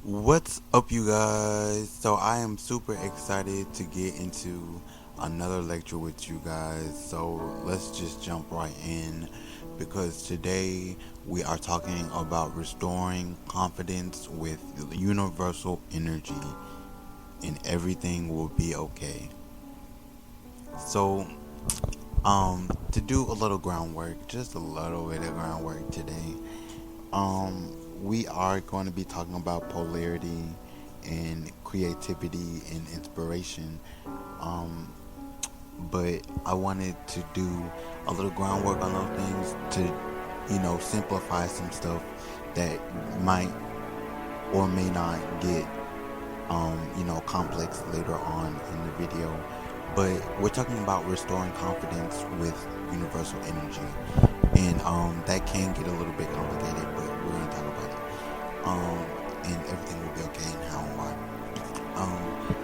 What's up, you guys? So, I am super excited to get into another lecture with you guys. So, let's just jump right in because today we are talking about restoring confidence with universal energy, and everything will be okay. So, to do a little groundwork, just a little bit of groundwork today. We are going to be talking about polarity and creativity and inspiration. Um, but I wanted to do a little groundwork on those things to, simplify some stuff that might or may not get, complex later on in the video. But we're talking about restoring confidence with universal energy, and that can get a little bit complicated, but we're gonna talk about it. And everything will be okay and how and why.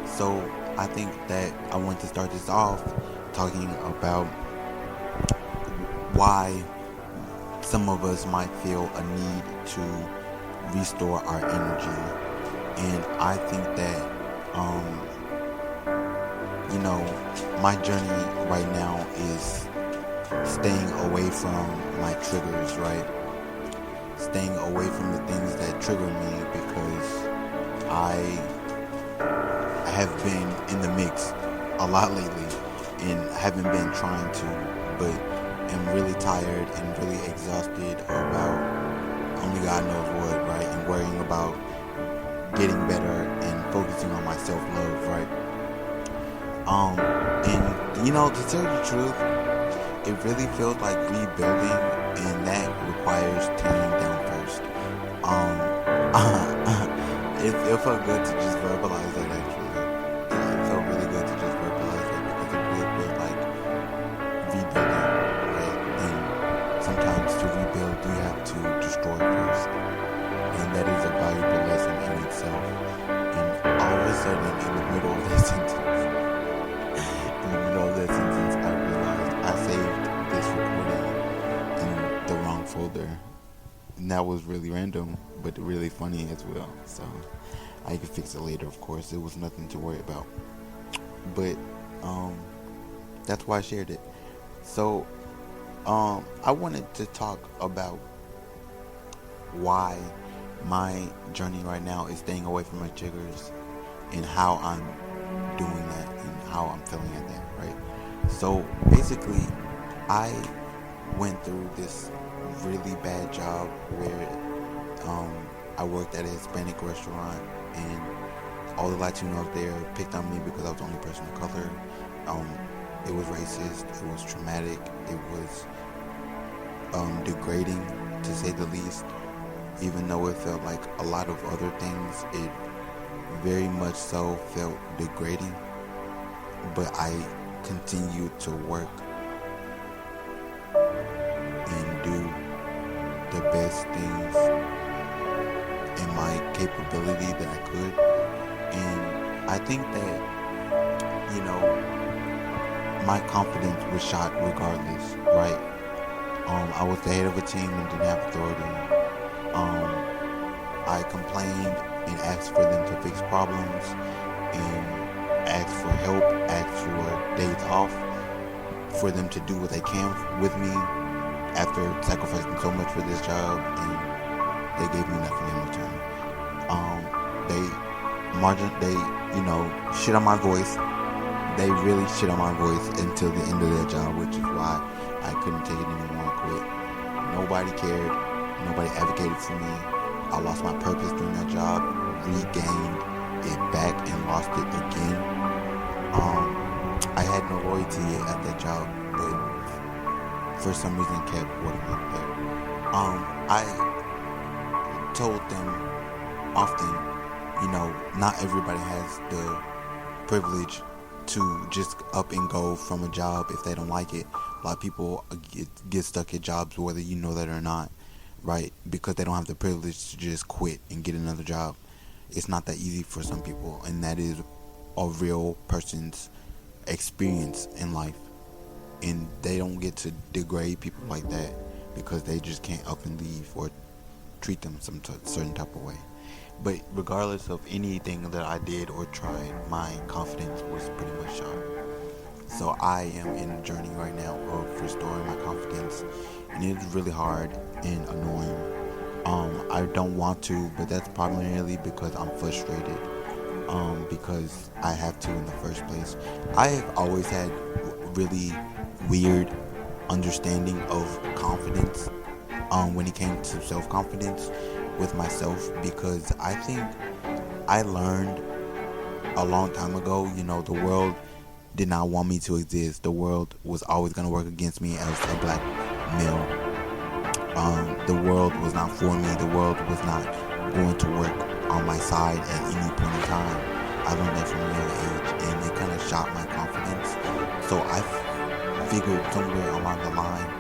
So I think that I want to start this off talking about why some of us might feel a need to restore our energy. And I think that, um, my journey right now is staying away from my triggers, right? Staying away from the things that trigger me because I have been in the mix a lot lately and haven't been trying to, but am really tired and really exhausted about only God knows what, right? And worrying about getting better and focusing on my self love, right? And to tell you the truth, it really feels like rebuilding, and that requires tearing down first. Um, it felt good to just verbalize that actually. It felt really good to just verbalize that because it really feels like rebuilding, right? And sometimes to rebuild, you have to destroy first, and that is a valuable lesson in itself. And all of a sudden, in the middle of that sentence, I realized I saved this recording in the wrong folder. And that was really random, but really funny as well. So I could fix it later, of course. It was nothing to worry about. But that's why I shared it. So I wanted to talk about why my journey right now is staying away from my triggers and how I'm doing that and how I'm feeling at that, right? So basically, I went through this really bad job where I worked at a Hispanic restaurant, and all the Latinos there picked on me because I was the only person of color. Um, it was racist. It was traumatic. It was degrading, to say the least. Even though it felt like a lot of other things, it very much so felt degrading. But I continued to work and do the best things in my capability that I could. And I think that, my confidence was shot regardless, right? I was the head of a team and didn't have authority. Um, I complained and asked for them to fix problems and asked for help, asked for days off for them to do what they can with me after sacrificing so much for this job, and they gave me nothing in return. They shit on my voice. They really shit on my voice until the end of their job, which is why I couldn't take it anymore and quit. Nobody cared. Nobody advocated for me. I lost my purpose during that job, regained it back, and lost it again. I had no loyalty at that job, but for some reason kept working like that. I told them often, not everybody has the privilege to just up and go from a job if they don't like it. A lot of people get stuck at jobs whether you know that or not, right? Because they don't have the privilege to just quit and get another job. It's not that easy for some people, and that is a real person's experience in life. And they don't get to degrade people like that because they just can't up and leave or treat them some certain type of way. But regardless of anything that I did or tried, my confidence was pretty much shot. So I am in a journey right now of restoring my confidence, and it's really hard and annoying. I don't want to, but that's primarily because I'm frustrated. Because I have to in the first place. I have always had really weird understanding of confidence when it came to self confidence with myself, because I think I learned a long time ago, the world did not want me to exist. The world was always going to work against me as a black male. The world was not for me. The world was not going to work on my side at any point in time. I learned that from a young age, and it kind of shot my confidence. So I figured somewhere along the line,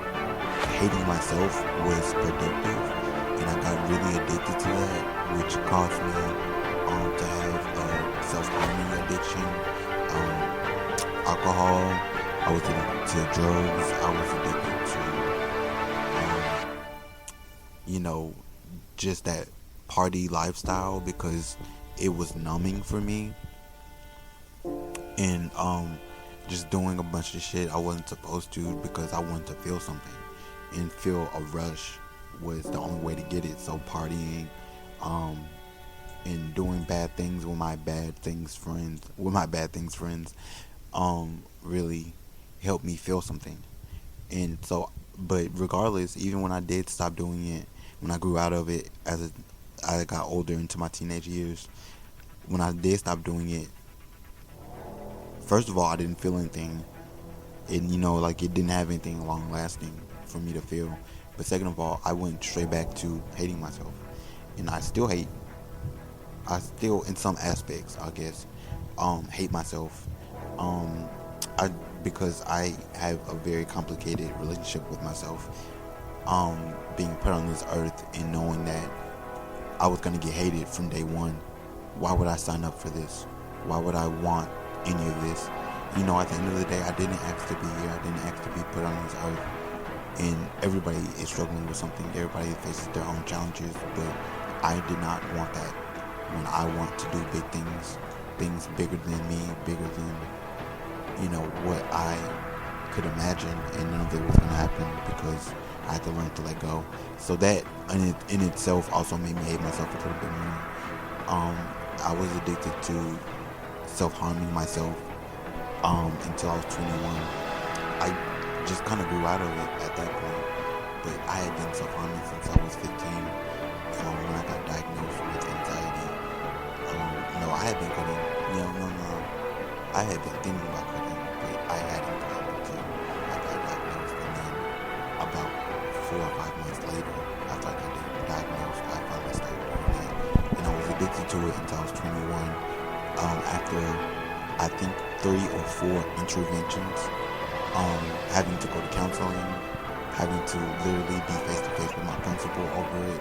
hating myself was productive, and I got really addicted to that, which caused me to have a self-harming addiction, alcohol. I was addicted to drugs. I was addicted to you know, just that party lifestyle because it was numbing for me. And just doing a bunch of shit I wasn't supposed to because I wanted to feel something. And feel a rush was the only way to get it. So partying, and doing bad things with my bad things friends, really helped me feel something. And so, but regardless, even when I did stop doing it, when I grew out of it I got older into my teenage years, when I did stop doing it, first of all, I didn't feel anything. And, like it didn't have anything long lasting for me to feel. But second of all, I went straight back to hating myself. And I still, in some aspects, I guess, hate myself. Um, I because I have a very complicated relationship with myself. Being put on this earth and knowing that I was gonna get hated from day one. Why would I sign up for this? Why would I want any of this? At the end of the day, I didn't ask to be here. I didn't ask to be put on this earth. And everybody is struggling with something. Everybody faces their own challenges, but I did not want that. When I want to do big things bigger than me, bigger than what I could imagine, and none of it was gonna happen because I had to learn to let go. So that in itself also made me hate myself a little bit more. I was addicted to self-harming myself until I was 21. I just kind of grew out of it at that point, but I had been self-harming since I was 15 when I got diagnosed with anxiety. No, I had been quitting. No. I had been thinking about quitting, but I hadn't planned until I got diagnosed. And then about 4 or 5 months later, after I got diagnosed, I finally started doing it. And I was addicted to it until I was 21. After, I think, 3 or 4 interventions, having to go to counseling, having to literally be face-to-face with my principal over it,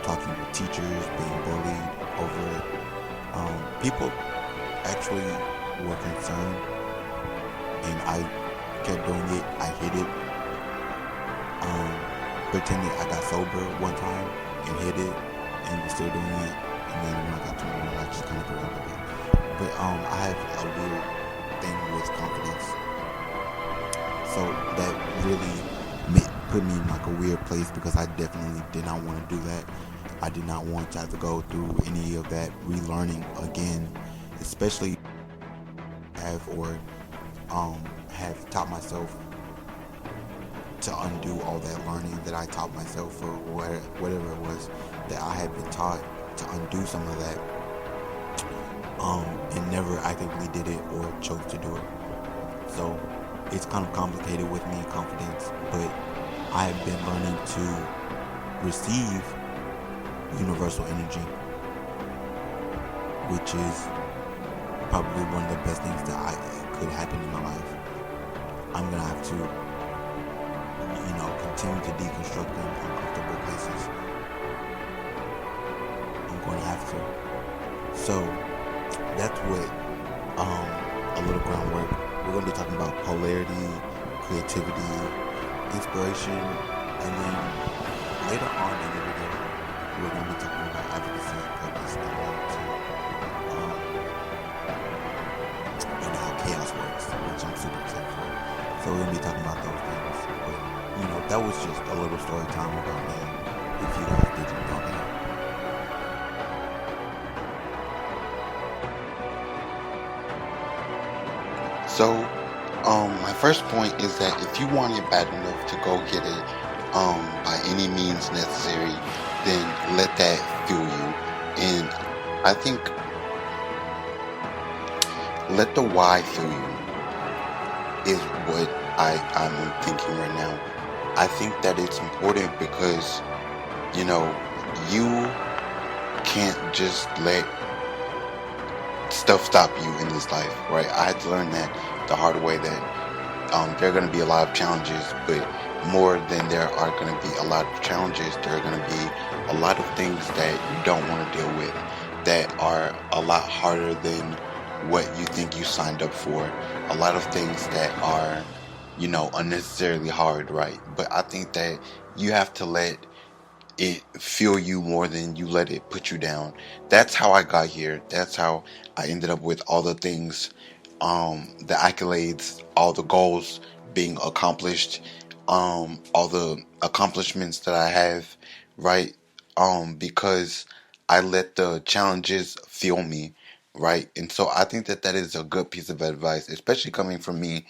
talking with teachers, being bullied over it. People actually were concerned, and I kept doing it. I hid it, pretended I got sober one time and hid it, and was still doing it. And then when I got 21, I just kind of grew out of it. But I have a weird thing with confidence, so that really put me in like a weird place because I definitely did not want to do that. I did not want to have to go through any of that relearning again, especially have taught myself to undo all that learning that I taught myself, or whatever it was that I had been taught, to undo some of that, and never actively did it or chose to do it. So it's kind of complicated with me, confidence, but I have been learning to receive universal energy, which is probably one of the best things that could happen in my life. I'm gonna have to, continue to deconstruct them uncomfortable places. I'm going to have to. So that's what a little groundwork. We're going to be talking about polarity, creativity, inspiration, and then later on in the video, we're going to be talking about advocacy and purpose. So we're gonna be talking about those things. But that was just a little story time about me. If you guys didn't know that. So, my first point is that if you want it bad enough to go get it, by any means necessary, then let that fuel you. And I think let the why fuel you is what I'm thinking right now. I think that it's important because you know you can't just let stuff stop you in this life, right? I had to learn that the hard way that there are going to be a lot of challenges, but more than there are going to be a lot of challenges, there are going to be a lot of things that you don't want to deal with that are a lot harder than what you think you signed up for. A lot of things that are, unnecessarily hard, right? But I think that you have to let it fuel you more than you let it put you down. That's how I got here. That's how I ended up with all the things, the accolades, all the goals being accomplished, all the accomplishments that I have, right? Because I let the challenges fuel me, right? And so I think that that is a good piece of advice, especially coming from me,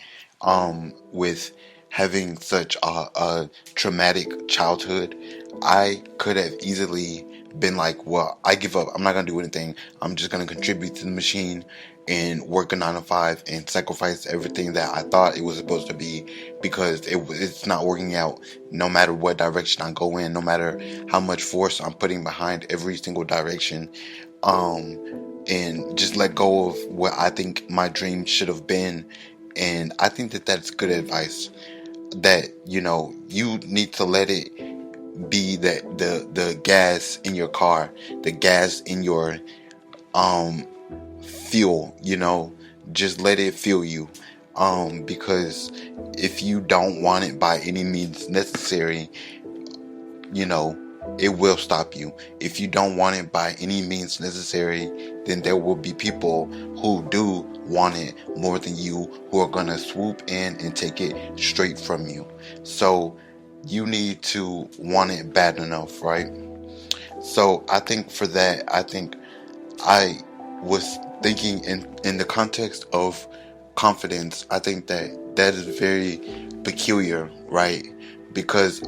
with having such a traumatic childhood. I could have easily been like, well, I give up. I'm not going to do anything. I'm just going to contribute to the machine and work a 9 to 5 and sacrifice everything that I thought it was supposed to be because it's not working out no matter what direction I go in, no matter how much force I'm putting behind every single direction. And just let go of what I think my dream should have been. And I think that that's good advice that, you need to let it be the gas in your car, the gas in your um fuel, just let it fuel you. Because if you don't want it by any means necessary, you know, it will stop you. If you don't want it by any means necessary, then there will be people who do want it more than you, who are gonna swoop in and take it straight from you. So you need to want it bad enough, right? So I think for that, I think I was thinking in the context of confidence. I think that that is very peculiar, right? Because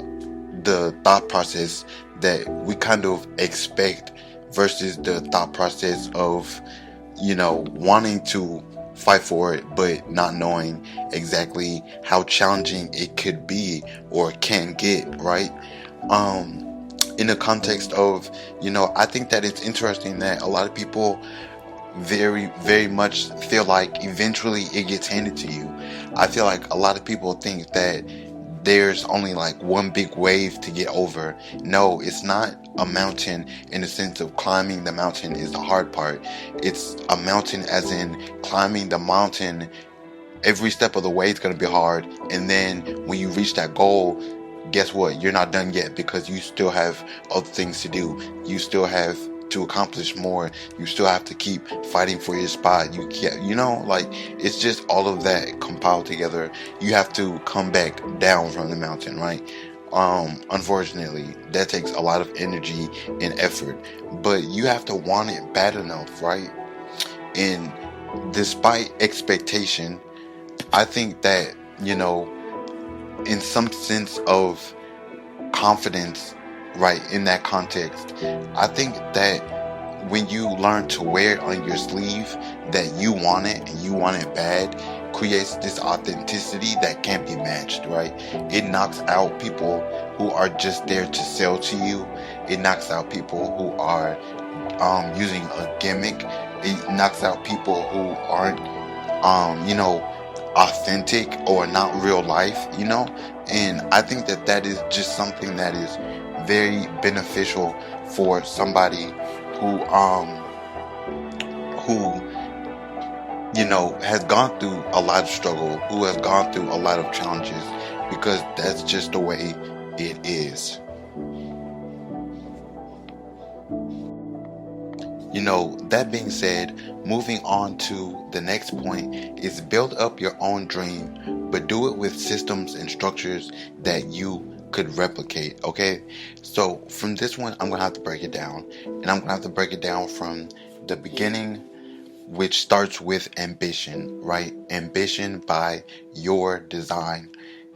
the thought process that we kind of expect versus the thought process of, wanting to fight for it, but not knowing exactly how challenging it could be or can get, right? In the context of, I think that it's interesting that a lot of people very, very much feel like eventually it gets handed to you. I feel like a lot of people think that there's only like one big wave to get over. No, it's not a mountain in the sense of climbing the mountain is the hard part. It's a mountain as in climbing the mountain. Every step of the way is going to be hard. And then when you reach that goal, guess what? You're not done yet because you still have other things to do. You still have to accomplish more. You still have to keep fighting for your spot. You can't, like it's just all of that compiled together. You have to come back down from the mountain, right? Unfortunately, that takes a lot of energy and effort, but you have to want it bad enough, right? And despite expectation, I think that, in some sense of confidence, right, in that context, I think that when you learn to wear it on your sleeve that you want it and you want it bad, creates this authenticity that can't be matched, right? It knocks out people who are just there to sell to you. It knocks out people who are using a gimmick. It knocks out people who aren't authentic or not real life, and I think that that is just something that is very beneficial for somebody who has gone through a lot of struggle, who has gone through a lot of challenges, because that's just the way it is. That being said, moving on to the next point is build up your own dream, but do it with systems and structures that you could replicate. Okay, so from this one, I'm gonna have to break it down, and I'm gonna have to break it down from the beginning, which starts with ambition, right? Ambition by your design.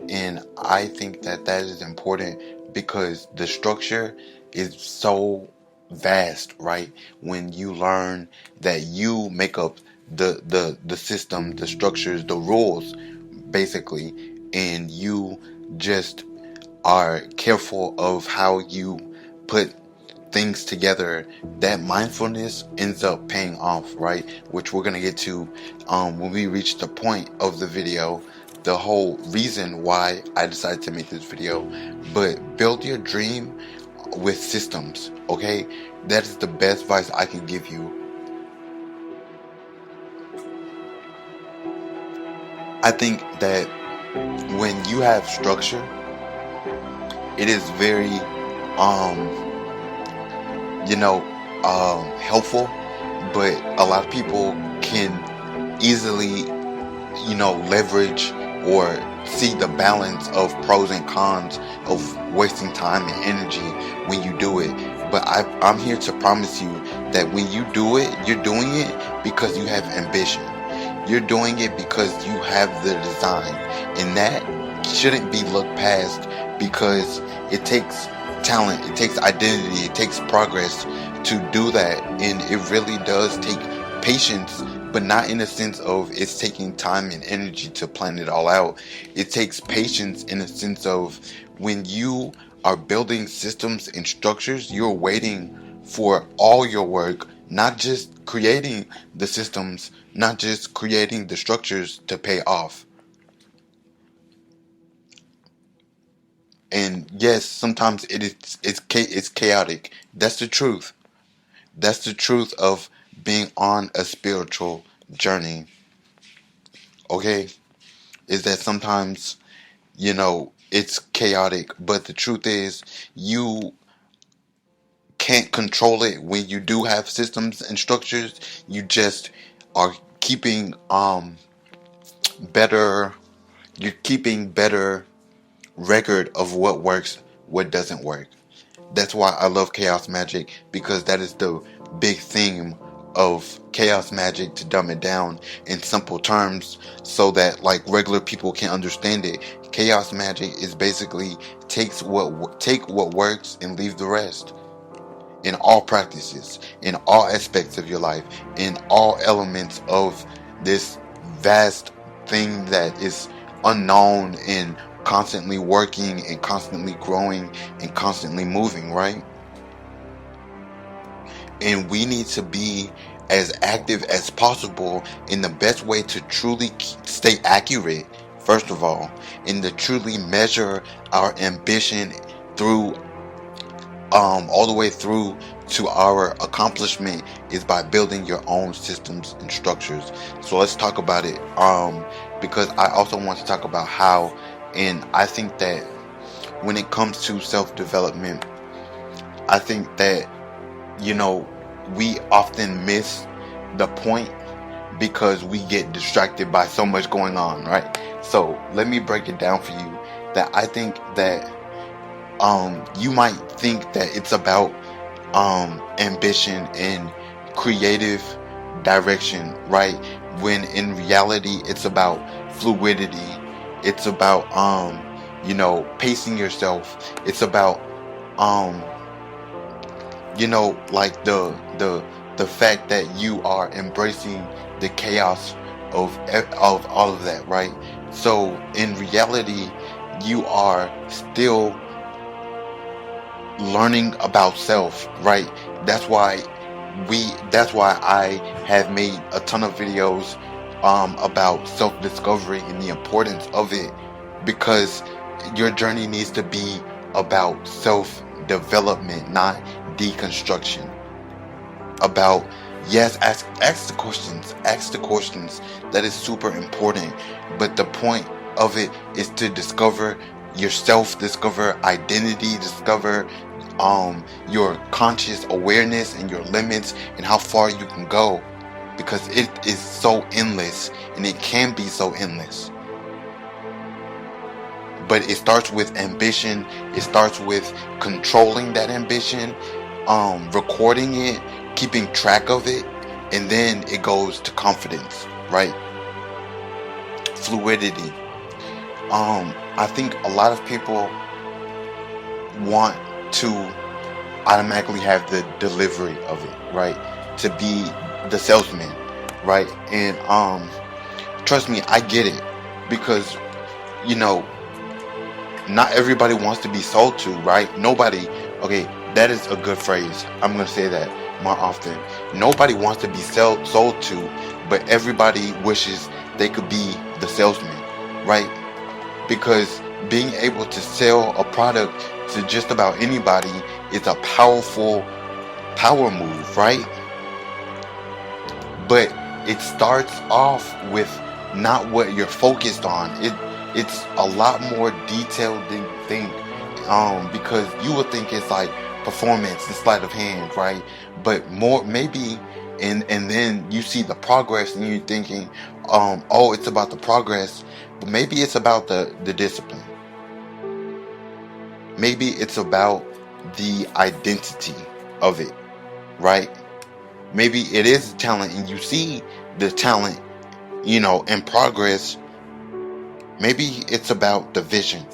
And I think that that is important because the structure is so vast, right? When you learn that you make up the system, the structures, the rules, basically, and you just are careful of how you put things together, that mindfulness ends up paying off, right? Which we're gonna get to when we reach the point of the video, the whole reason why I decided to make this video. But build your dream with systems, okay? That is the best advice I can give you. I think that when you have structure, it is very um helpful, but a lot of people can easily, leverage or see the balance of pros and cons of wasting time and energy when you do it. But I'm here to promise you that when you do it, you're doing it because you have ambition. You're doing it because you have the design, and that shouldn't be looked past because it takes talent, it takes identity, it takes progress to do that, and it really does take patience, but not in the sense of it's taking time and energy to plan it all out. It takes patience in the sense of when you are building systems and structures, you're waiting for all your work, not just creating the systems, not just creating the structures to pay off. And yes, sometimes it's chaotic. That's the truth. That's the truth of being on a spiritual journey. Okay? Is that sometimes, it's chaotic, but the truth is you can't control it when you do have systems and structures. You just are keeping better you're keeping better record of what works, what doesn't work. That's why I love chaos magic, because that is the big theme of chaos magic, to dumb it down in simple terms so that like regular people can understand it. Chaos magic is basically take what works and leave the rest. In all practices, in all aspects of your life, in all elements of this vast thing that is unknown and constantly working and constantly growing and constantly moving, right? And we need to be as active as possible in the best way to truly stay accurate, first of all, and to truly measure our ambition through all the way through to our accomplishment is by building your own systems and structures. So let's talk about it. Because I also want to talk about how, and I think that when it comes to self-development, I think that, we often miss the point because we get distracted by so much going on, right? So let me break it down for you. That I think that you might think that it's about ambition and creative direction, right? When in reality it's about fluidity. It's about pacing yourself. It's about like the fact that you are embracing the chaos of all of that, right? So in reality, you are still learning about self, right? That's why I have made a ton of videos about self-discovery and the importance of it, because your journey needs to be about self-development, not deconstruction. About, yes, ask the questions. That is super important, but the point of it is to discover yourself, discover identity, discover your conscious awareness and your limits and how far you can go, because it is so endless, and it can be so endless. But it starts with ambition. It starts with controlling that ambition, recording it, keeping track of it, and then it goes to confidence, right? Fluidity. I think a lot of people want to automatically have the delivery of it, right? To be the salesman, right? And trust me, I get it, because you know not everybody wants to be sold to, right? Nobody. Okay, that is a good phrase. I'm gonna say that more often. Nobody wants to be sold to, but everybody wishes they could be the salesman, right? Because being able to sell a product to just about anybody is a powerful power move, right? But it starts off with not what you're focused on. It's a lot more detailed than you think. Because you would think it's like performance and sleight of hand, right? But more maybe, and then you see the progress and you're thinking, oh, it's about the progress, but maybe it's about the discipline. Maybe it's about the identity of it, right? Maybe it is talent and you see the talent, in progress. Maybe it's about the vision,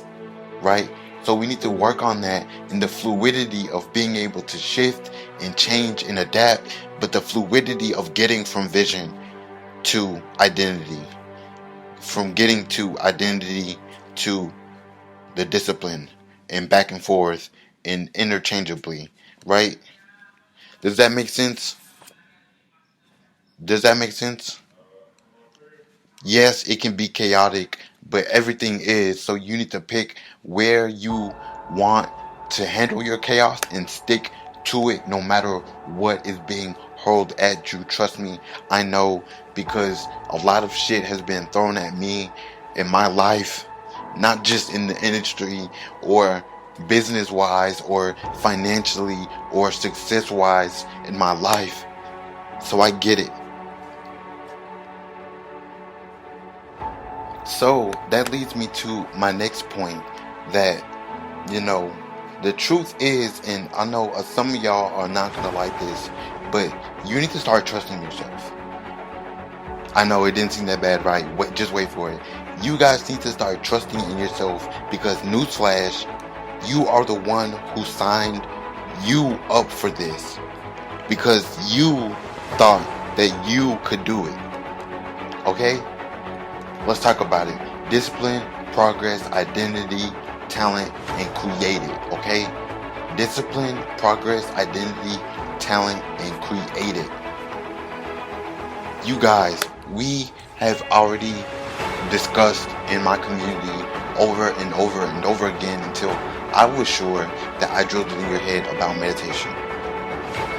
right? So we need to work on that, and the fluidity of being able to shift and change and adapt, but the fluidity of getting from vision to identity, from getting to identity to the discipline, and back and forth and interchangeably, right? Does that make sense? Does that make sense? Yes, it can be chaotic, but everything is. So you need to pick where you want to handle your chaos and stick to it no matter what is being hurled at you. Trust me, I know, because a lot of shit has been thrown at me in my life, not just in the industry or business wise or financially or success wise in my life. So I get it. So that leads me to my next point, that, you know, the truth is, and I know some of y'all are not going to like this, but you need to start trusting yourself. I know it didn't seem that bad, right? Wait, just wait for it. You guys need to start trusting in yourself, because newsflash, you are the one who signed you up for this, because you thought that you could do it. Okay? Let's talk about it. Discipline, progress, identity, talent, and create it. Okay? Discipline, progress, identity, talent, and create it. You guys, we have already discussed in my community over and over and over again until I was sure that I drilled it in your head about meditation,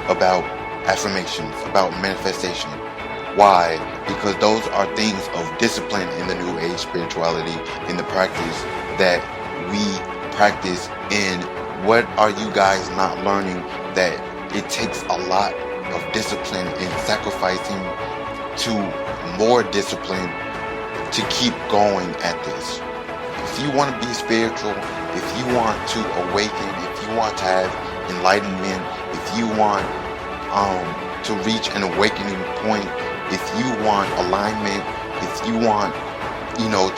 about affirmations, about manifestation. Why? Because those are things of discipline in the New Age spirituality, in the practice that we practice. And what are you guys not learning? That it takes a lot of discipline and sacrificing to more discipline to keep going at this. If you want to be spiritual, if you want to awaken, if you want to have enlightenment, if you want to reach an awakening point, if you want alignment, if you want,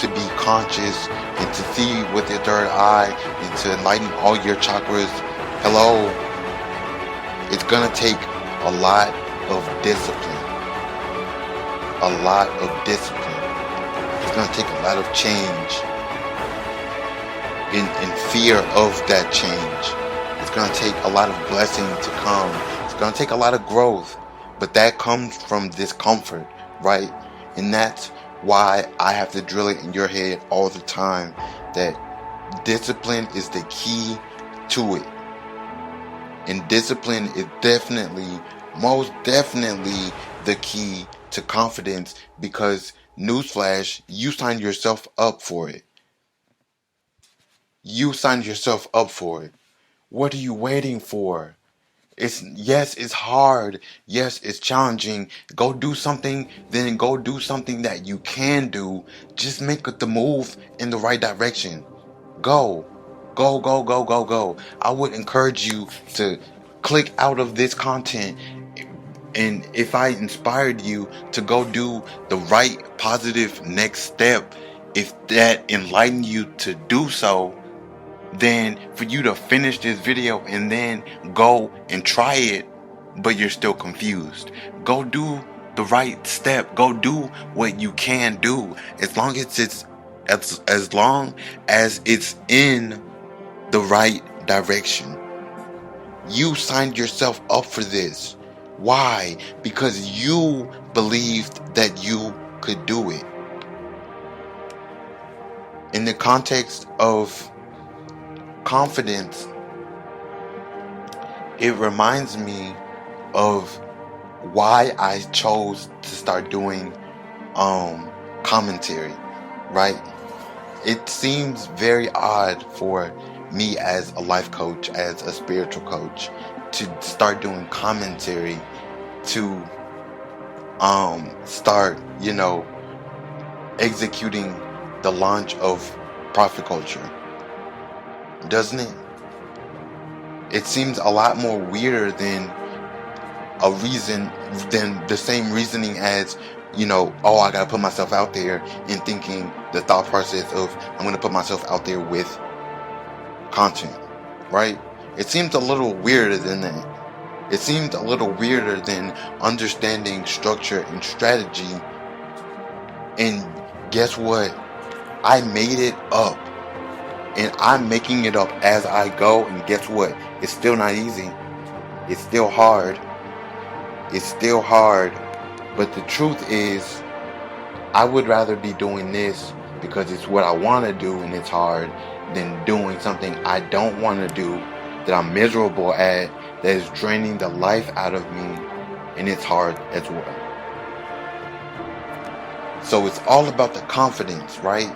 to be conscious and to see with your third eye and to enlighten all your chakras, hello, it's gonna take a lot of discipline. A lot of discipline. It's gonna take a lot of change in fear of that change. It's gonna take a lot of blessing to come. It's gonna take a lot of growth. But that comes from discomfort, right? And that's why I have to drill it in your head all the time, that discipline is the key to it. And discipline is definitely, most definitely, the key to confidence, because, newsflash, you signed yourself up for it. You signed yourself up for it. What are you waiting for? Yes, it's hard. Yes, it's challenging. Go do something, then go do something that you can do. Just make the move in the right direction. Go. Go, go, go, go, go. I would encourage you to click out of this content, and if I inspired you to go do the right positive next step, if that enlightened you to do so, then for you to finish this video and then go and try it, but you're still confused. Go do the right step. Go do what you can do. As long as it's in the right direction. You signed yourself up for this. Why? Because you believed that you could do it. In the context of confidence, it reminds me of why I chose to start doing commentary, right? It seems very odd for me as a life coach, as a spiritual coach, to start doing commentary, to start, executing the launch of profit culture. Doesn't it? It seems a lot more weirder than the same reasoning as, oh, I gotta put myself out there, and thinking the thought process of I'm gonna put myself out there with content, right? It seems a little weirder than that. It seemed a little weirder than understanding structure and strategy. And guess what? I made it up. And I'm making it up as I go. And guess what? It's still not easy. It's still hard. It's still hard. But the truth is, I would rather be doing this because it's what I want to do and it's hard, than doing something I don't want to do, that I'm miserable at, that is draining the life out of me, and it's hard as well. So it's all about the confidence, right?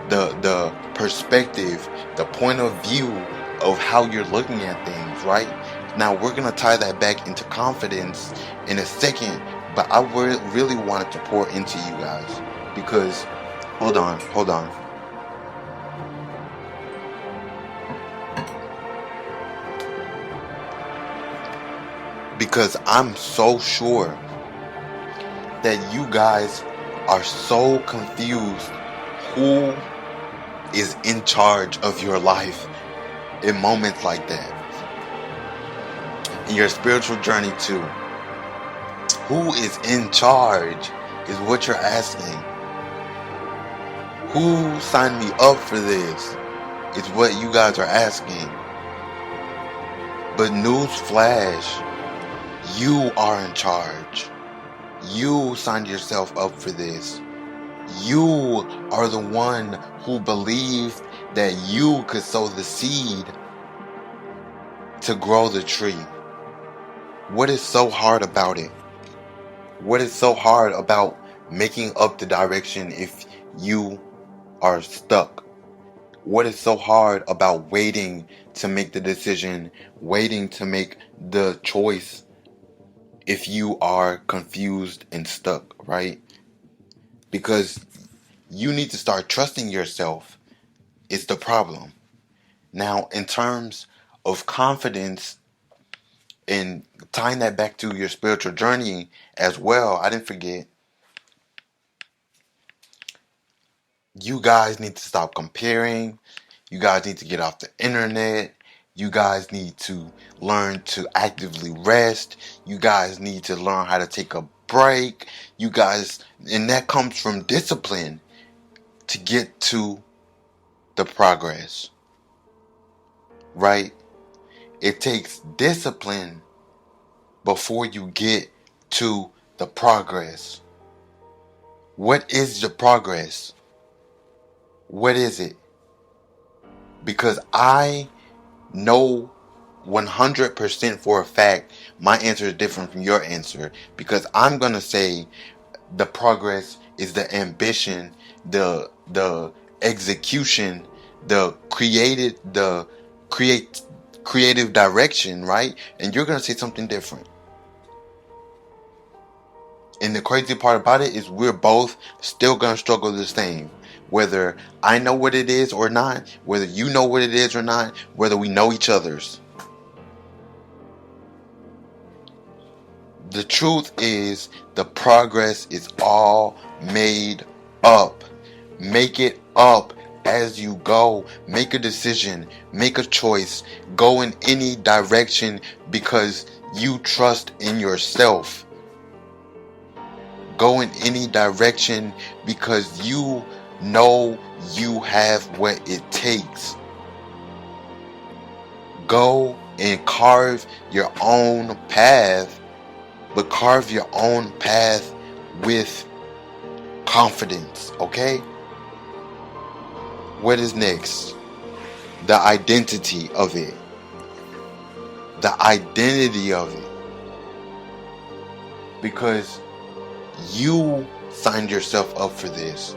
The perspective, the point of view of how you're looking at things, right? Now we're going to tie that back into confidence in a second, but I really wanted to pour into you guys because, hold on. Because I'm so sure that you guys are so confused who is in charge of your life in moments like that. In your spiritual journey too. Who is in charge is what you're asking. Who signed me up for this is what you guys are asking. But news flash, you are in charge. You signed yourself up for this. You are the one who believed that you could sow the seed to grow the tree. What is so hard about it? What is so hard about making up the direction if you are stuck? What is so hard about waiting to make the decision, waiting to make the choice if you are confused and stuck, right? Because you need to start trusting yourself. It's the problem. Now, in terms of confidence and tying that back to your spiritual journey as well, I didn't forget, you guys need to stop comparing. You guys need to get off the internet. You guys need to learn to actively rest. You guys need to learn how to take a break. You guys, and that comes from discipline to get to the progress, right? It takes discipline before you get to the progress. What is the progress? What is it? Because I know 100% for a fact my answer is different from your answer, because I'm going to say the progress is the ambition, the execution, the creative direction, right? And you're gonna say something different. And the crazy part about it is we're both still gonna struggle the same. Whether I know what it is or not, whether you know what it is or not, whether we know each other's. The truth is, the progress is all made up. Make it up as you go. Make a decision. Make a choice. Go in any direction because you trust in yourself. Go in any direction because you know you have what it takes. Go and carve your own path, but carve your own path with confidence, okay? What is next? The identity of it. The identity of it. Because you signed yourself up for this.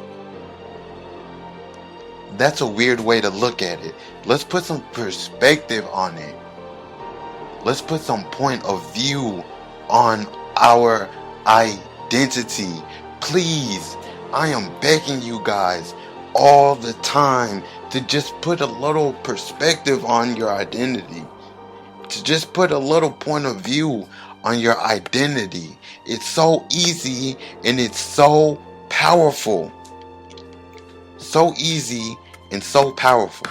That's a weird way to look at it. Let's put some perspective on it. Let's put some point of view on our identity. Please, I am begging you guys all the time to just put a little perspective on your identity. To just put a little point of view on your identity. It's so easy and it's so powerful. So easy and so powerful.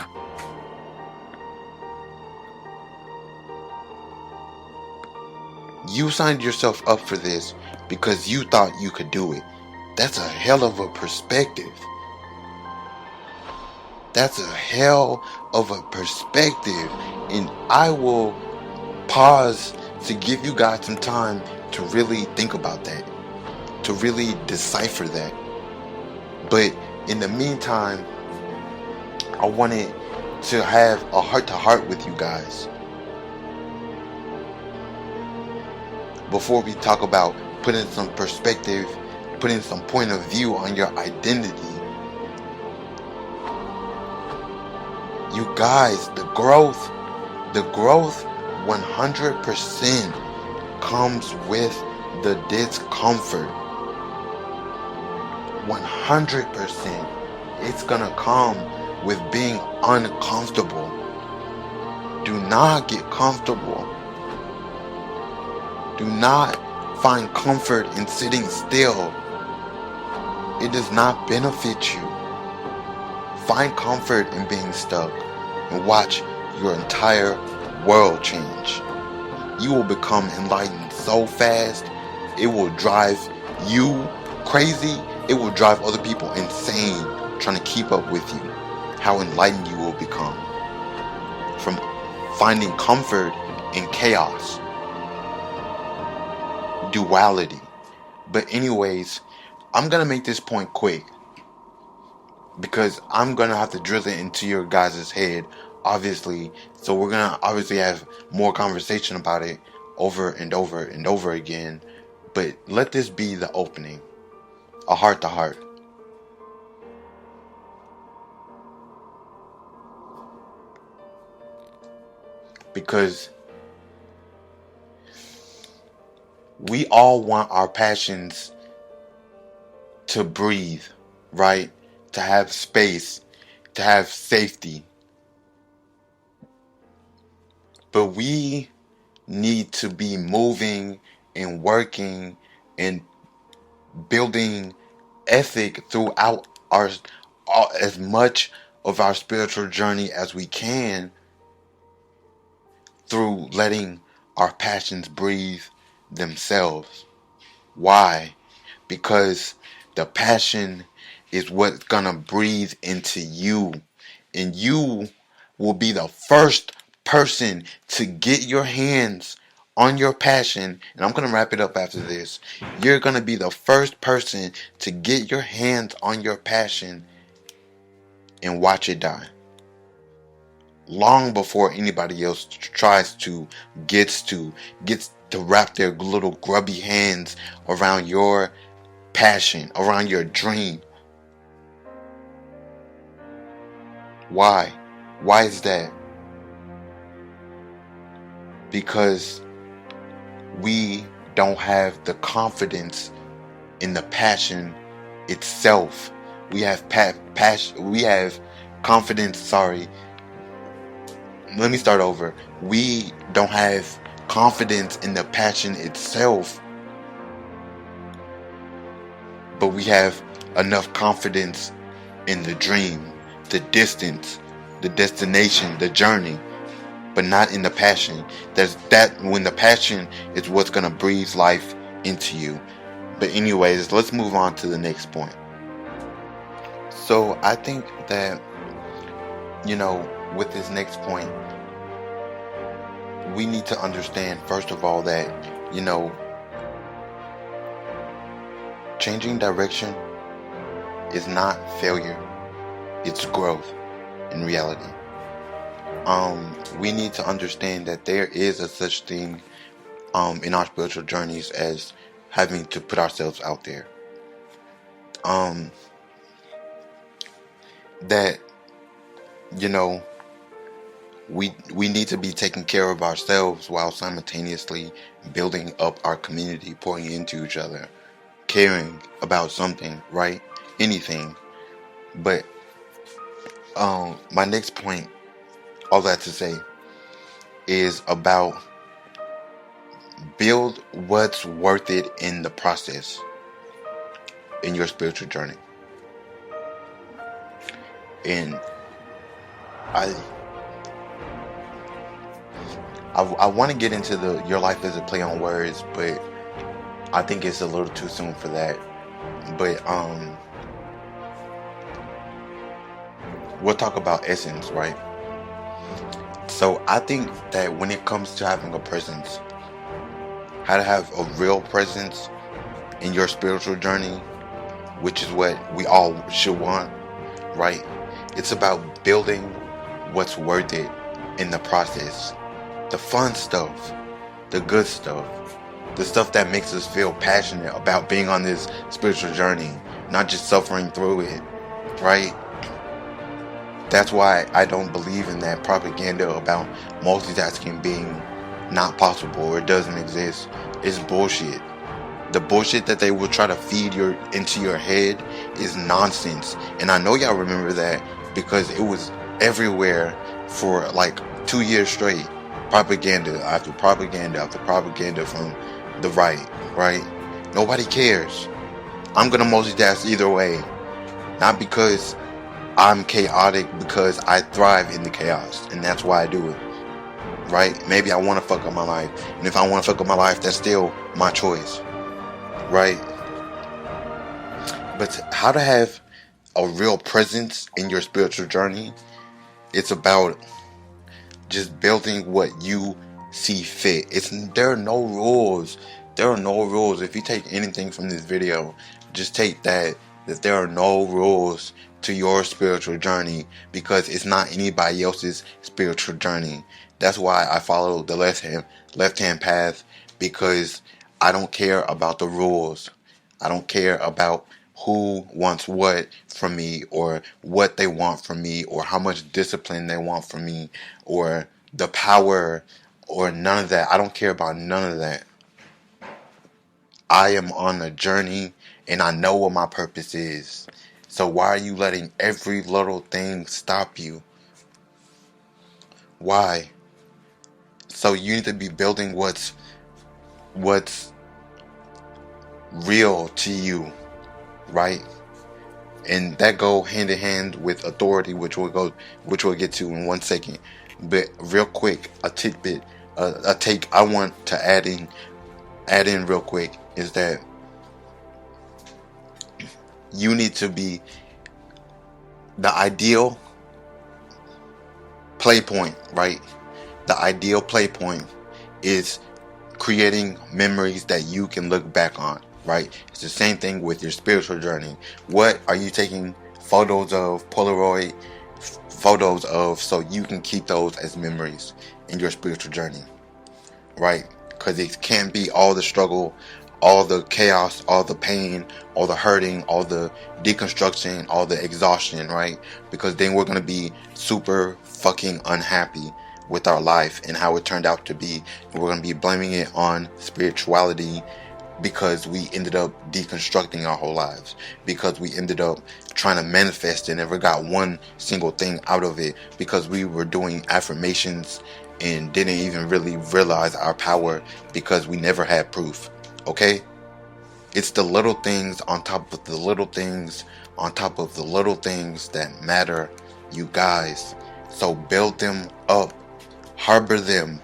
You signed yourself up for this because you thought you could do it. That's a hell of a perspective. That's a hell of a perspective. And I will pause to give you guys some time to really think about that, to really decipher that. But in the meantime, I wanted to have a heart-to-heart with you guys before we talk about putting some perspective, putting some point of view on your identity. You guys, the growth 100% comes with the discomfort. 100%. It's gonna come with being uncomfortable. Do not get comfortable. Do not find comfort in sitting still. It does not benefit you. Find comfort in being stuck and watch your entire world change. You will become enlightened so fast, it will drive you crazy. It will drive other people insane trying to keep up with you. How enlightened you will become from finding comfort in chaos, duality. But anyways, I'm gonna make this point quick because I'm gonna have to drill it into your guys' head, obviously. So we're gonna obviously have more conversation about it over and over and over again. But let this be the opening, a heart-to-heart. Because we all want our passions to breathe, right? To have space, to have safety. But we need to be moving and working and building ethic throughout as much of our spiritual journey as we can, through letting our passions breathe themselves. Why? Because the passion is what's gonna breathe into you, and you will be the first person to get your hands on your passion. And I'm gonna wrap it up after this. You're gonna be the first person to get your hands on your passion and watch it die, long before anybody else tries to, gets to wrap their little grubby hands around your passion, around your dream. Why is that? because we don't have the confidence in the passion itself. We have passion. We have confidence. Sorry, let me start over. We don't have confidence in the passion itself, but we have enough confidence in the dream, the distance, the destination, the journey, but not in the passion. When the passion is what's gonna breathe life into you. But anyways, let's move on to the next point. So I think that, with this next point, we need to understand, first of all, that, changing direction is not failure, it's growth in reality. We need to understand that there is a such thing in our spiritual journeys as having to put ourselves out there. That, we need to be taking care of ourselves while simultaneously building up our community, pouring into each other, caring about something, right? Anything. But my next point, all that to say, is about build what's worth it in the process in your spiritual journey. And I want to get into your life as a play on words, but I think it's a little too soon for that. But we'll talk about essence, right? So I think that when it comes to having a presence, how to have a real presence in your spiritual journey, which is what we all should want, right? It's about building what's worth it in the process. The fun stuff, the good stuff, the stuff that makes us feel passionate about being on this spiritual journey, not just suffering through it, right? That's why I don't believe in that propaganda about multitasking being not possible or it doesn't exist. It's bullshit. The bullshit that they will try to feed into your head is nonsense. And I know y'all remember that because it was everywhere for like 2 years straight. Propaganda after propaganda after propaganda from the right? Nobody cares. I'm gonna multitask either way. Not because I'm chaotic, because I thrive in the chaos. And that's why I do it. Right? Maybe I want to fuck up my life. And if I want to fuck up my life, that's still my choice. Right? But how to have a real presence in your spiritual journey, it's about just building what you see fit. There are no rules. There are no rules. If you take anything from this video, just take that there are no rules to your spiritual journey, because it's not anybody else's spiritual journey. That's why I follow the left-hand path, because I don't care about the rules. I don't care about who wants what from me, or what they want from me, or how much discipline they want from me, or the power, or none of that. I don't care about none of that. I am on a journey and I know what my purpose is. So why are you letting every little thing stop you? Why? So you need to be building what's real to you, right? And that go hand in hand with authority, which we'll get to in 1 second. But real quick, a tidbit, a take I want to add in real quick is that you need to be the ideal play point, right? The ideal play point is creating memories that you can look back on, right? It's the same thing with your spiritual journey. What are you taking photos of, Polaroid photos of, so you can keep those as memories in your spiritual journey, right? Because it can't be all the struggle, all the chaos, all the pain, all the hurting, all the deconstruction, all the exhaustion, right? Because then we're going to be super fucking unhappy. with our life and how it turned out to be. And we're going to be blaming it on spirituality because we ended up deconstructing our whole lives, because we ended up trying to manifest and never got one single thing out of it, because we were doing affirmations and didn't even really realize our power because we never had proof. Okay? It's the little things on top of the little things on top of the little things that matter, you guys. So build them up, harbor them,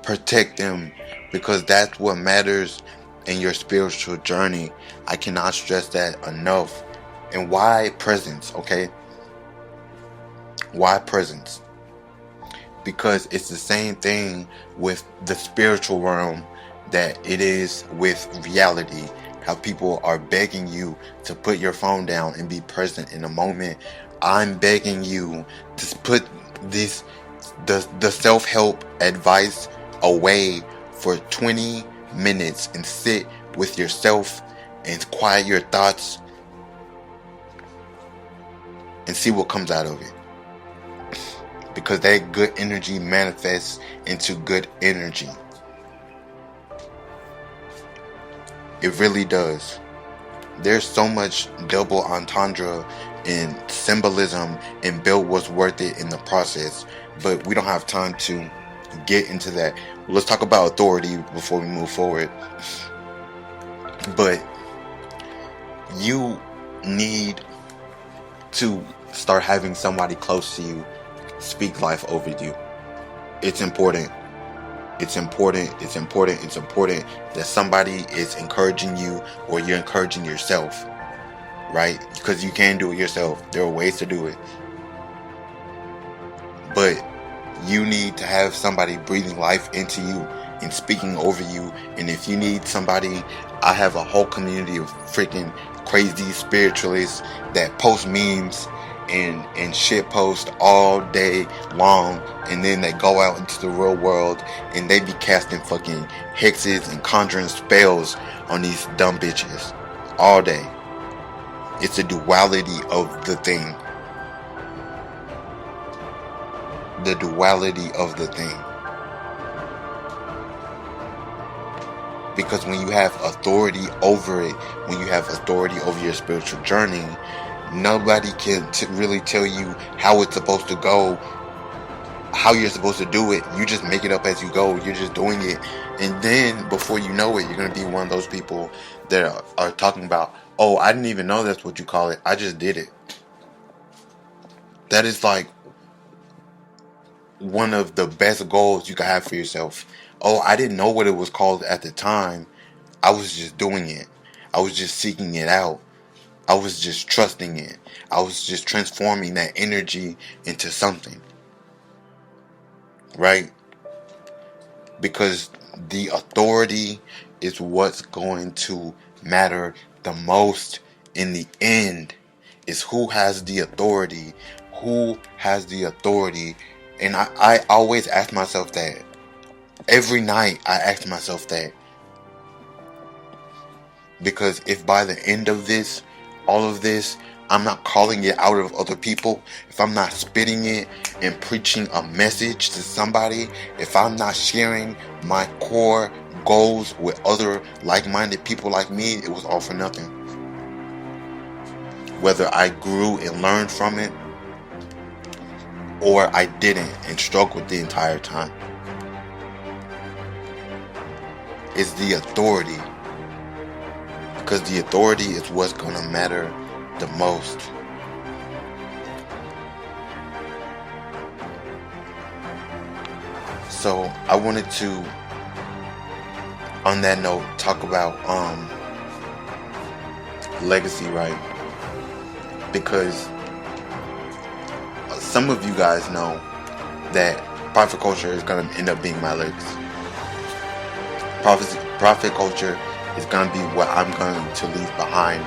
protect them, because that's what matters in your spiritual journey. I cannot stress that enough. And why presence, okay? Why presence? Because it's the same thing with the spiritual realm that it is with reality. How people are begging you to put your phone down and be present in the moment. I'm begging you to put the self-help advice away for 20 minutes and sit with yourself and quiet your thoughts and see what comes out of it. Because that good energy manifests into good energy. It really does. There's so much double entendre and symbolism, and Bill was worth it in the process, but we don't have time to get into that. Let's talk about authority before we move forward. But you need to start having somebody close to you speak life over you. It's important. It's important that somebody is encouraging you, or you're encouraging yourself, right? Because you can do it yourself. There are ways to do it. But you need to have somebody breathing life into you and speaking over you. And if you need somebody, I have a whole community of freaking crazy spiritualists that post memes and shit post all day long, and then they go out into the real world and they be casting fucking hexes and conjuring spells on these dumb bitches all day. It's a duality of the thing. The duality of the thing. Because when you have authority over it, when you have authority over your spiritual journey, nobody can really tell you how it's supposed to go, how you're supposed to do it. You just make it up as you go. You're just doing it. And then before you know it, you're going to be one of those people that are talking about, oh, I didn't even know that's what you call it. I just did it. That is like one of the best goals you can have for yourself. Oh, I didn't know what it was called at the time. I was just doing it. I was just seeking it out. I was just trusting it. I was just transforming that energy into something. Right? Because the authority is what's going to matter the most in the end. Is who has the authority. Who has the authority. And I always ask myself that. Every night I ask myself that. Because if by the end of this, all of this, I'm not calling it out of other people, if I'm not spitting it and preaching a message to somebody, if I'm not sharing my core goals with other like-minded people like me, it was all for nothing. Whether I grew and learned from it, or I didn't and struggled the entire time. It's the authority. Because the authority is what's going to matter the most. So I wanted to, on that note, talk about legacy, right? Because some of you guys know that profit culture is going to end up being my legacy. Profit culture is going to be what I'm going to leave behind,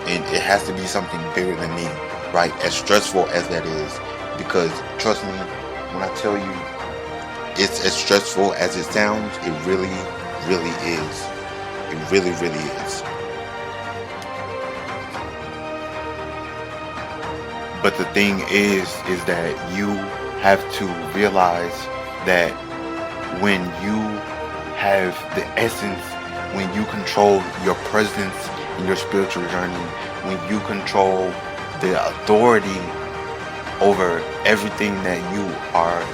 and it has to be something bigger than me, right? As stressful as that is, because trust me when I tell you, it's as stressful as it sounds. It really, really is. It really, really is. But the thing is that you have to realize that when you have the essence, when you control your presence in your spiritual journey, when you control the authority over everything that you are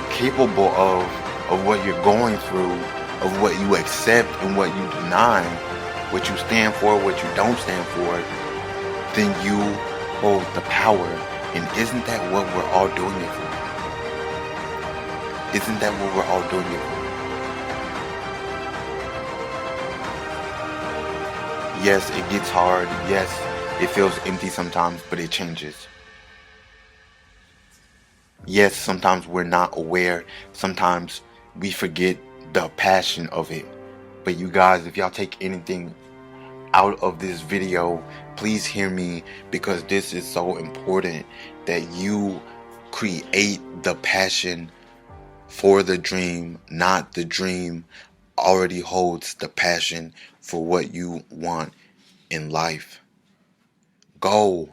capable of what you're going through, of what you accept and what you deny, what you stand for, what you don't stand for, then you hold the power. And isn't that what we're all doing it for? Isn't that what we're all doing it for? Yes, it gets hard. Yes, it feels empty sometimes, but it changes. Yes, sometimes we're not aware. Sometimes we forget the passion of it. But you guys, if y'all take anything out of this video, please hear me, because this is so important that you create the passion for the dream, not the dream already holds the passion for what you want in life. Go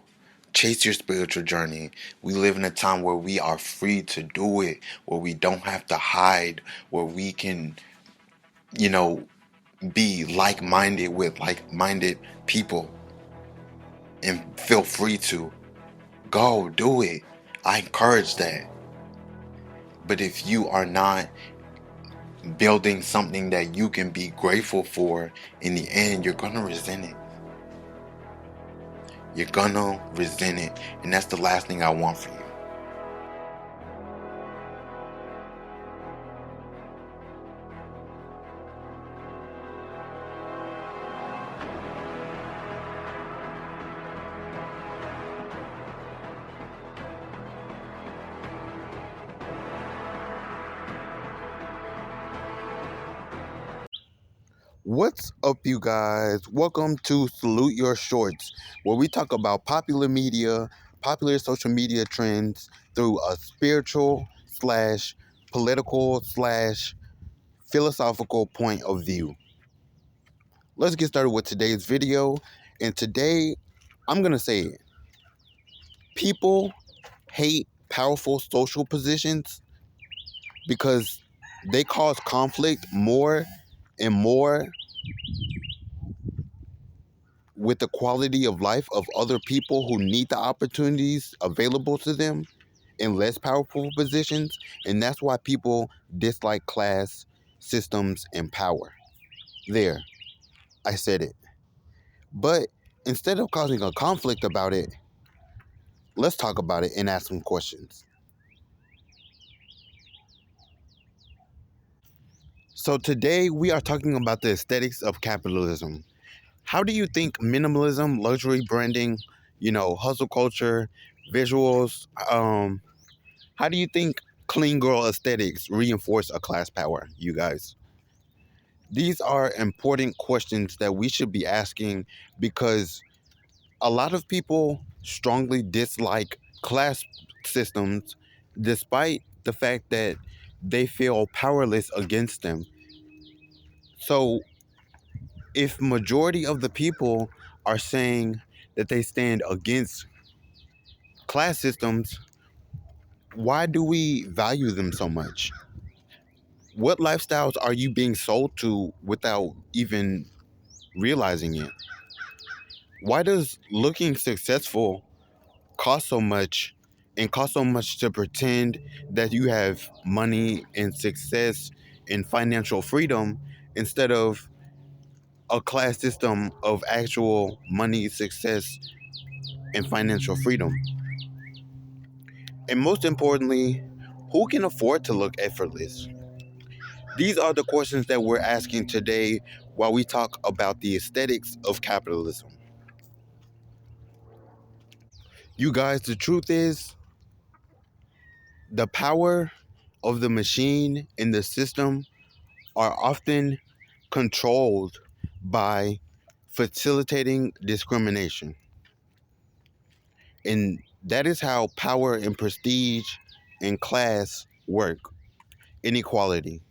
chase your spiritual journey. We live in a time where we are free to do it, where we don't have to hide, where we can, you know, be like-minded with like-minded people and feel free to go do it. I encourage that. But if you are not building something that you can be grateful for, in the end, you're gonna resent it. You're gonna resent it. And that's the last thing I want for you. What's up, you guys? Welcome to Salute Your Shorts, where we talk about popular media, popular social media trends through a spiritual slash political slash philosophical point of view. Let's get started with today's video. And today, I'm going to say it. People hate powerful social positions because they cause conflict more and more with the quality of life of other people who need the opportunities available to them in less powerful positions. And that's why people dislike class systems and power. There, I said it. But instead of causing a conflict about it, let's talk about it and ask some questions. So today we are talking about the aesthetics of capitalism. How do you think minimalism, luxury branding, hustle culture, visuals, how do you think clean girl aesthetics reinforce a class power, you guys? These are important questions that we should be asking, because a lot of people strongly dislike class systems despite the fact that they feel powerless against them. So if majority of the people are saying that they stand against class systems, why do we value them so much? What lifestyles are you being sold to without even realizing it? Why does looking successful cost so much, and cost so much to pretend that you have money and success and financial freedom, instead of a class system of actual money, success, and financial freedom? And most importantly, who can afford to look effortless? These are the questions that we're asking today while we talk about the aesthetics of capitalism. You guys, the truth is, the power of the machine and the system are often controlled by facilitating discrimination. And that is how power and prestige and class work: inequality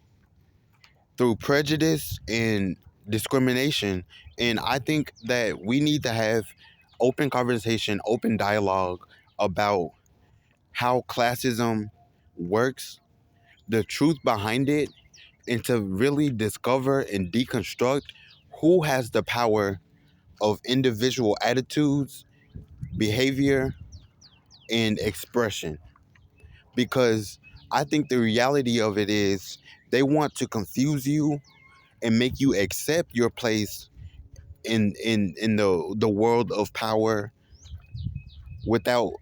through prejudice and discrimination. And I think that we need to have open conversation, open dialogue about how classism works, the truth behind it, and to really discover and deconstruct who has the power of individual attitudes, behavior, and expression. Because I think the reality of it is they want to confuse you and make you accept your place in the world of power without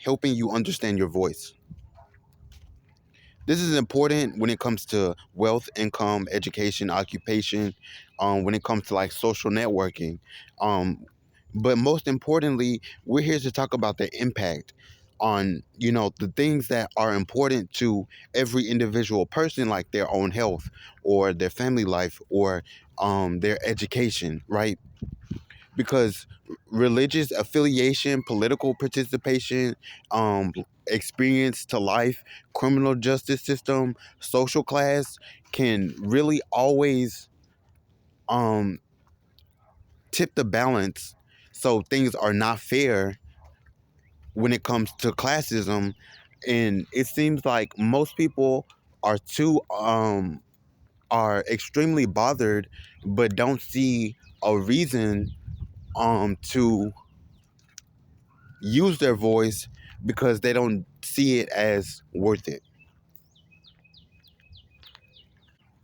helping you understand your voice. This is important when it comes to wealth, income, education, occupation, when it comes to like social networking. Um, but most importantly, we're here to talk about the impact on, the things that are important to every individual person, like their own health or their family life or their education, right? Because religious affiliation, political participation, experience to life, criminal justice system, social class can really always um, tip the balance so things are not fair when it comes to classism. And it seems like most people are too are extremely bothered but don't see a reason to use their voice because they don't see it as worth it.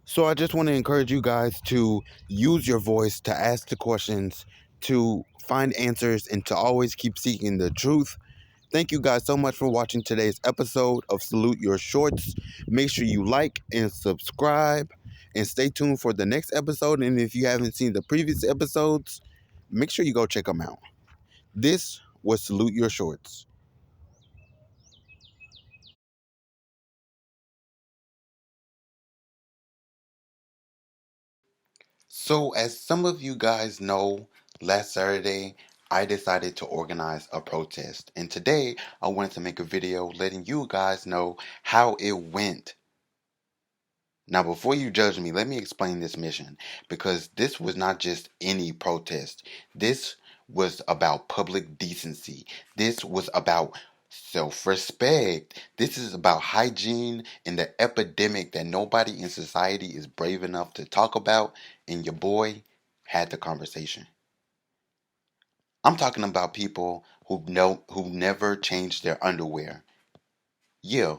So I just want to encourage you guys to use your voice to ask the questions, to find answers, and to always keep seeking the truth. Thank you guys so much for watching today's episode of Salute Your Shorts. Make sure you like and subscribe and stay tuned for the next episode. And if you haven't seen the previous episodes, make sure you go check them out. This was Salute Your Shorts. So, as some of you guys know, last Saturday I decided to organize a protest. And today I wanted to make a video letting you guys know how it went. Now, before you judge me, let me explain this mission because this was not just any protest. This was about public decency. This was about self respect. This is about hygiene and the epidemic that nobody in society is brave enough to talk about. And your boy had the conversation. I'm talking about people who never changed their underwear. Yeah,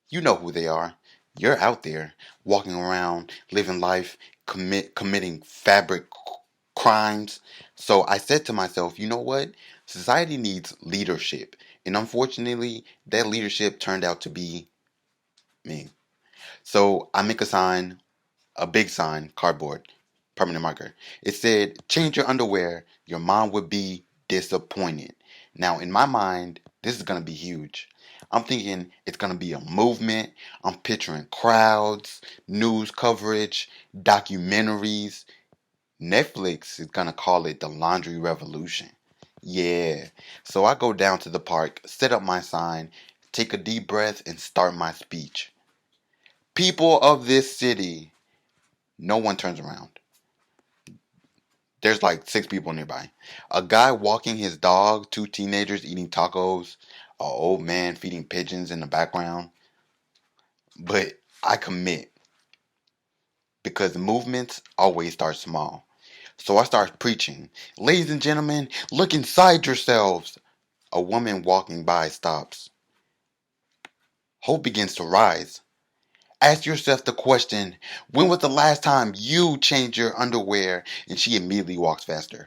you know who they are. You're out there walking around, living life, committing fabric crimes. So I said to myself, you know what? Society needs leadership. And unfortunately, that leadership turned out to be me. So I make a sign, a big sign, cardboard, permanent marker. It said, change your underwear. Your mom would be disappointed. Now, in my mind, this is going to be huge. I'm thinking it's going to be a movement. I'm picturing crowds, news coverage, documentaries. Netflix is going to call it the laundry revolution. Yeah. So I go down to the park, set up my sign, take a deep breath, and start my speech. People of this city, no one turns around. There's like six people nearby. A guy walking his dog, two teenagers eating tacos, an old man feeding pigeons in the background. But I commit because movements always start small. So I start preaching. Ladies and gentlemen, look inside yourselves. A woman walking by stops. Hope begins to rise. Ask yourself the question, when was the last time you changed your underwear? And she immediately walks faster.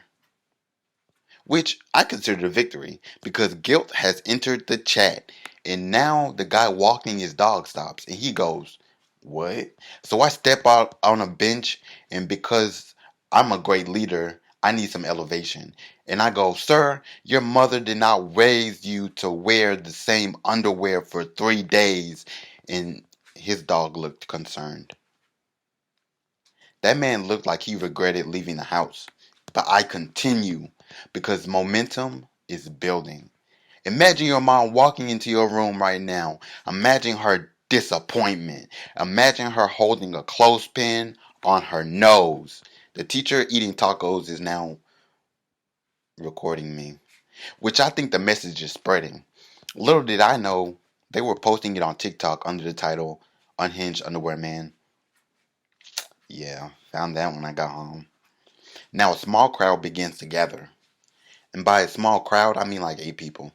Which I consider a victory because guilt has entered the chat. And now the guy walking his dog stops and he goes, what? So I step out on a bench, and because I'm a great leader, I need some elevation. And I go, sir, your mother did not raise you to wear the same underwear for 3 days. And his dog looked concerned. That man looked like he regretted leaving the house. But I continue because momentum is building. Imagine your mom walking into your room right now. Imagine her disappointment. Imagine her holding a clothespin on her nose. The teacher eating tacos is now recording me, which I think the message is spreading. Little did I know They were posting it on TikTok under the title Unhinged Underwear Man. Yeah, found that when I got home. Now a small crowd begins to gather. And by a small crowd, I mean like 8 people.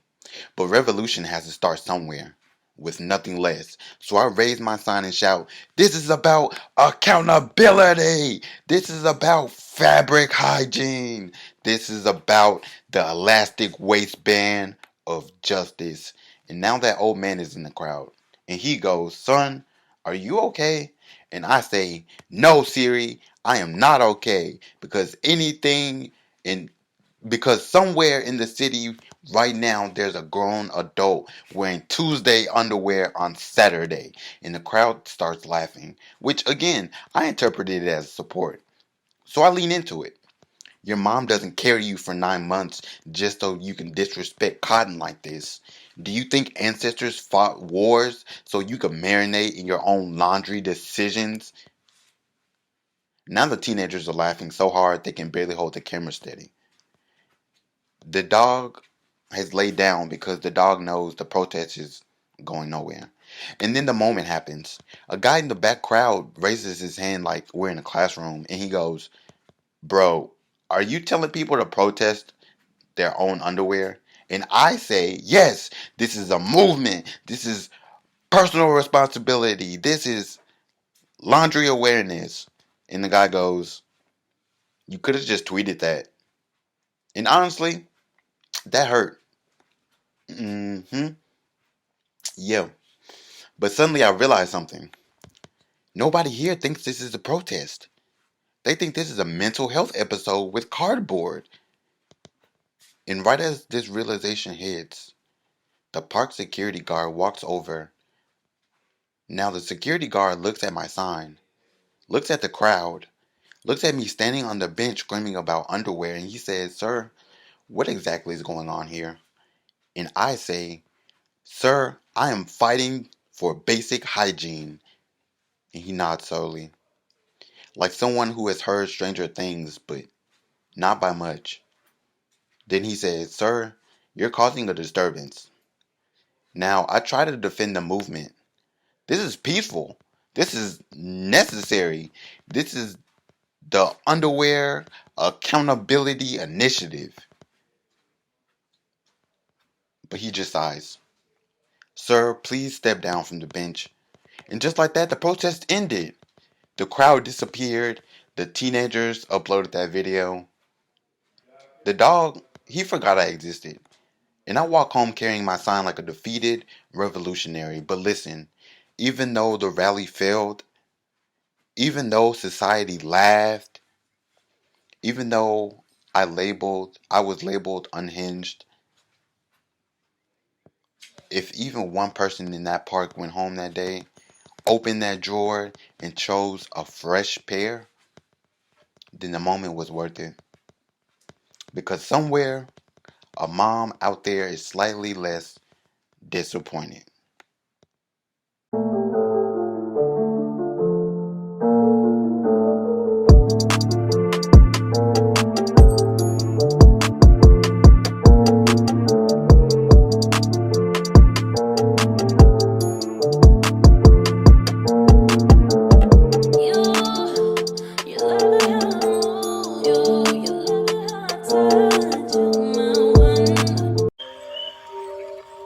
But revolution has to start somewhere, with nothing less. So I raise my sign and shout, this is about accountability. This is about fabric hygiene. This is about the elastic waistband of justice. And now that old man is in the crowd. And he goes, son, are you okay? And I say, no, Siri, I am not okay. Because somewhere in the city right now there's a grown adult wearing Tuesday underwear on Saturday, and the crowd starts laughing, which again I interpreted it as support. So I lean into it. Your mom doesn't carry you for 9 months just so you can disrespect cotton like this. Do you think ancestors fought wars so you could marinate in your own laundry decisions? Now the teenagers are laughing so hard they can barely hold the camera steady. The dog has laid down because the dog knows the protest is going nowhere. And then the moment happens. A guy in the back crowd raises his hand like we're in a classroom and he goes, bro, are you telling people to protest their own underwear? And I say, yes, this is a movement. This is personal responsibility. This is laundry awareness. And the guy goes, you could have just tweeted that. And honestly, that hurt. Mm-hmm. Yeah. But suddenly I realized something. Nobody here thinks this is a protest. They think this is a mental health episode with cardboard. And right as this realization hits, the park security guard walks over. Now the security guard looks at my sign, looks at the crowd, looks at me standing on the bench screaming about underwear, and he says, sir, what exactly is going on here? And I say, sir, I am fighting for basic hygiene. And he nods slowly, like someone who has heard stranger things, but not by much. Then he said, sir, you're causing a disturbance. Now, I try to defend the movement. This is peaceful. This is necessary. This is the Underwear Accountability Initiative. But he just sighs. Sir, please step down from the bench. And just like that, the protest ended. The crowd disappeared. The teenagers uploaded that video. The dog, he forgot I existed. And I walk home carrying my sign like a defeated revolutionary. But listen, even though the rally failed, even though society laughed, even though I was labeled unhinged, if even one person in that park went home that day, opened that drawer, and chose a fresh pair, then the moment was worth it. Because somewhere, a mom out there is slightly less disappointed.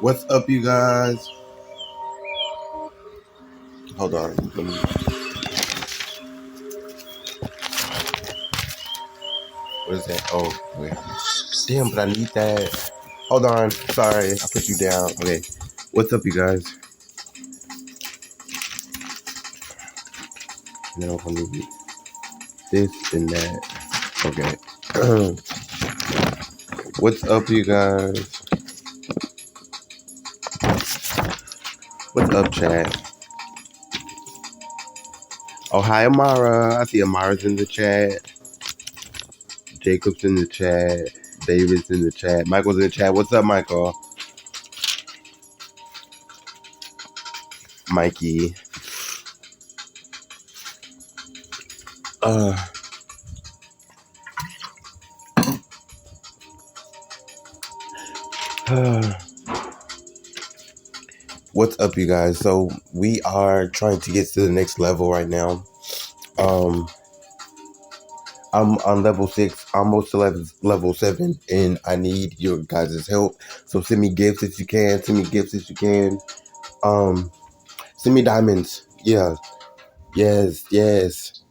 What's up, you guys? Hold on. What is that? Oh, wait. Damn, but I need that. Hold on. Sorry, I put you down. Okay. What's up, you guys? Now I need this and that. Okay. What's up, you guys? What's up, chat? Oh, hi, Amara. I see Amara's in the chat. Jacob's in the chat. David's in the chat. Michael's in the chat. What's up, Michael? Mikey. Uh, What's up, you guys? So we are trying to get to the next level right now. Um, I'm on level 6, almost to level 7, and I need your guys' help. So send me gifts if you can. Send me gifts if you can. Um, Send me diamonds. Yeah. Yes. Yes.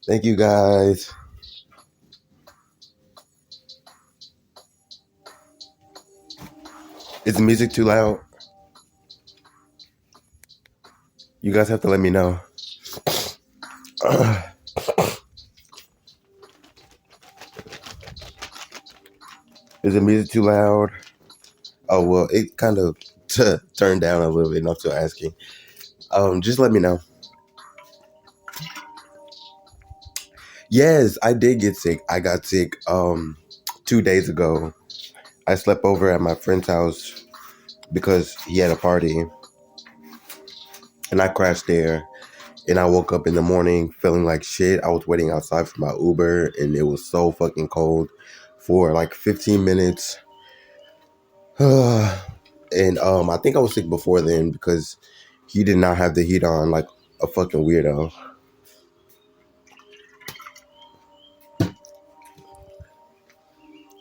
Thank you, guys. Is the music too loud? You guys have to let me know. Is the music too loud? Oh well, it kind of turned down a little bit. Not still asking. Just let me know. Yes, I did get sick. I got sick 2 days ago. I slept over at my friend's house because he had a party, and I crashed there. And I woke up in the morning feeling like shit. I was waiting outside for my Uber, and it was so fucking cold for like 15 minutes. And I think I was sick before then because he did not have the heat on like a fucking weirdo.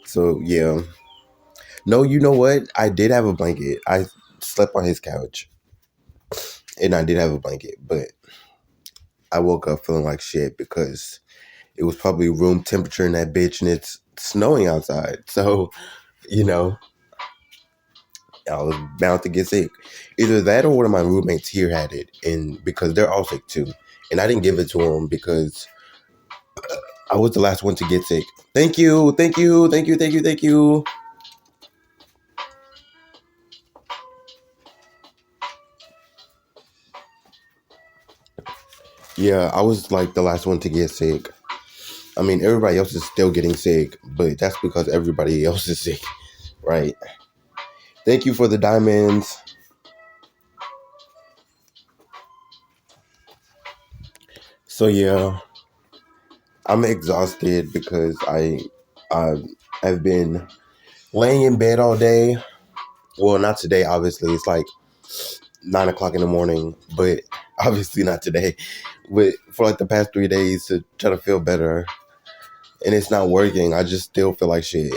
So yeah. No, you know what? I did have a blanket. I slept on his couch, and I did have a blanket, but I woke up feeling like shit because it was probably room temperature in that bitch, and it's snowing outside. So, you know, I was bound to get sick. Either that or one of my roommates here had it, and because they're all sick too. And I didn't give it to them because I was the last one to get sick. Thank you, thank you, thank you, thank you, thank you. Yeah, I was like the last one to get sick. I mean, everybody else is still getting sick, but that's because everybody else is sick, right? Thank you for the diamonds. So yeah, I'm exhausted because I have been laying in bed all day. Well, not today, obviously. It's like 9 o'clock in the morning, but obviously not today. But for like the past 3 days to try to feel better, and it's not working. I just still feel like shit.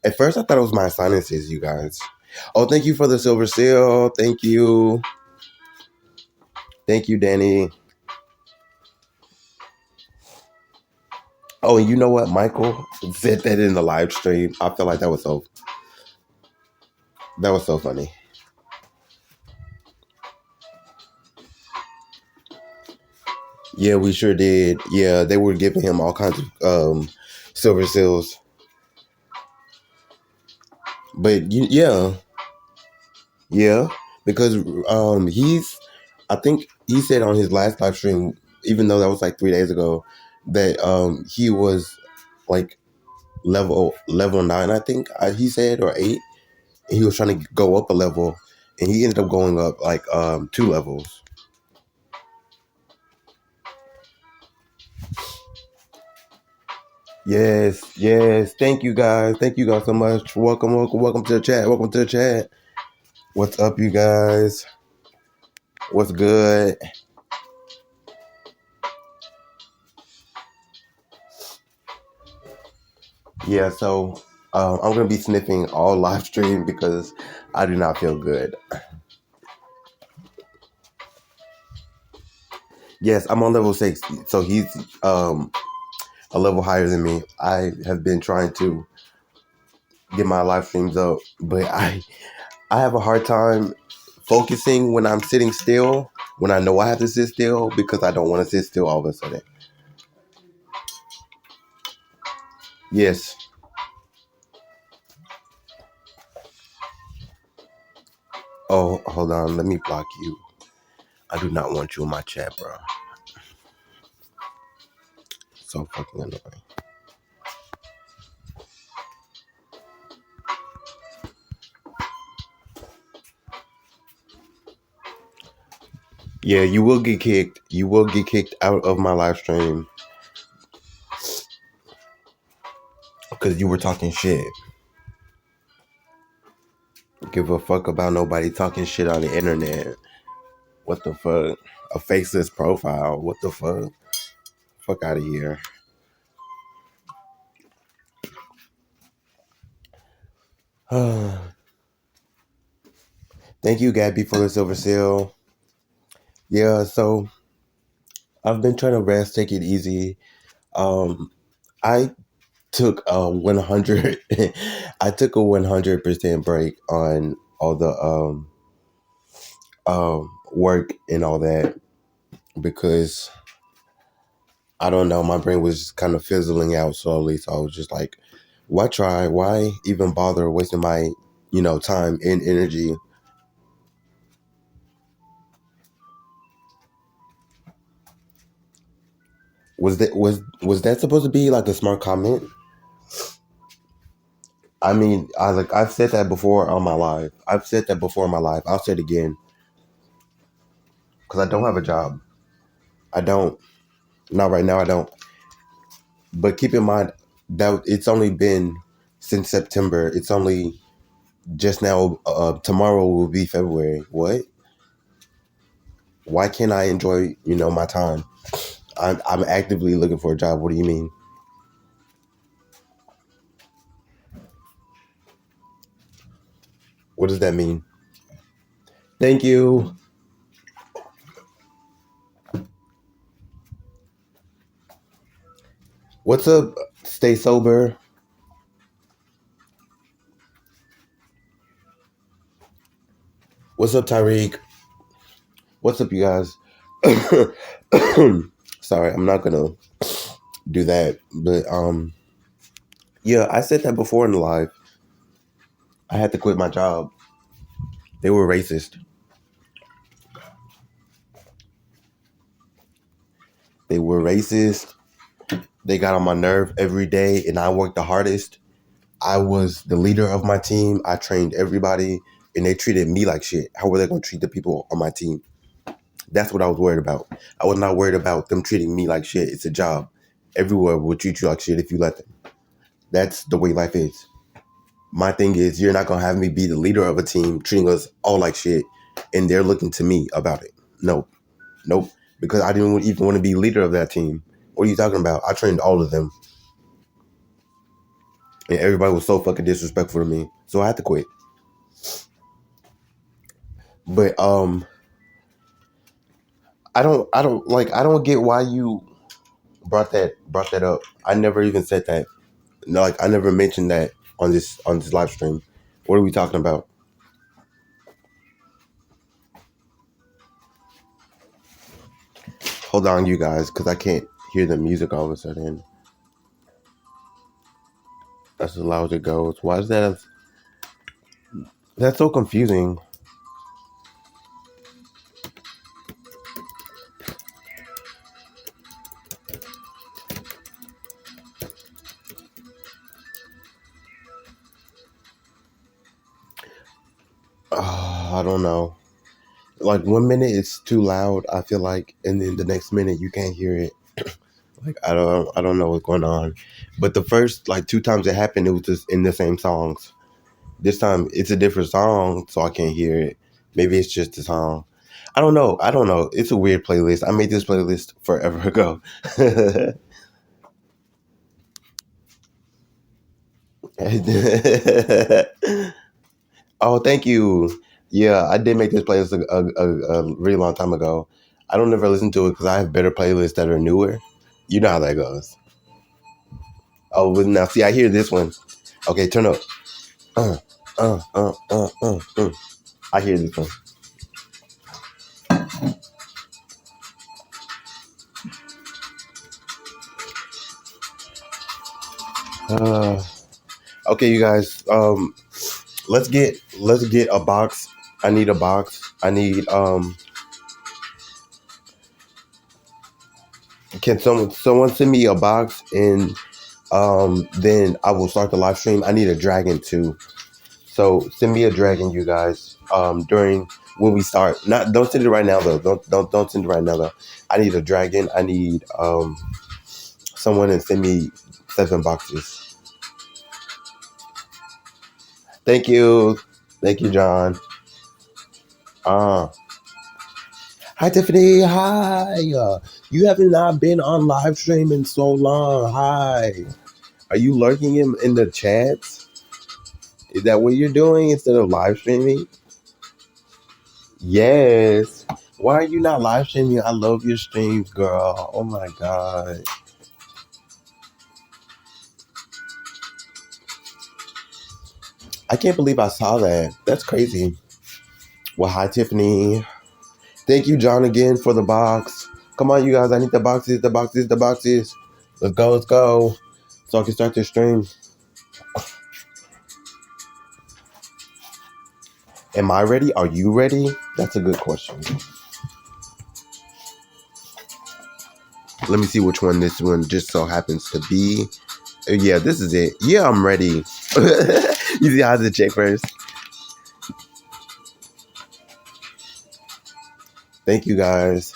At first, I thought it was my sinuses, you guys. Oh, thank you for the silver seal. Thank you. Thank you, Danny. Oh, and you know what? Michael said that in the live stream. I feel like that was so funny. Yeah, we sure did. Yeah, they were giving him all kinds of silver seals. But yeah, yeah, because I think he said on his last live stream, even though that was like 3 days ago, that he was like level 9, I think he said, or 8. And he was trying to go up a level, and he ended up going up like 2 levels. Yes, yes. Thank you guys. Thank you guys so much. Welcome, welcome, welcome to the chat. Welcome to the chat. What's up, you guys? What's good? Yeah, so I'm gonna be sniffing all live stream because I do not feel good. Yes, I'm on level 6, so he's a level higher than me. I have been trying to get my live streams up, but I have a hard time focusing when I'm sitting still, when I know I have to sit still, because I don't want to sit still all of a sudden. Yes. Oh, hold on. Let me block you. I do not want you in my chat, bro. So fucking annoying. Yeah, you will get kicked. You will get kicked out of my live stream because you were talking shit. give a fuck about nobody talking shit on the internet. What the fuck? A faceless profile. What the fuck? Fuck out of here. Thank you, Gabby, for the silver seal. Yeah, so I've been trying to rest, take it easy. I took a 100. I took a 100% break on all the work and all that because I don't know, my brain was kind of fizzling out slowly. So I was just like, why try? Why even bother wasting my, time and energy? Was that supposed to be like a smart comment? I mean, I've said that before on my live. I've said that before in my life. I'll say it again because I don't have a job. I don't. Not right now. I don't. But keep in mind that it's only been since September. It's only just now. Tomorrow will be February. What? Why can't I enjoy, my time? I'm actively looking for a job. What do you mean? What does that mean? Thank you. What's up? Stay sober. What's up, Tyreek? What's up, you guys? Sorry, I'm not gonna do that. But yeah, I said that before in the live. I had to quit my job. They were racist. They were racist. They got on my nerve every day, and I worked the hardest. I was the leader of my team. I trained everybody, and they treated me like shit. How were they gonna treat the people on my team? That's what I was worried about. I was not worried about them treating me like shit. It's a job. Everywhere will treat you like shit if you let them. That's the way life is. My thing is, you're not gonna have me be the leader of a team treating us all like shit, and they're looking to me about it. No, nope. Because I didn't even want to be leader of that team. What are you talking about? I trained all of them, and everybody was so fucking disrespectful to me, so I had to quit. But I don't get why you brought that up. I never even said that. No, like I never mentioned that on this live stream. What are we talking about? Hold on, you guys, because I can't hear the music all of a sudden. That's as loud as it goes. Why is that? That's so confusing. I don't know. Like 1 minute it's too loud, I feel like, and then the next minute you can't hear it. Like I don't know what's going on. But the first like two times it happened, it was just in the same songs. This time it's a different song, so I can't hear it. Maybe it's just the song. I don't know. I don't know. It's a weird playlist. I made this playlist forever ago. Oh, thank you. Yeah, I did make this playlist a really long time ago. I don't ever listen to it because I have better playlists that are newer. You know how that goes. Oh, but now see, I hear this one. Okay, turn up. Uh, uh. I hear this one. Uh, okay, you guys. Let's get a box. I need a box. I need Can someone send me a box and then I will start the live stream. I need a dragon too. So send me a dragon, you guys. During when we start. Not don't send it right now though. Don't send it right now though. I need a dragon. I need someone to send me 7 boxes. Thank you. Thank you, John. Uh, Hi, Tiffany. Hi. You have not been on live stream in so long. Hi. Are you lurking in the chats? Is that what you're doing instead of live streaming? Yes. Why are you not live streaming? I love your streams, girl. Oh my god. I can't believe I saw that. That's crazy. Well, hi, Tiffany. Thank you, John, again for the box. Come on, you guys. I need the boxes, the boxes, the boxes. Let's go, let's go. So I can start this stream. Am I ready? Are you ready? That's a good question. Let me see which one this one just so happens to be. Yeah, this is it. Yeah, I'm ready. You see how to check first? Thank you, guys.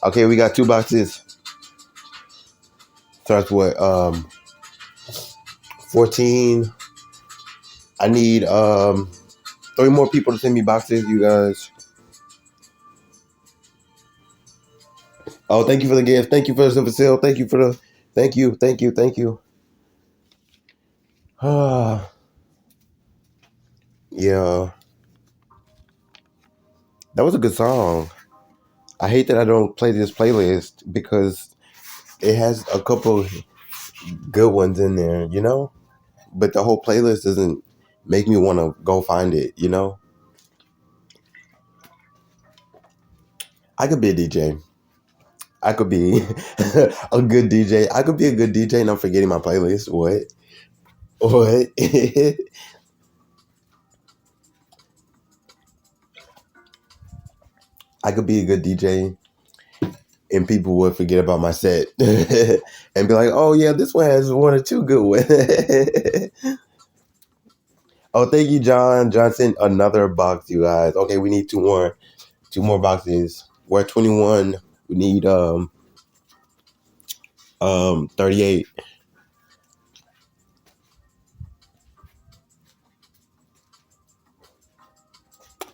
Okay, we got 2 boxes. Starts with 14. I need 3 more people to send me boxes, you guys. Oh, thank you for the gift. Thank you for the silver seal. Thank you for the thank you. Yeah. That was a good song. I hate that I don't play this playlist because it has a couple good ones in there, you know? But the whole playlist doesn't make me want to go find it, you know? I could be a DJ. I could be a good DJ. I could be a good DJ and I'm forgetting my playlist. What? What? I could be a good DJ and people would forget about my set and be like, oh, yeah, this one has 1 or 2 good ones. Oh, thank you, John. John sent another box, you guys. Okay, we need 2 more. 2 more boxes. We're at 21. We need 38.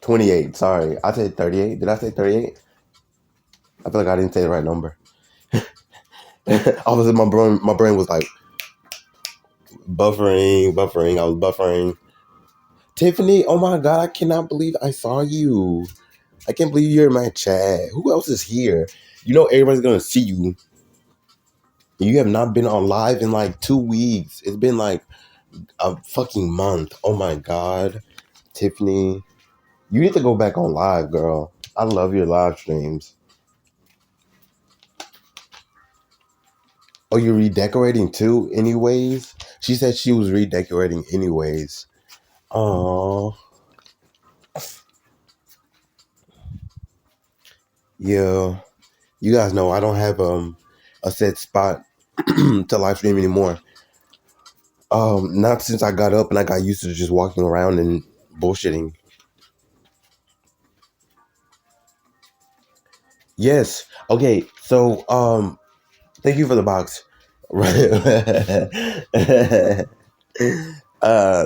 28. Sorry. I said 38. Did I say 38? I feel like I didn't say the right number. All of a sudden my brain was like buffering. I was buffering. Tiffany, oh my god, I cannot believe I saw you. I can't believe you're in my chat. Who else is here? You know everybody's gonna see you. You have not been on live in like 2 weeks. It's been like a fucking month. Oh my god. Tiffany, you need to go back on live, girl. I love your live streams. Oh, you're redecorating too, anyways? She said she was redecorating anyways. Oh, yeah. You guys know I don't have a set spot to live stream anymore. Not since I got up and I got used to just walking around and bullshitting. Yes. Okay. So thank you for the box.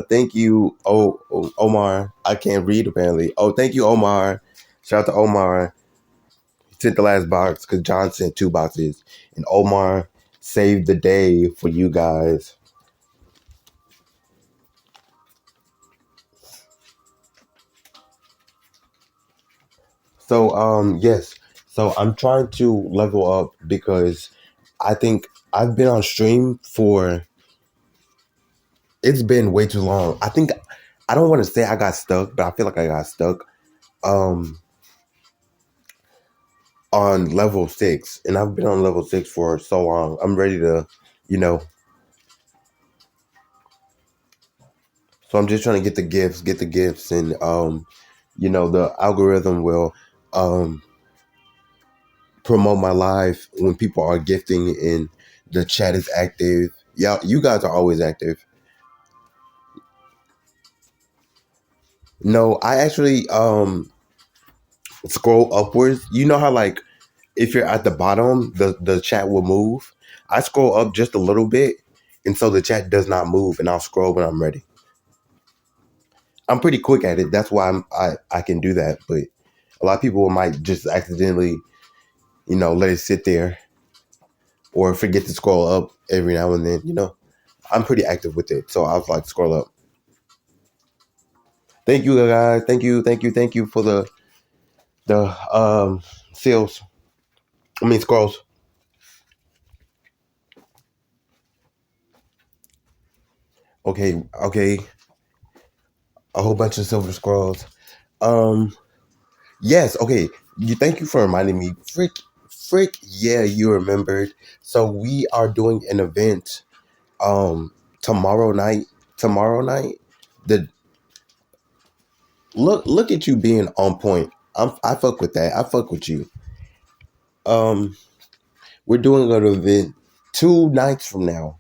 Thank you, Omar. I can't read apparently. Oh, thank you, Omar. Shout out to Omar. He sent the last box because John sent 2 boxes, and Omar saved the day for you guys. So yes. So I'm trying to level up because I think I've been on stream for it's been way too long. I think I don't want to say I got stuck, but I feel like I got stuck um on level 6, and I've been on level 6 for so long. I'm ready to, you know. So I'm just trying to get the gifts, and you know, the algorithm will promote my live when people are gifting and the chat is active. Yeah, you guys are always active. No, I actually scroll upwards. You know how like if you're at the bottom, the chat will move. I scroll up just a little bit and so the chat does not move, and I'll scroll when I'm ready. I'm pretty quick at it. That's why I can do that. But a lot of people might just accidentally, let it sit there or forget to scroll up every now and then. I'm pretty active with it, so I was like, scroll up. Thank you, guys. Thank you for the sales. I mean, scrolls. Okay. A whole bunch of silver scrolls. Um, yes. Okay. Thank you for reminding me. Frick. Yeah, you remembered. So we are doing an event. Tomorrow night. The look at you being on point. I fuck with that. I fuck with you. Um, we're doing an event 2 nights from now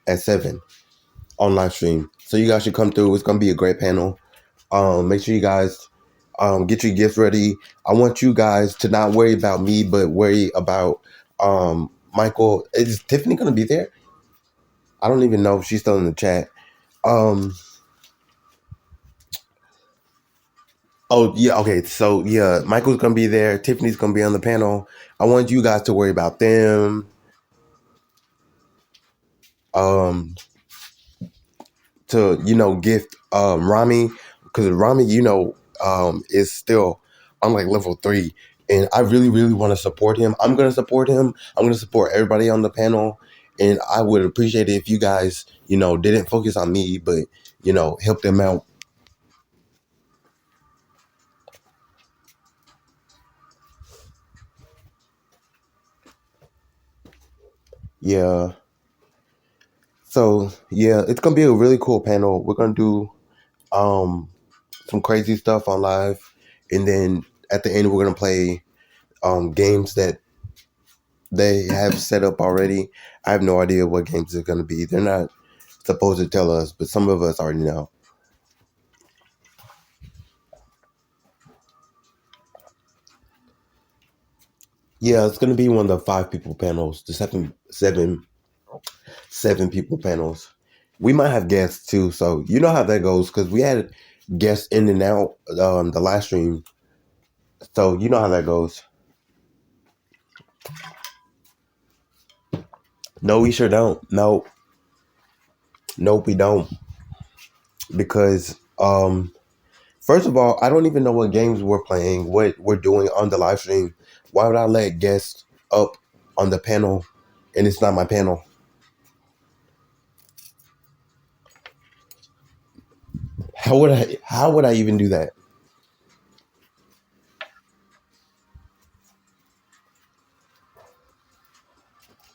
at 7 on live stream. So you guys should come through. It's gonna be a great panel. Make sure you guys get your gifts ready. I want you guys to not worry about me, but worry about Michael. Is Tiffany gonna be there? I don't even know if she's still in the chat. Oh yeah, okay. So yeah, Michael's gonna be there. Tiffany's gonna be on the panel. I want you guys to worry about them. Um, to gift Rami, because Rami is still on like level 3, and I really really want to support him. I'm gonna support him. I'm gonna support everybody on the panel, and I would appreciate it if you guys didn't focus on me, but help them out. Yeah. So yeah, it's gonna be a really cool panel. We're gonna do some crazy stuff on live, and then at the end we're gonna play games that they have set up already. I have no idea what games they're gonna be. They're not supposed to tell us, but some of us already know. Yeah, it's gonna be one of the 5 people panels, the seven people panels. We might have guests too, so you know how that goes because we had guests in and out the last stream, so you know how that goes. No, we sure don't. No, nope, we don't. Because first of all, I don't even know what games we're playing, what we're doing on the live stream. Why would I let guests up on the panel and it's not my panel? How would I even do that?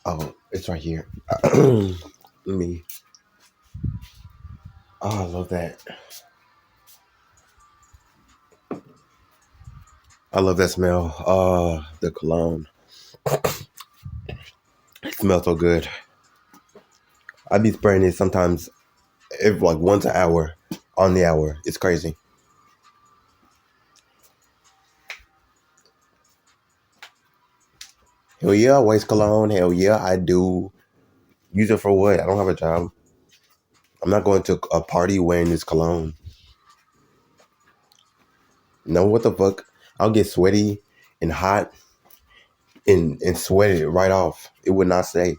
Oh, it's right here. Let me. Oh, I love that. I love that smell. The cologne. It smells so good. I be spraying it sometimes, like once an hour, on the hour. It's crazy. Hell yeah, I waste cologne. Hell yeah, I do. Use it for what? I don't have a job. I'm not going to a party wearing this cologne. No, what the fuck? I'll get sweaty and hot and sweat it right off. It would not stay.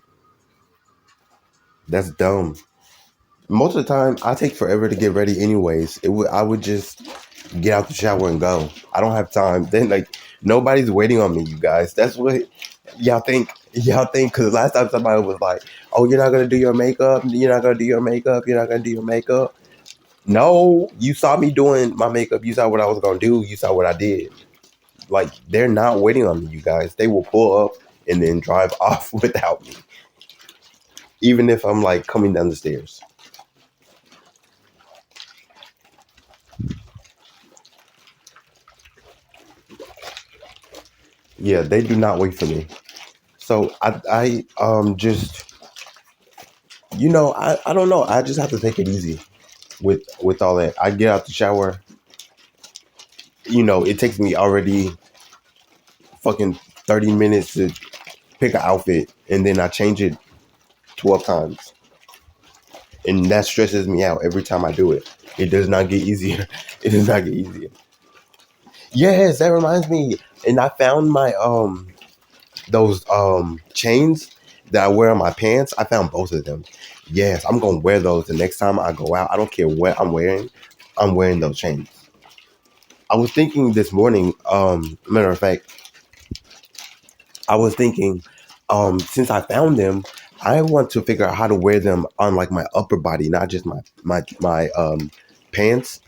That's dumb. Most of the time, I take forever to get ready anyways. I would just get out the shower and go. I don't have time. Then nobody's waiting on me, you guys. That's what y'all think. Y'all think because last time somebody was like, "Oh, you're not gonna do your makeup. You're not gonna do your makeup. You're not gonna do your makeup." No, you saw me doing my makeup. You saw what I was gonna do. You saw what I did. Like they're not waiting on me, you guys. They will pull up and then drive off without me, even if I'm like coming down the stairs. Yeah, they do not wait for me. So I just I don't know. I just have to take it easy with all that. I get out the shower. It takes me already fucking 30 minutes to pick an outfit, and then I change it 12 times. And that stresses me out every time I do it. It does not get easier. It does not get easier. Yes, that reminds me. And I found my those chains that I wear on my pants. I found both of them. Yes, I'm gonna wear those the next time I go out. I don't care what I'm wearing. I'm wearing those chains. I was thinking this morning, matter of fact, I was thinking, since I found them, I want to figure out how to wear them on like my upper body, not just my pants.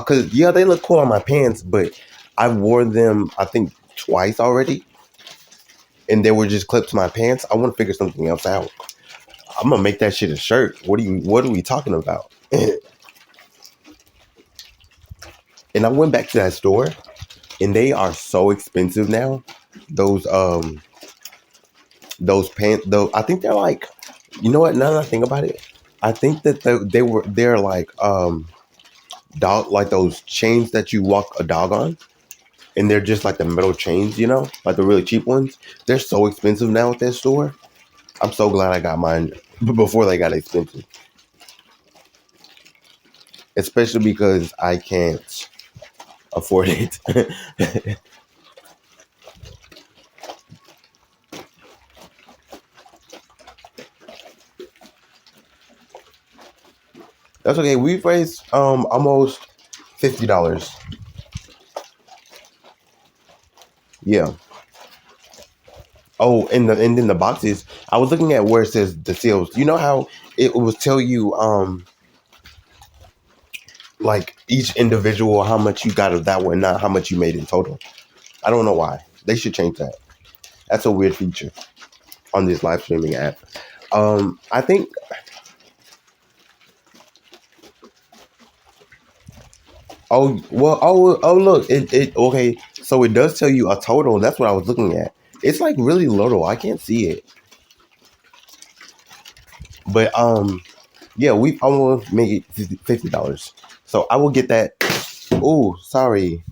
Cause yeah, they look cool on my pants, but I wore them I think twice already, and they were just clipped to my pants. I want to figure something else out. I'm gonna make that shit a shirt. What are we talking about? And I went back to that store, and they are so expensive now. Those those pants, though, I think they're like, you know what? Now that I think about it, I think that they're like dog, like those chains that you walk a dog on, and they're just like the metal chains, you know, like the really cheap ones. They're so expensive now at that store. I'm so glad I got mine before they got expensive, especially because I can't afford it. That's okay. We've raised almost $50. Yeah. Oh, and then the boxes. I was looking at where it says the sales. You know how it will tell you like each individual how much you got of that one, not how much you made in total. I don't know why. They should change that. That's a weird feature on this live streaming app. I think. Oh well. Oh look. It okay. So it does tell you a total. That's what I was looking at. It's like really little. I can't see it. But yeah, we almost made it $50. So I will get that. Oh, sorry.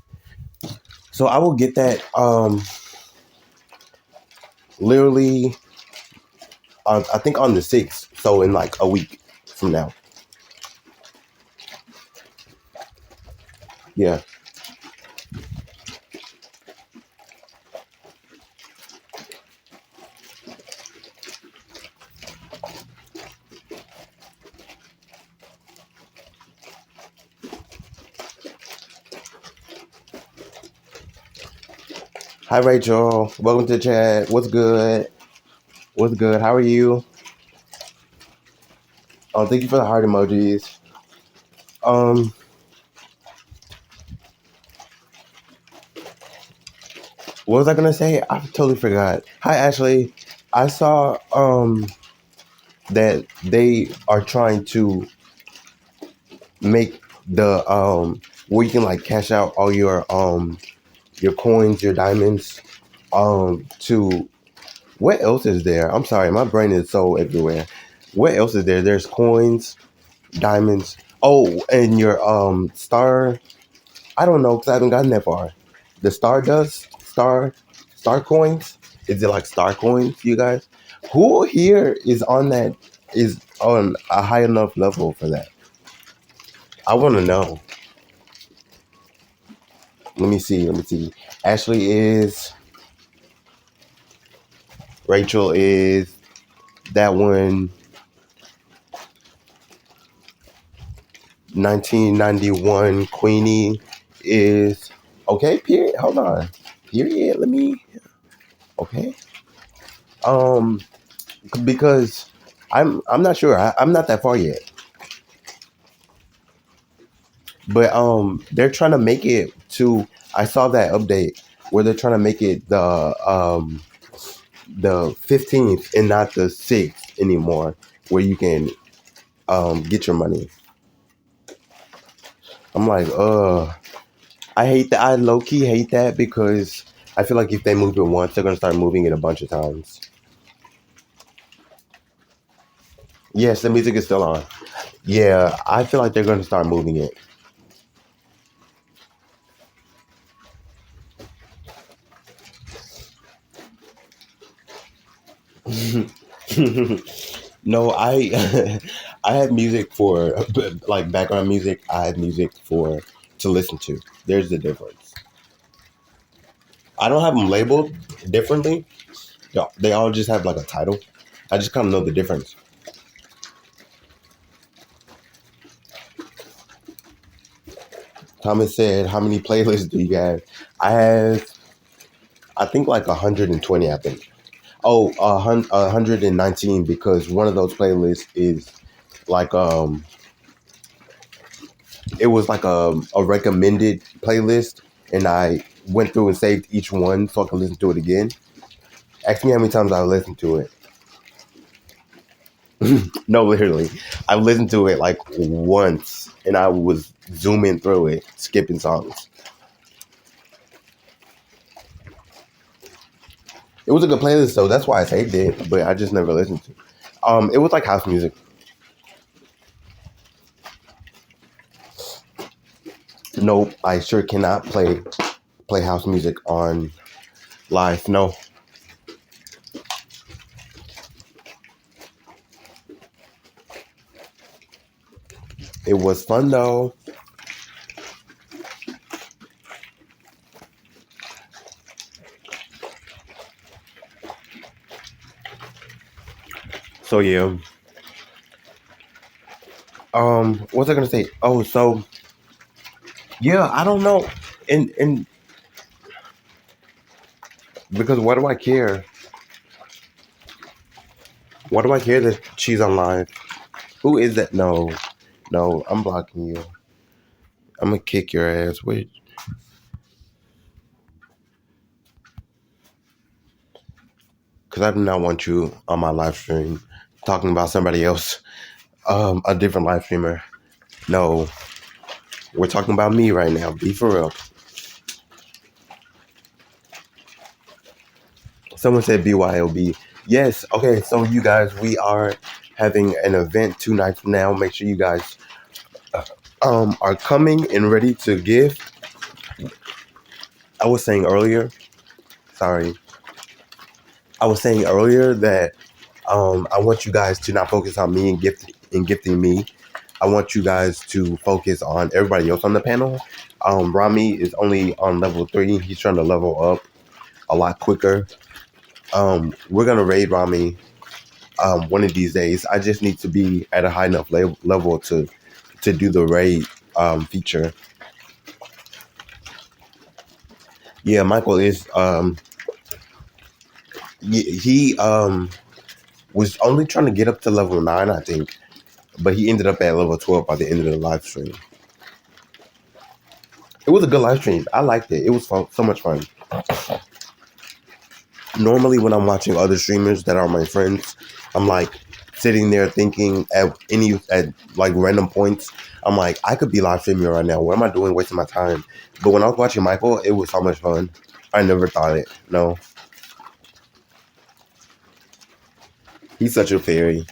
So I will get that literally I think on the 6th. So in like a week from now. Yeah. Hi Rachel. Welcome to the chat. What's good? What's good? How are you? Oh, thank you for the heart emojis. Um, what was I gonna say? I totally forgot. Hi Ashley. I saw that they are trying to make the where you can like cash out all your coins, your diamonds, to what else is there? I'm sorry, my brain is so everywhere. What else is there? There's coins, diamonds. Oh, and your star. I don't know because I haven't gotten that far. The star coins. Is it like star coins, you guys? Who here is on that? Is on a high enough level for that? I want to know. Let me see. Let me see. Ashley is. Rachel is. That one. 1991 Queenie is. Okay. Period. Hold on. Period. Let me. Okay. Um. Because I'm not sure. I'm not that far yet. But they're trying to make it to. I saw that update where they're trying to make it the 15th and not the 6th anymore, where you can get your money. I'm like, I hate that. I low key hate that because I feel like if they move it once, they're gonna start moving it a bunch of times. Yes, the music is still on. Yeah, I feel like they're gonna start moving it. No, I I have music for like background music. I have music for to listen to. There's the difference. I don't have them labeled differently. No, they all just have like a title. I just kind of know the difference. Thomas said, "How many playlists do you have?" I have, I think like 120. I think. Oh, 119 because one of those playlists is like it was like a recommended playlist, and I went through and saved each one so I could listen to it again. Ask me how many times I listened to it. No, literally, I listened to it like once, and I was zooming through it, skipping songs. It was a good playlist, though. That's why I saved it, but I just never listened to it. It was like house music. Nope, I sure cannot play house music on live. No, it was fun though. So yeah. What was I gonna say? Oh, so yeah, I don't know. And because what do I care? What do I care that she's on live? Who is that? No, no, I'm blocking you. I'm gonna kick your ass. Wait, because I do not want you on my live stream talking about somebody else, a different live streamer. No, we're talking about me right now. Be for real. Someone said BYOB. Yes. Okay. So you guys, we are having an event 2 nights from now. Make sure you guys are coming and ready to give. I was saying earlier. Sorry. I was saying earlier that I want you guys to not focus on me and gifting me. I want you guys to focus on everybody else on the panel. Rami is only on level 3. He's trying to level up a lot quicker. We're gonna raid Rami one of these days. I just need to be at a high enough level to do the raid feature. Yeah, Michael is he was only trying to get up to level 9, I think, but he ended up at level 12 by the end of the live stream. It was a good live stream. I liked it. It was fun, so much fun. Normally, when I'm watching other streamers that are my friends, I'm like sitting there thinking at like random points. I'm like, I could be live streaming right now. What am I doing, wasting my time? But when I was watching Michael, it was so much fun. I never thought it. No, he's such a fairy.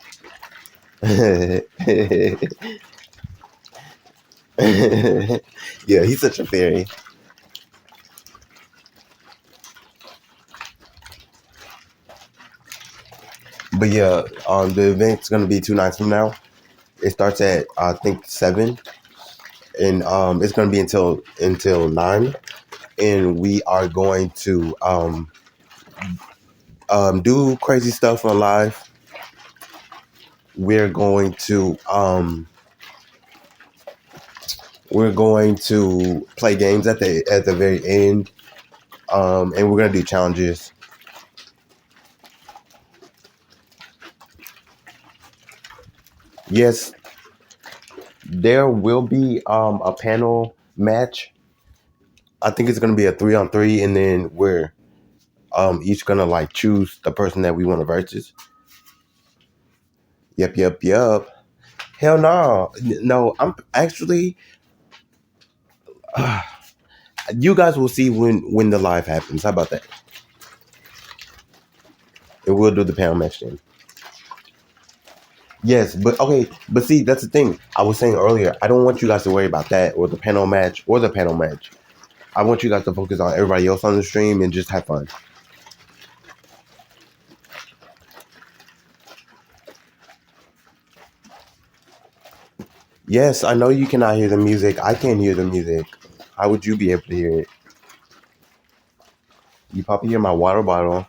Yeah, he's such a fairy. But yeah, the event's gonna be 2 nights from now. It starts at I think 7, and it's gonna be until 9, and we are going to do crazy stuff on live. We're going to play games at the very end, and we're gonna do challenges. Yes, there will be a panel match. I think it's gonna be a 3-on-3, and then we're each gonna like choose the person that we want to versus. Yep, yep, yep. Hell no, no. I'm actually. You guys will see when the live happens. How about that? And we'll do the panel match then. Yes, but okay, but see, that's the thing. I was saying earlier, I don't want you guys to worry about that or the panel match or the panel match. I want you guys to focus on everybody else on the stream and just have fun. Yes, I know you cannot hear the music. I can't hear the music. How would you be able to hear it? You probably hear my water bottle.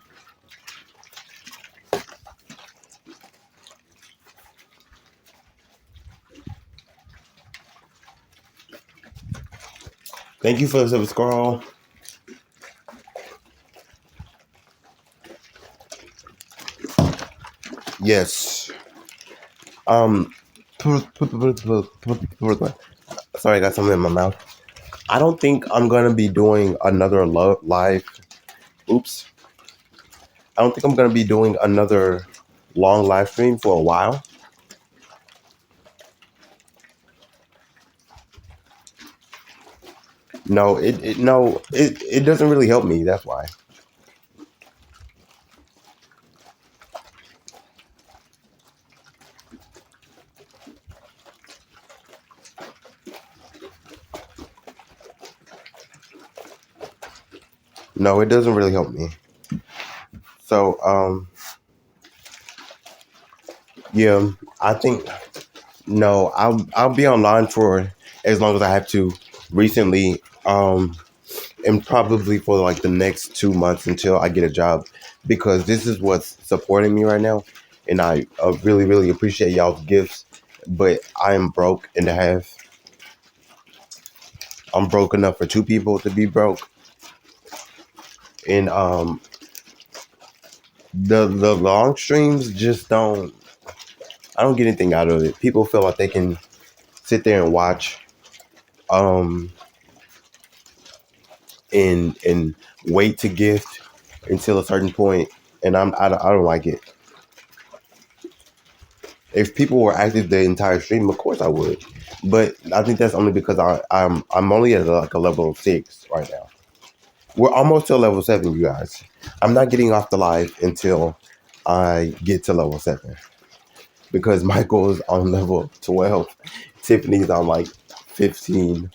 Thank you for the silver scroll. Yes. Um. Sorry, I got something in my mouth. I don't think I'm gonna be doing another live. Oops. I don't think I'm gonna be doing another long live stream for a while. No, it doesn't really help me. That's why. No, it doesn't really help me. So, yeah, I think no, I'll be online for as long as I have to. Recently, and probably for like the next 2 months until I get a job, because this is what's supporting me right now, and I really really appreciate y'all's gifts, but I am broke and a half. I'm broke enough for two people to be broke, and the long streams just don't. I don't get anything out of it. People feel like they can sit there and watch, um, and wait to gift until a certain point, and I don't like it. If people were active the entire stream, of course I would, but I think that's only because I'm only at like a level 6 right now. We're almost to level 7, you guys. I'm not getting off the live until I get to level 7 because Michael is on level 12. Tiffany's on like 15.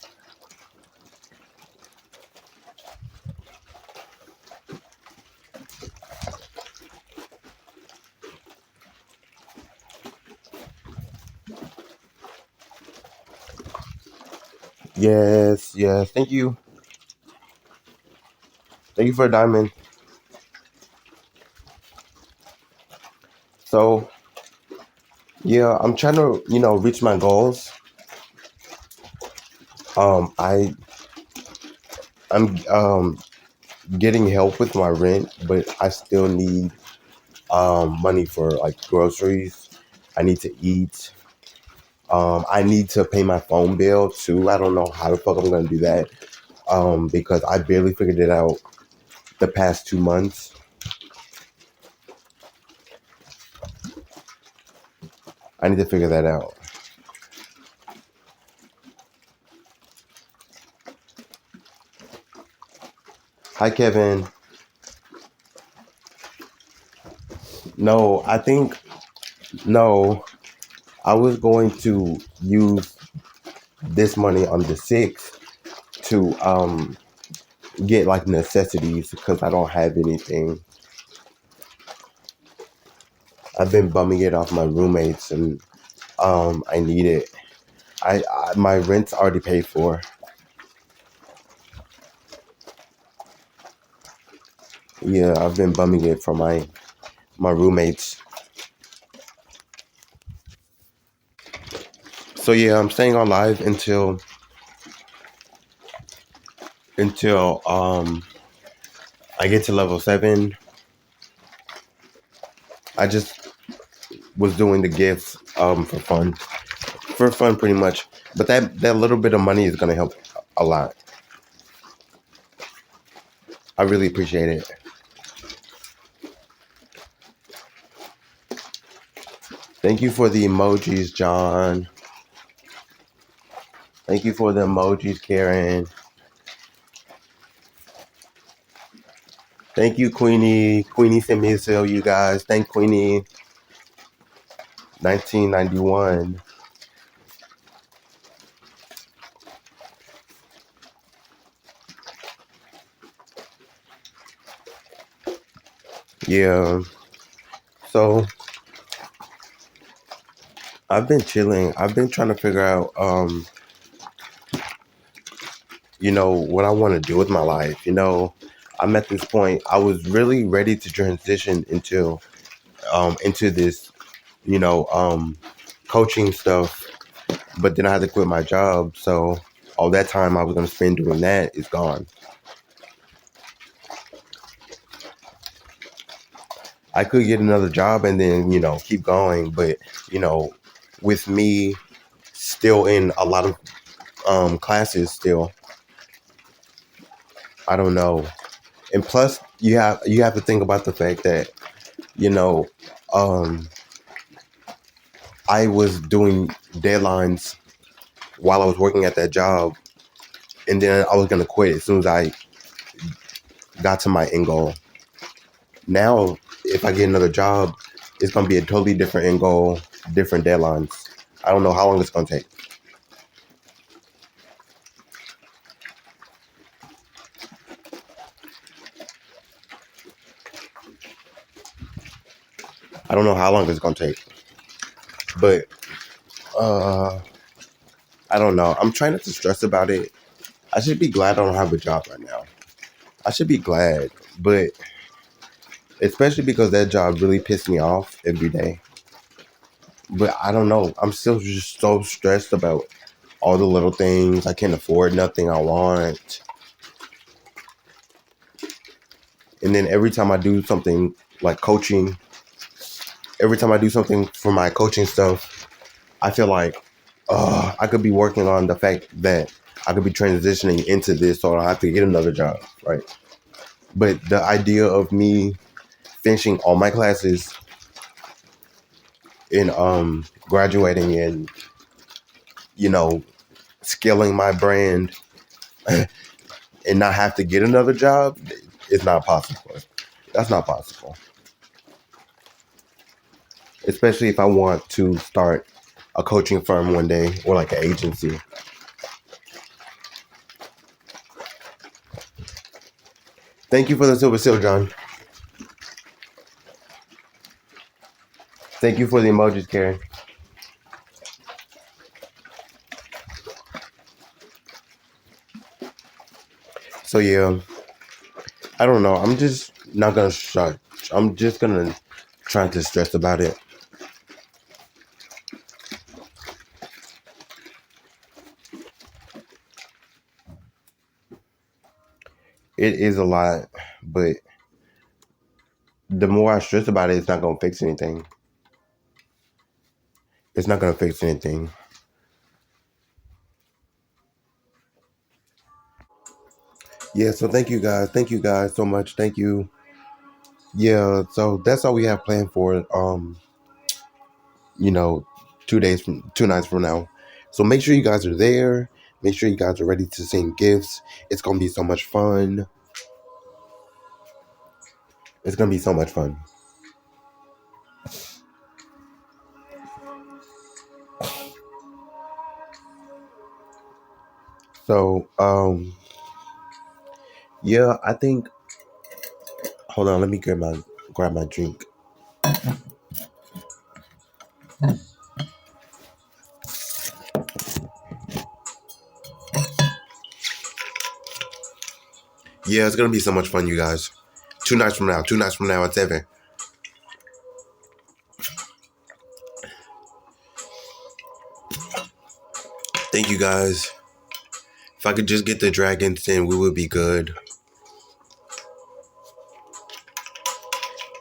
Yes, yes. Thank you. Thank you for a diamond. So, yeah, I'm trying to, reach my goals. I I'm getting help with my rent, but I still need money for like groceries. I need to eat. I need to pay my phone bill too. I don't know how the fuck I'm gonna do that. Because I barely figured it out the past 2 months. I need to figure that out. Hi, Kevin. No, I think no. I was going to use this money on the 6th to get like necessities because I don't have anything. I've been bumming it off my roommates and I need it. I my rent's already paid for. Yeah, I've been bumming it from my roommates. So yeah, I'm staying on live until I get to level 7. I just was doing the gifts for fun. For fun pretty much. But that little bit of money is gonna help a lot. I really appreciate it. Thank you for the emojis, John. Thank you for the emojis, Karen. Thank you, Queenie. Queenie sent me a sale, you guys. Thank Queenie. 1991. Yeah. So I've been chilling. I've been trying to figure out, what I want to do with my life. I'm at this point. I was really ready to transition into this, you know, um, coaching stuff, but then I had to quit my job. So all that time I was going to spend doing that is gone. I could get another job and then, keep going. But, you know, with me still in a lot of classes still, I don't know. And plus you have to think about the fact that, you know, um, I was doing deadlines while I was working at that job, and then I was going to quit as soon as I got to my end goal. Now, if I get another job, it's going to be a totally different end goal, different deadlines. I don't know how long it's going to take. I don't know how long it's going to take. But uh, I don't know. I'm trying not to stress about it. I should be glad I don't have a job right now. I should be glad. But especially because that job really pissed me off every day. But I don't know. I'm still just so stressed about all the little things. I can't afford nothing I want. And then every time I do something like coaching, every time I do something for my coaching stuff, I feel like I could be working on the fact that I could be transitioning into this, so I don't have to get another job, right? But the idea of me finishing all my classes and graduating and scaling my brand and not have to get another job is not possible. That's not possible. Especially if I want to start a coaching firm one day or like an agency. Thank you for the silver seal, John. Thank you for the emojis, Karen. So yeah, I don't know. I'm just not gonna start. I'm just gonna try to stress about it. It is a lot, but the more I stress about it, it's not gonna fix anything. It's not gonna fix anything. Yeah, so thank you guys. Thank you guys so much. Thank you. Yeah, so that's all we have planned for you know, 2 nights from now. So make sure you guys are there. Make sure you guys are ready to send gifts. It's gonna be so much fun. It's gonna be so much fun. So, yeah, I think. Hold on, let me grab my drink. Yeah, it's gonna be so much fun, you guys. 2 nights from now. 2 nights from now at 7. Thank you guys. If I could just get the dragons, then we would be good.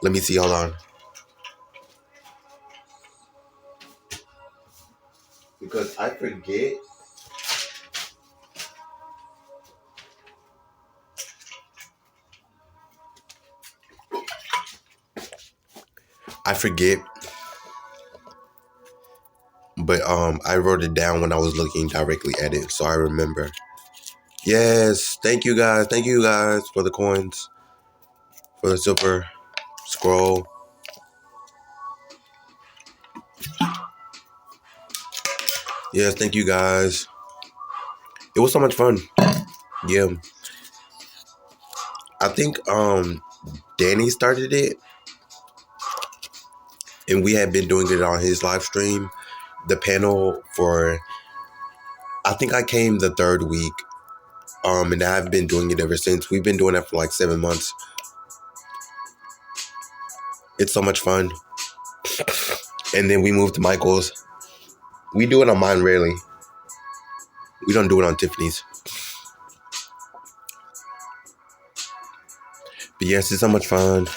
Let me see. Hold on. Because I forget. I forget. But I wrote it down when I was looking directly at it, so I remember. Yes, thank you guys. Thank you guys for the coins, for the silver scroll. Yes, thank you guys. It was so much fun. Yeah. I think Danny started it and we had been doing it on his live stream. the panel for, I think I came the third week. And I've been doing it ever since. We've been doing it for like 7 months. It's so much fun. And then we moved to Michael's. We do it on mine rarely. We don't do it on Tiffany's. But yes, it's so much fun.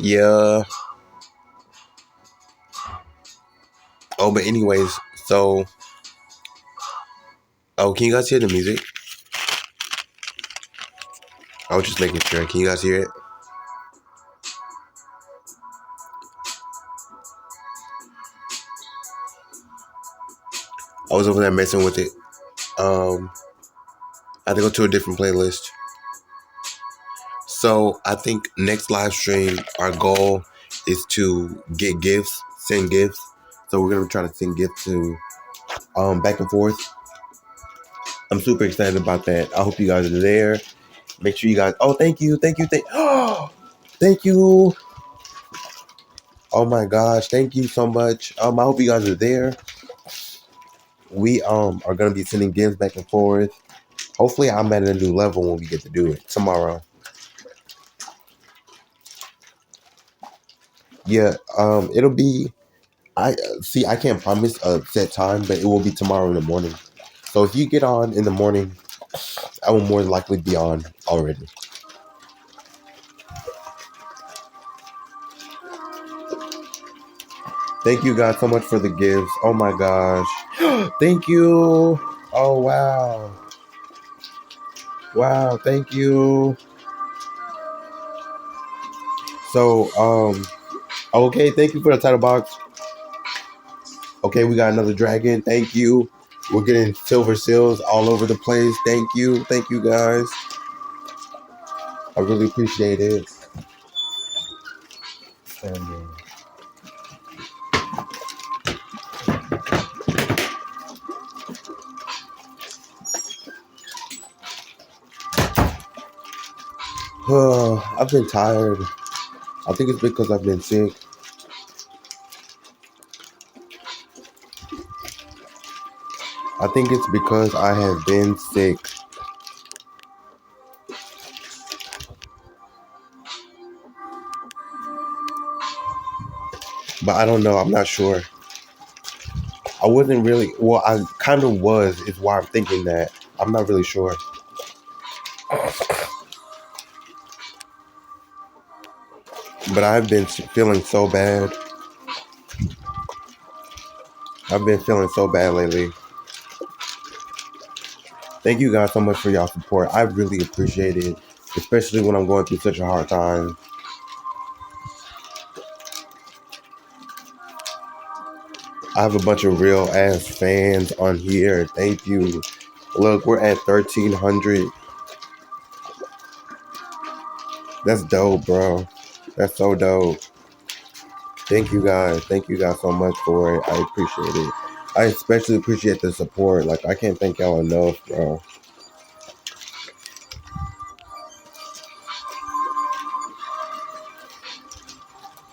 Yeah. Oh, but anyways, so... Oh, can you guys hear the music? I was just making sure. Can you guys hear it? I was over there messing with it. I had to go to a different playlist. So I think next live stream, our goal is to get gifts, send gifts. So we're gonna try to send gifts to back and forth. I'm super excited about that. I hope you guys are there. Make sure you guys. Oh, thank you. Thank you. Oh my gosh, thank you so much. I hope you guys are there. We are gonna be sending gifts back and forth. Hopefully, I'm at a new level when we get to do it tomorrow. Yeah, it'll be. I see. I can't promise a set time, but it will be tomorrow in the morning. So if you get on in the morning, I will more than likely be on already. Thank you guys so much for the gifts. Oh my gosh. Thank you. Oh wow. Wow, thank you. So, okay, thank you for the title box. Okay, we got another dragon. Thank you. We're getting silver seals all over the place. Thank you. Thank you guys. I really appreciate it. And, I've been tired. I think it's because I've been sick. I think it's because I have been sick. But I don't know. I'm not sure. I wasn't really. Well, I kind of was, is why I'm thinking that. I'm not really sure. But I've been feeling so bad. I've been feeling so bad lately. Thank you guys so much for y'all support. I really appreciate it, especially when I'm going through such a hard time. I have a bunch of real ass fans on here. Thank you. Look, we're at 1,300. That's dope, bro. That's so dope. Thank you guys. Thank you guys so much for it. I appreciate it. I especially appreciate the support. Like, I can't thank y'all enough, bro.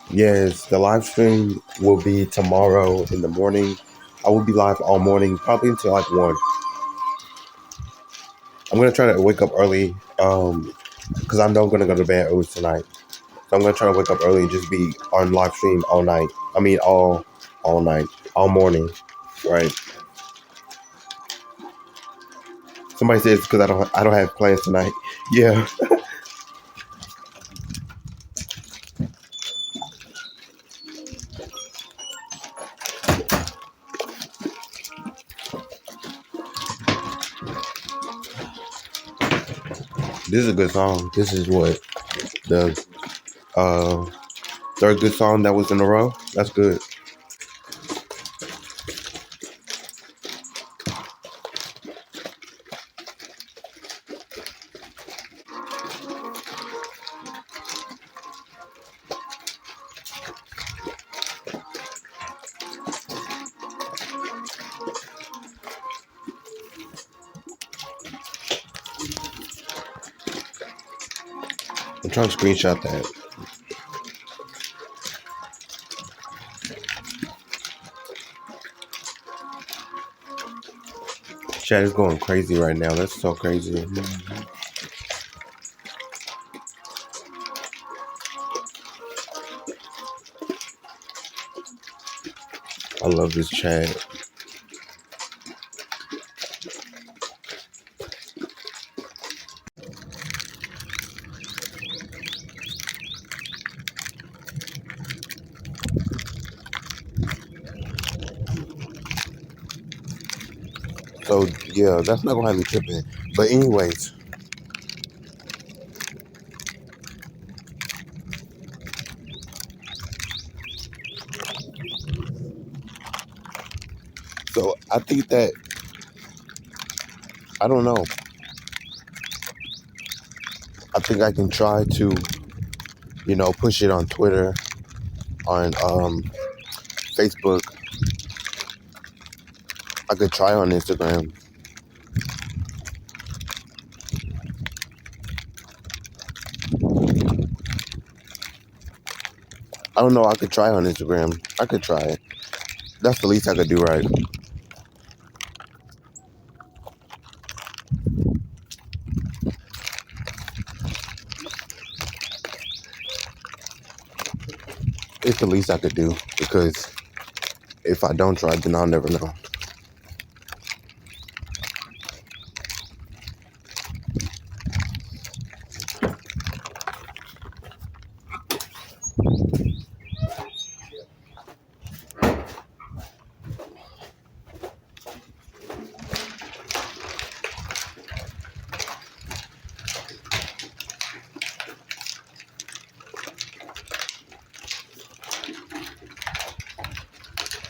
Yes, the live stream will be tomorrow in the morning. I will be live all morning, probably until like 1. I'm going to try to wake up early because I know I'm going to go to bed early tonight. So I'm going to try to wake up early and just be on live stream all night. I mean, all night, all morning, right? Somebody says because I don't have plans tonight. Yeah. This is a good song. This is what the third good song that was in a row. That's good. trying to screenshot that. Chat is going crazy right now. That's so crazy. I love this chat. So yeah, that's not gonna have me tripping. But anyways, so I think that I don't know. I think I can try to, push it on Twitter, on Facebook. I could try on Instagram. I don't know. I could try on Instagram. I could try it. That's the least I could do, right? It's the least I could do because if I don't try, then I'll never know.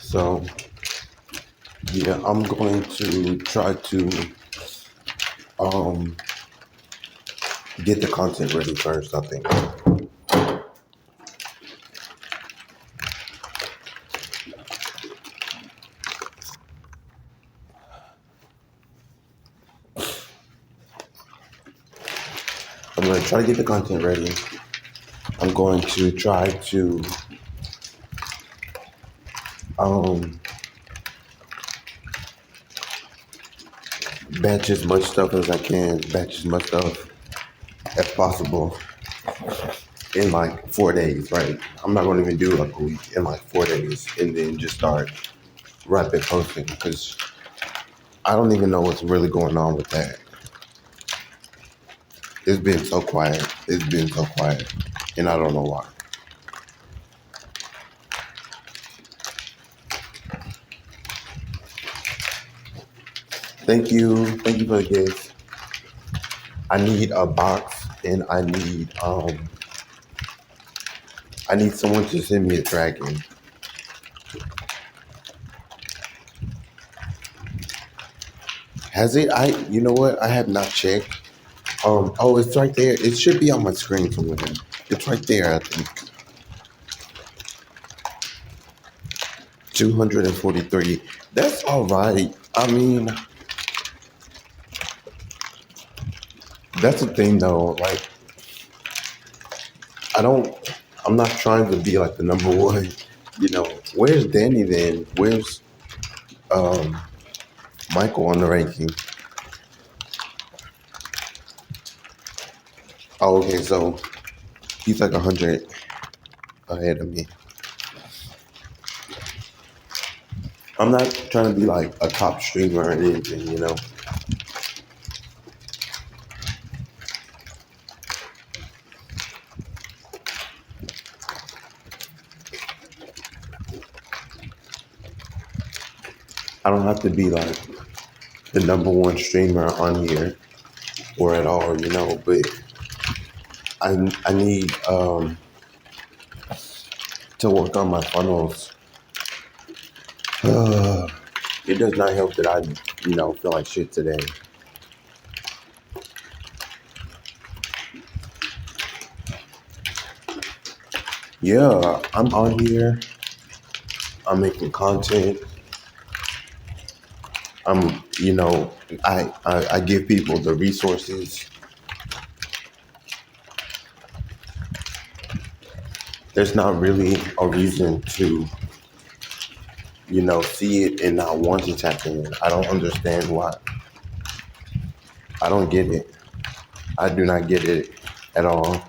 So, yeah, I'm going to try to get the content ready first, I think. I'm going to try to get the content ready. I'm going to try to batch as much stuff as I can, batch as much stuff as possible in like 4 days, right? I'm not going to even do like a week, in like 4 days, and then just start rapid posting because I don't even know what's really going on with that. It's been so quiet. It's been so quiet, and I don't know why. Thank you. Thank you for the gift. I need a box, and I need someone to send me a dragon. Has it? You know what? I have not checked. Oh, it's right there. It should be on my screen somewhere. It's right there, I think. 243. That's all right. I mean, that's the thing though. Like, I'm not trying to be like the number one. Where's Danny then? Where's Michael on the ranking? Oh, okay, so he's like 100 ahead of me. I'm not trying to be like a top streamer or anything, I don't have to be like the number one streamer on here or at all, but I need to work on my funnels. It does not help that I, feel like shit today. Yeah, I'm on here. I'm making content. I give people the resources. there's not really a reason to, see it and not want to tap in. I don't understand why. I don't get it. I do not get it at all.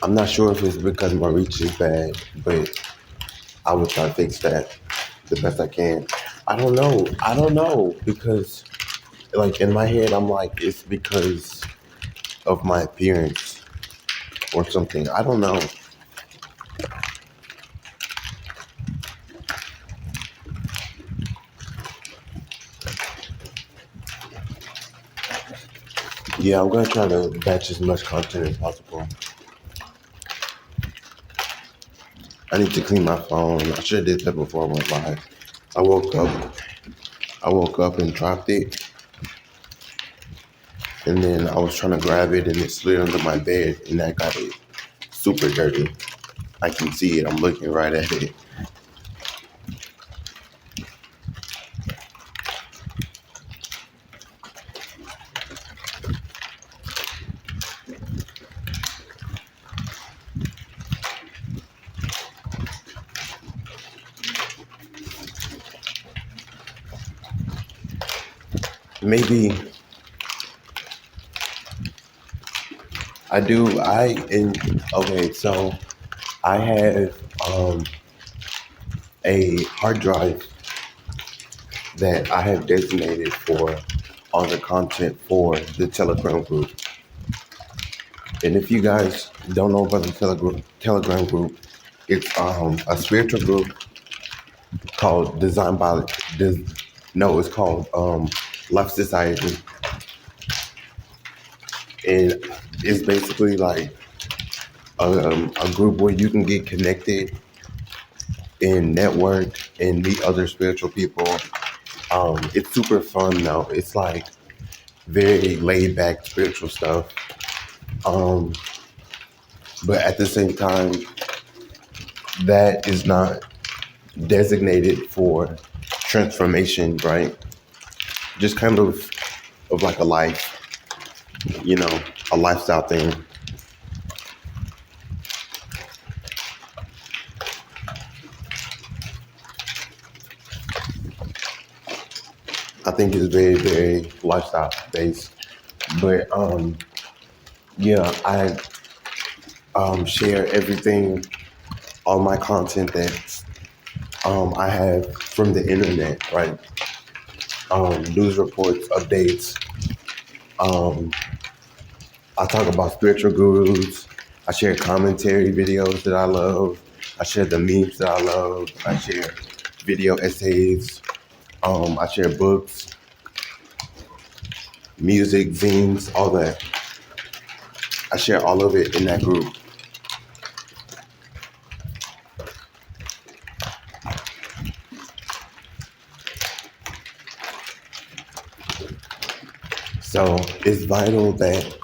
I'm not sure if it's because my reach is bad, but I will try to fix that the best I can. I don't know. I don't know because, like, in my head, I'm like, it's because of my appearance or something. I don't know. Yeah, I'm gonna try to batch as much content as possible. I need to clean my phone. I should have did that before I went live. I woke up. I woke up and dropped it, and then I was trying to grab it, and it slid under my bed, and I got it super dirty. I can see it. I'm looking right at it. Maybe I do. Okay, so I have a hard drive that I have designated for all the content for the Telegram group. And if you guys don't know about the Telegram group, it's a spiritual group called Design by no, it's called Life Society, and it's basically like a group where you can get connected and network and meet other spiritual people. It's super fun though. It's like very laid back spiritual stuff. But at the same time, that is not designated for transformation, right? Just kind of like a life, a lifestyle thing. I think it's very, very lifestyle based. But yeah, I share everything, all my content that I have from the internet, right? News reports, updates. I talk about spiritual gurus. I share commentary videos that I love. I share the memes that I love. I share video essays. I share books, music, zines, all that. I share all of it in that group. So it's vital that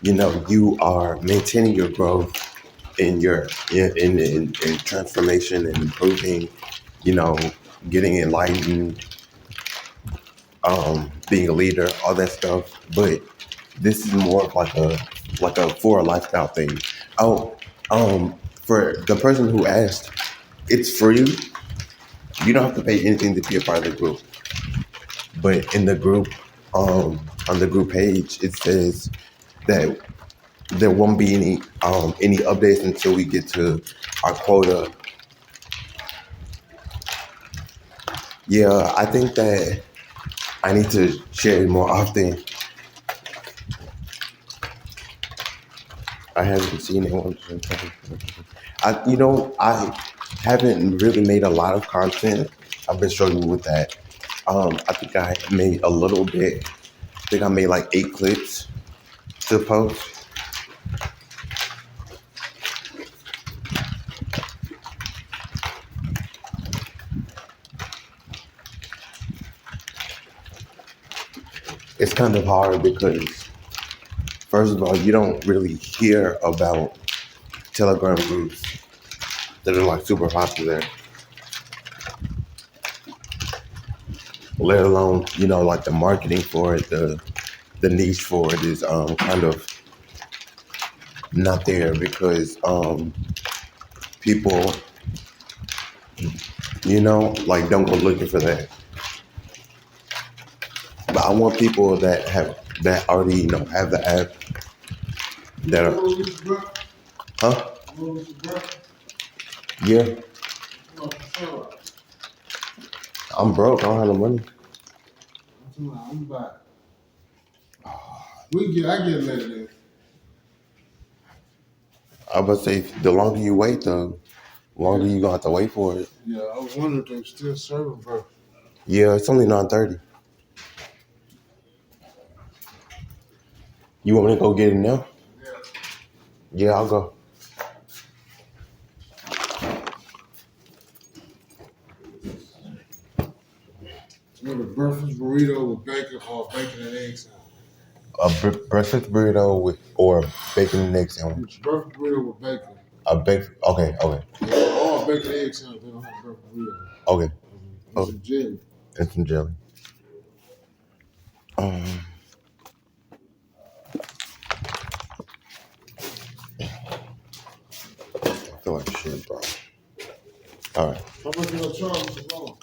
you are maintaining your growth in your in transformation and improving, getting enlightened, being a leader, all that stuff. But this is more of like a for a lifestyle thing. Oh, for the person who asked, it's free. You don't have to pay anything to be a part of the group. But in the group, on the group page, it says that there won't be any updates until we get to our quota. Yeah, I think that I need to share it more often. I haven't seen anyone. I haven't really made a lot of content. I've been struggling with that. I think I made a little bit. I think I made like 8 clips to post. It's kind of hard because, first of all, you don't really hear about Telegram groups that are like super popular, let alone, like the marketing for it, the niche for it is kind of not there because people, like don't go looking for that. But I want people that already have the app that are, huh? Yeah, I'm broke. I don't have no money. I'm back. I get later. I would say the longer you wait, the longer you gonna have to wait for it. Yeah, I was wondering if they were still serving, bro. Yeah, it's only 9:30. You want me to go get it now? Yeah. Yeah, I'll go. With a breakfast burrito with bacon or bacon and eggs. A breakfast burrito or bacon and egg sandwich. Breakfast burrito with bacon. Okay. Yeah, or bacon and egg sandwich. They don't have breakfast burrito. Okay. And some jelly. And some jelly. I feel like shit, bro. All right. How much you gonna charge for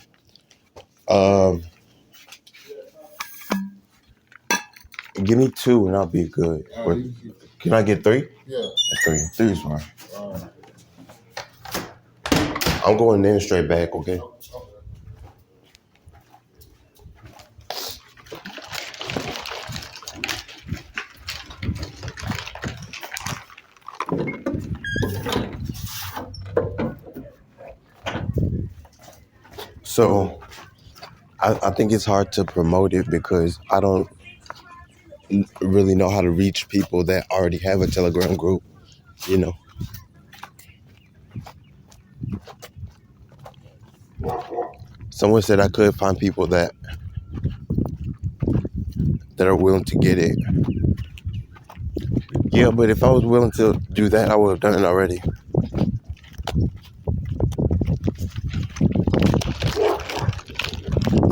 long? Give me 2 and I'll be good. Can I get 3? Yeah. 3. 3 is fine. All right. I'm going in straight back, okay? So I think it's hard to promote it because I don't really know how to reach people that already have a Telegram group, Someone said I could find people that are willing to get it. Yeah, but if I was willing to do that, I would have done it already.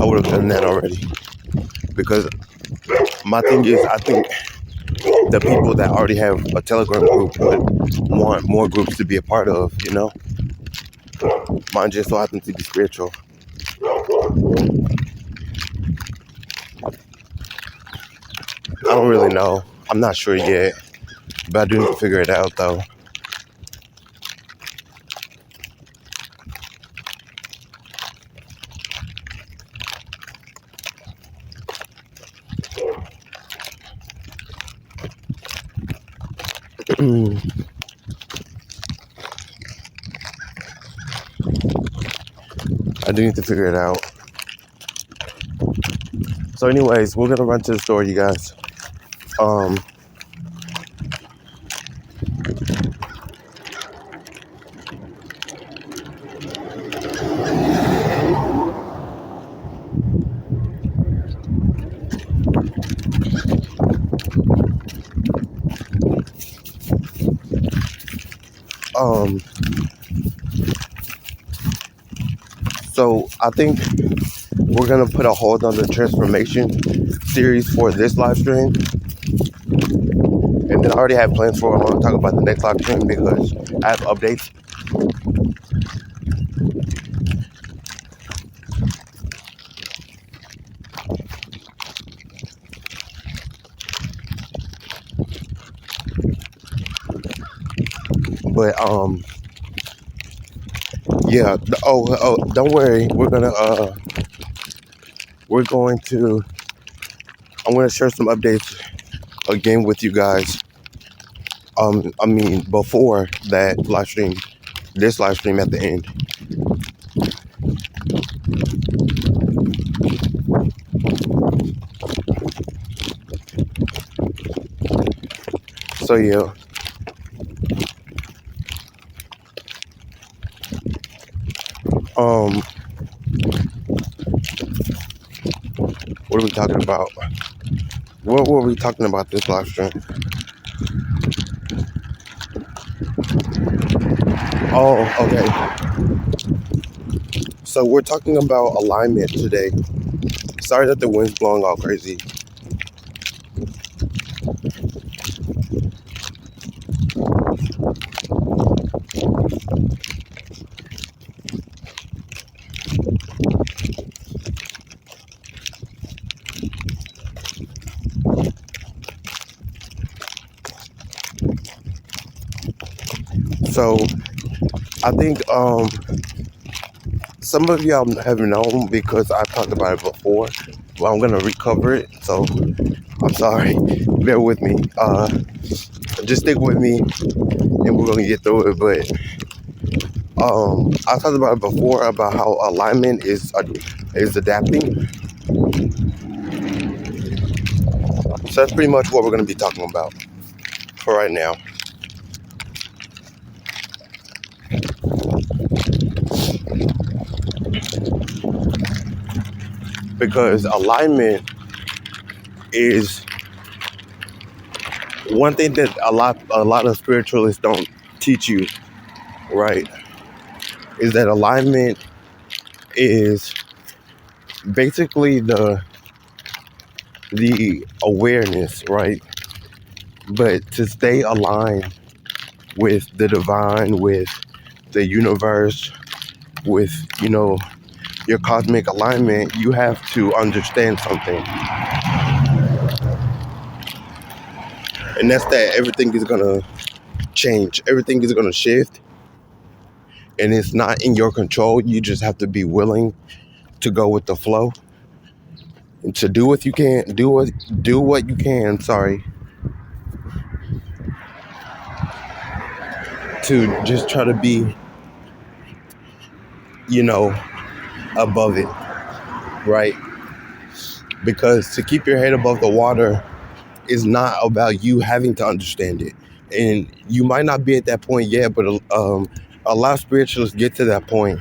I would have done that already. Because my thing is, I think the people that already have a Telegram group would want more groups to be a part of, Mine just so happens to be spiritual. I don't really know. I'm not sure yet. But I do need to figure it out, though. I do need to figure it out. So anyways, we're going to run to the store, you guys. So I think we're going to put a hold on the transformation series for this live stream. And then I already have plans for what I want to talk about the next live stream because I have updates. But yeah. Oh, don't worry. I'm gonna share some updates again with you guys. Before that live stream, this live stream at the end. So yeah. What are we talking about? What were we talking about this live stream? Oh, okay. So we're talking about alignment today. Sorry that the wind's blowing all crazy. So I think some of y'all have known because I talked about it before, but I'm gonna recover it. So I'm sorry. Bear with me. Just stick with me, and we're gonna get through it. But I talked about it before about how alignment is adapting. So that's pretty much what we're gonna be talking about for right now. Because alignment is one thing that a lot of spiritualists don't teach you, right? Is that alignment is basically the awareness, right? But to stay aligned with the divine, with the universe, with your cosmic alignment, you have to understand something, and that's that everything is gonna change, everything is gonna shift, and it's not in your control. You just have to be willing to go with the flow and to do what you can, do what you can. Sorry, to just try to be, you know, above it, right? Because to keep your head above the water is not about you having to understand it, and you might not be at that point yet, but a lot of spiritualists get to that point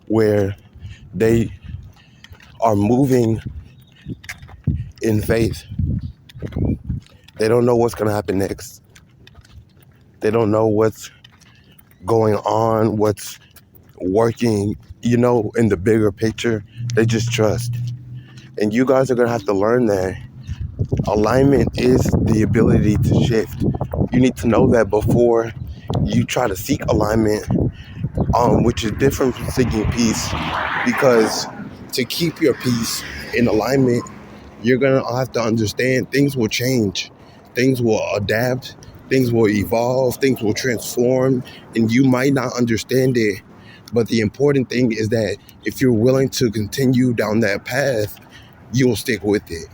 where they are moving in faith. They don't know what's going to happen next. They don't know what's going on, what's working, in the bigger picture. They just trust. And you guys are going to have to learn that alignment is the ability to shift. You need to know that before you try to seek alignment, which is different from seeking peace. Because to keep your peace in alignment, you're going to have to understand things will change, things will adapt, things will evolve, things will transform, and you might not understand it. But the important thing is that if you're willing to continue down that path, you'll stick with it.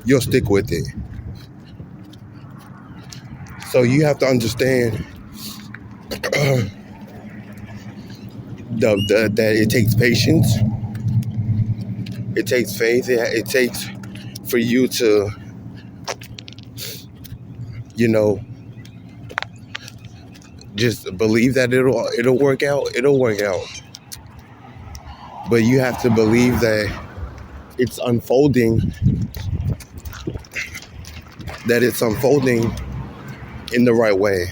You'll stick with it. So you have to understand that it takes patience, it takes faith, it takes for you to, you know, just believe that it'll work out. It'll work out. But you have to believe that it's unfolding, that it's unfolding in the right way.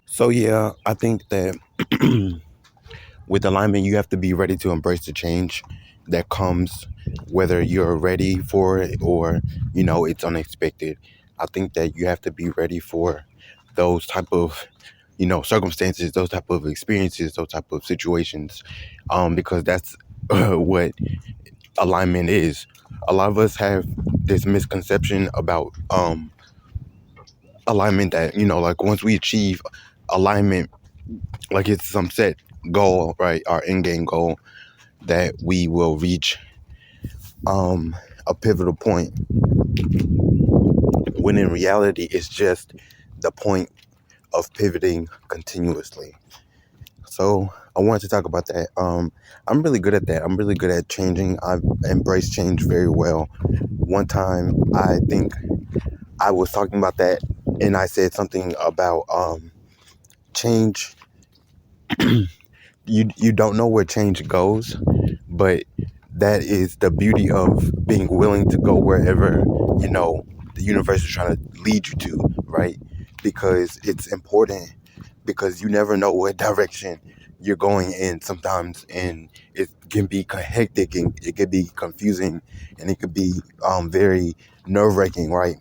So yeah, I think that with alignment, you have to be ready to embrace the change that comes, whether you're ready for it or, it's unexpected. I think that you have to be ready for those type of, circumstances, those type of experiences, those type of situations, because that's what alignment is. A lot of us have this misconception about alignment that, like once we achieve alignment, like it's some set goal, right? Our end game goal, that we will reach a pivotal point, when in reality it's just the point of pivoting continuously. So I wanted to talk about that. I'm really good at that. I'm really good at changing. I've embraced change very well. One time I think I was talking about that and I said something about change. You don't know where change goes, but that is the beauty of being willing to go wherever, the universe is trying to lead you to, right? Because it's important because you never know what direction you're going in sometimes, and it can be hectic and it can be confusing and it could be very nerve-wracking, right?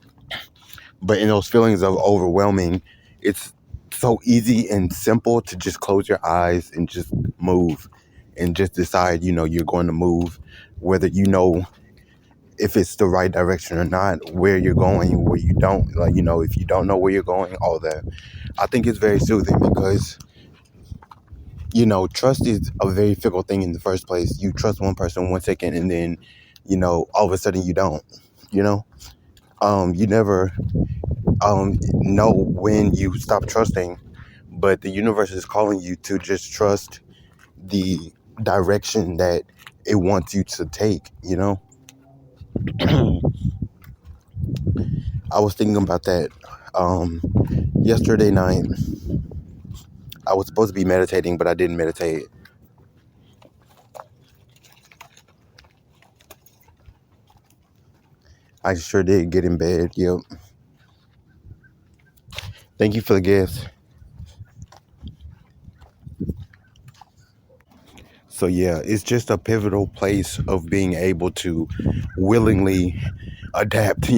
But in those feelings of overwhelming, it's so easy and simple to just close your eyes and just move and just decide, you're going to move, whether if it's the right direction or not, where you're going, where you don't, if you don't know where you're going, all that. I think it's very soothing because, trust is a very fickle thing in the first place. You trust one person 1 second and then, all of a sudden you don't, you know? You never know when you stop trusting, but the universe is calling you to just trust the direction that it wants you to take, I was thinking about that yesterday night. I was supposed to be meditating, but I didn't meditate. I sure did get in bed. Yep. Thank you for the gift. So yeah, it's just a pivotal place of being able to willingly adapt, because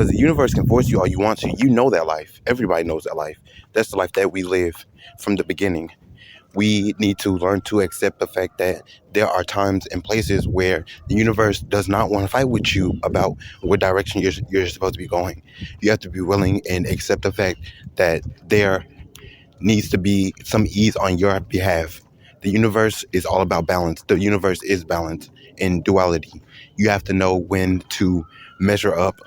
the universe can force you all you want to. You know that life. Everybody knows that life. That's the life that we live from the beginning. We need to learn to accept the fact that there are times and places where the universe does not want to fight with you about what direction you're supposed to be going. You have to be willing and accept the fact that there needs to be some ease on your behalf. The universe is all about balance. The universe is balance in duality. You have to know when to measure up,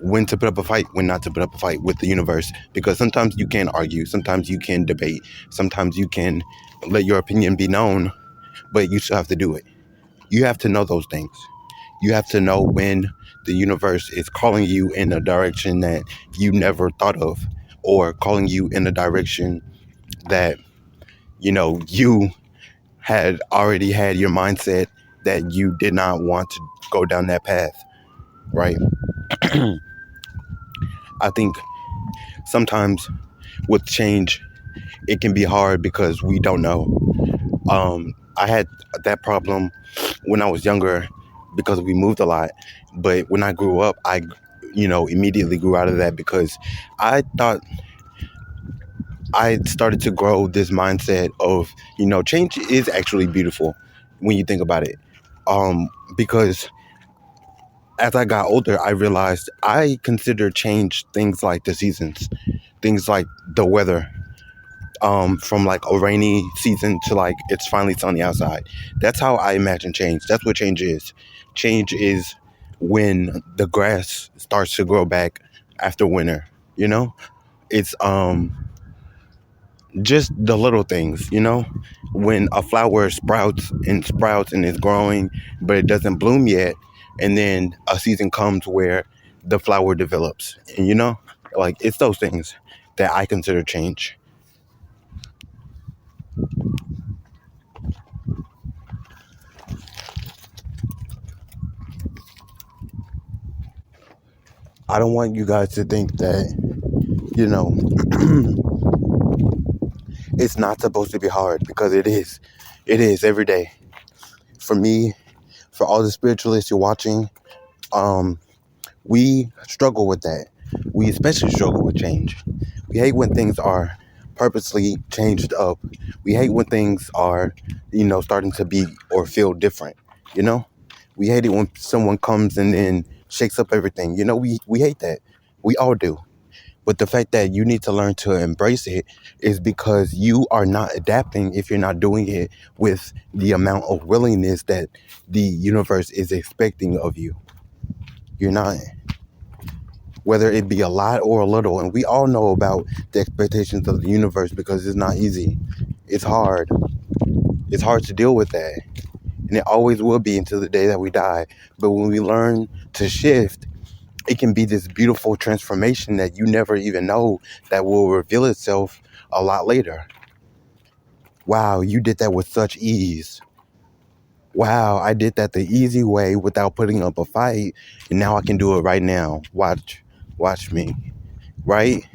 when to put up a fight, when not to put up a fight with the universe. Because sometimes you can argue, sometimes you can debate, sometimes you can let your opinion be known, but you still have to do it. You have to know those things. You have to know when the universe is calling you in a direction that you never thought of, or calling you in a direction that, you had already had your mindset that you did not want to go down that path, right? I think sometimes with change, it can be hard because we don't know. I had that problem when I was younger because we moved a lot. But when I grew up, I, immediately grew out of that because I thought I started to grow this mindset of, change is actually beautiful when you think about it. Because as I got older, I realized I consider change things like the seasons, things like the weather, from like a rainy season to like it's finally sunny outside. That's how I imagine change. That's what change is. Change is when the grass starts to grow back after winter, It's just the little things, when a flower sprouts and is growing, but it doesn't bloom yet. And then a season comes where the flower develops, and like it's those things that I consider change. I don't want you guys to think that, you know, it's not supposed to be hard, because it is. It is every day. For me, for all the spiritualists you're watching, we struggle with that. We especially struggle with change. We hate when things are purposely changed up. We hate when things are, starting to be or feel different, you know? We hate it when someone comes and then shakes up everything. We hate that. We all do. But the fact that you need to learn to embrace it is because you are not adapting if you're not doing it with the amount of willingness that the universe is expecting of you. You're not. Whether it be a lot or a little. And we all know about the expectations of the universe because it's not easy. It's hard. It's hard to deal with that. And it always will be until the day that we die. But when we learn to shift, it can be this beautiful transformation that you never even know that will reveal itself a lot later. Wow, you did that with such ease. Wow, I did that the easy way without putting up a fight. And now I can do it right now. Watch me. right?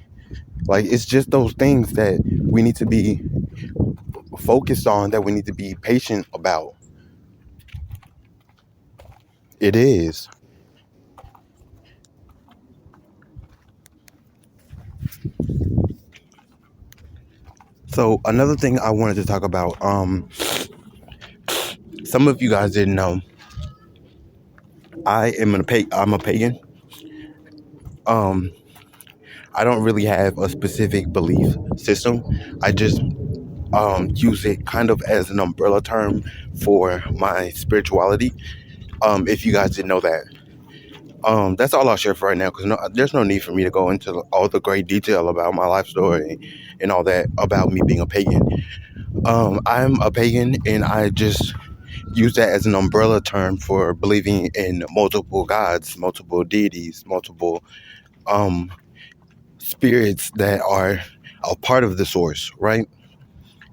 Like, it's just those things that we need to be focused on, that we need to be patient about. It is. So another thing I wanted to talk about, some of you guys didn't know, I'm a pagan. Um, I don't really have a specific belief system. I just use it kind of as an umbrella term for my spirituality. If you guys didn't know that. That's all I'll share for right now, because there's no need for me to go into all the great detail about my life story and all that about me being a pagan. I'm a pagan, and I just use that as an umbrella term for believing in multiple gods, multiple deities, multiple um, spirits that are a part of the source, right?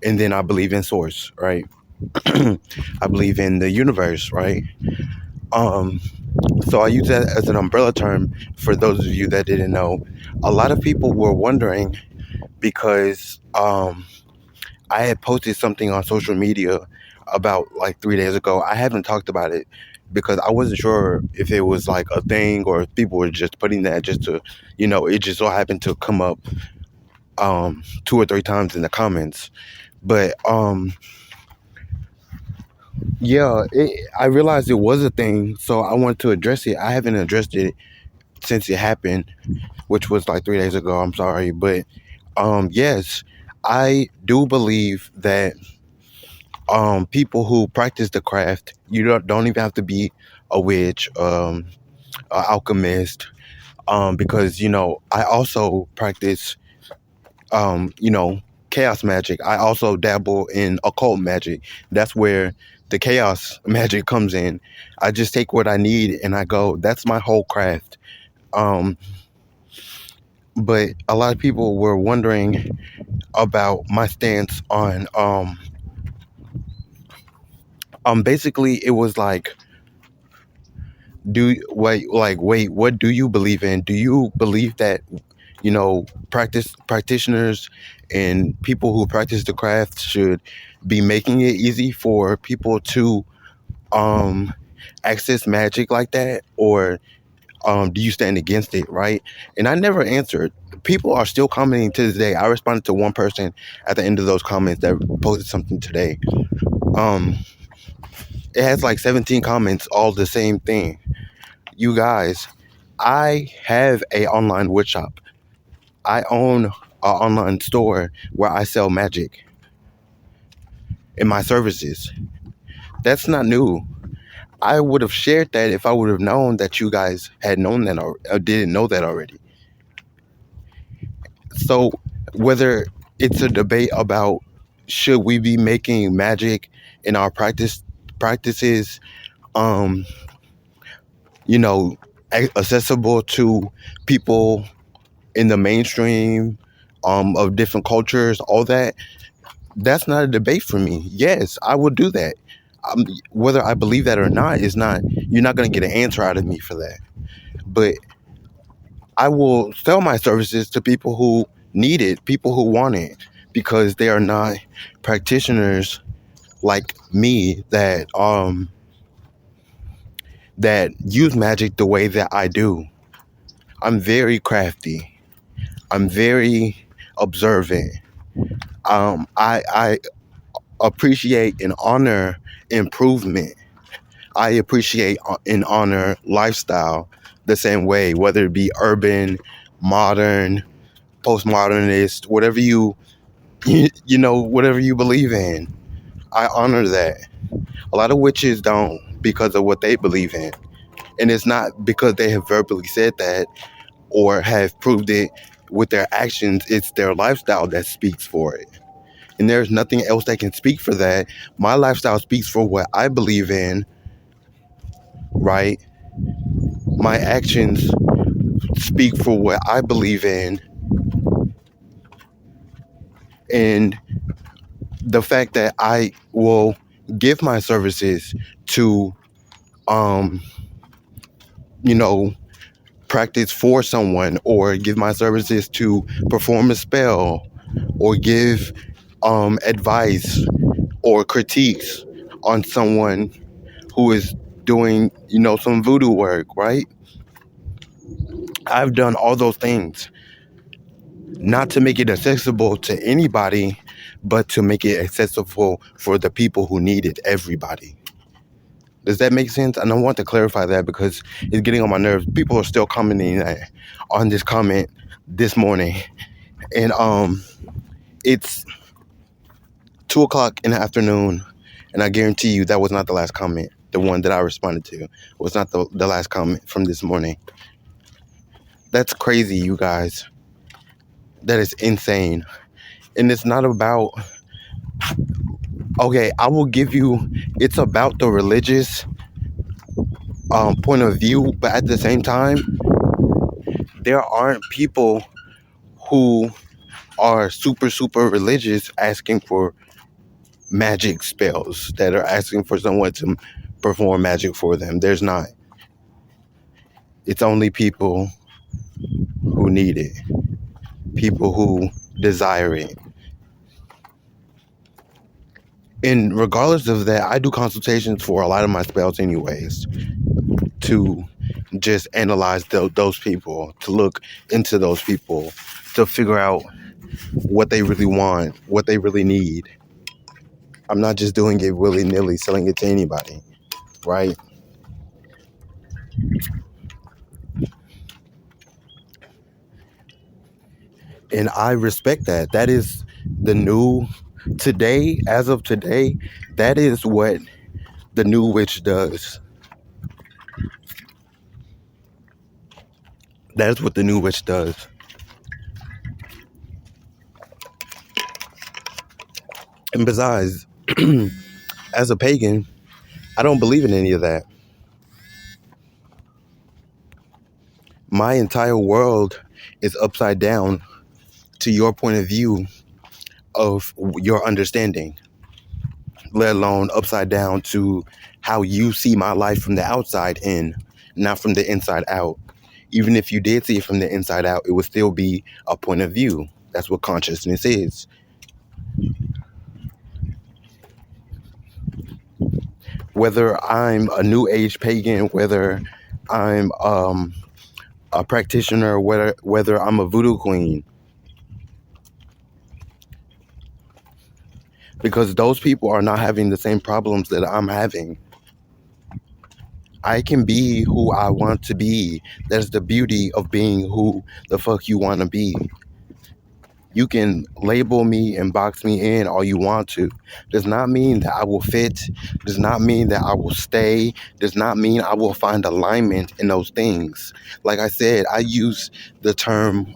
And then I believe in source, right? I believe in the universe, right? Um, so I use that as an umbrella term for those of you that didn't know. A lot of people were wondering because I had posted something on social media about like 3 days ago. I haven't talked about it because I wasn't sure if it was like a thing or if people were just putting that just to, it just so happened to come up 2 or 3 times in the comments. But yeah, I realized it was a thing, so I wanted to address it. I haven't addressed it since it happened, which was like 3 days ago. I'm sorry, but yes, I do believe that people who practice the craft, you don't even have to be a witch, an alchemist, because I also practice chaos magic. I also dabble in occult magic. That's where the chaos magic comes in. I just take what I need and I go. That's my whole craft. Um, but a lot of people were wondering about my stance on basically it was like, wait, what do you believe in? Do you believe that practitioners and people who practice the craft should be making it easy for people to um access magic like that, or do you stand against it, right? And I never answered. People are still commenting to this day. I responded to one person at the end of those comments that posted something today. um it has like 17 comments, all the same thing. You guys, I have a online wood shop. I own an online store where I sell magic and my services. That's not new. I would have shared that if I would have known that you guys had known that or didn't know that already. So whether it's a debate about should we be making magic in our practices, um, accessible to people in the mainstream, of different cultures, all that, that's not a debate for me. Yes, I would do that. Whether I believe that or not is not, you're not going to get an answer out of me for that. But I will sell my services to people who need it, people who want it, because they are not practitioners like me that use magic the way that I do. I'm very crafty. I'm very observant. I appreciate and honor improvement. I appreciate and honor lifestyle the same way, whether it be urban, modern, postmodernist, whatever whatever you believe in. I honor that. A lot of witches don't, because of what they believe in. And it's not because they have verbally said that or have proved it with their actions. It's their lifestyle that speaks for it. And there's nothing else that can speak for that. My lifestyle speaks for what I believe in, right? My actions speak for what I believe in. And the fact that I will give my services to, um, you know, practice for someone or give my services to perform a spell or give advice or critiques on someone who is doing, some voodoo work, right? I've done all those things, not to make it accessible to anybody, but to make it accessible for the people who need it, everybody. Does that make sense? And I want to clarify that because it's getting on my nerves. People are still commenting on this comment this morning. And it's 2 o'clock in the afternoon, and I guarantee you that was not the last comment. The one that I responded to was not the last comment from this morning. That's crazy, you guys. That is insane. And it's not about, okay, I will give you, it's about the religious point of view, but at the same time, there aren't people who are super, super religious asking for magic spells, that are asking for someone to perform magic for them. There's not. It's only people who need it, people who desire it. And regardless of that, I do consultations for a lot of my spells anyways, to just analyze those people, to look into those people, to figure out what they really want, what they really need. I'm not just doing it willy-nilly, selling it to anybody, right? And I respect that. That is the new, today, as of today, that is what the new witch does. That is what the new witch does. And besides, as a pagan, I don't believe in any of that. My entire world is upside down to your point of view of your understanding, let alone upside down to how you see my life from the outside in, not from the inside out. Even if you did see it from the inside out, it would still be a point of view. That's what consciousness is. Whether I'm a new age pagan, whether I'm a practitioner, whether I'm a voodoo queen, because those people are not having the same problems that I'm having. I can be who I want to be. That's the beauty of being who the fuck you want to be. You can label me and box me in all you want to. Does not mean that I will fit. Does not mean that I will stay. Does not mean I will find alignment in those things. Like I said, I use the term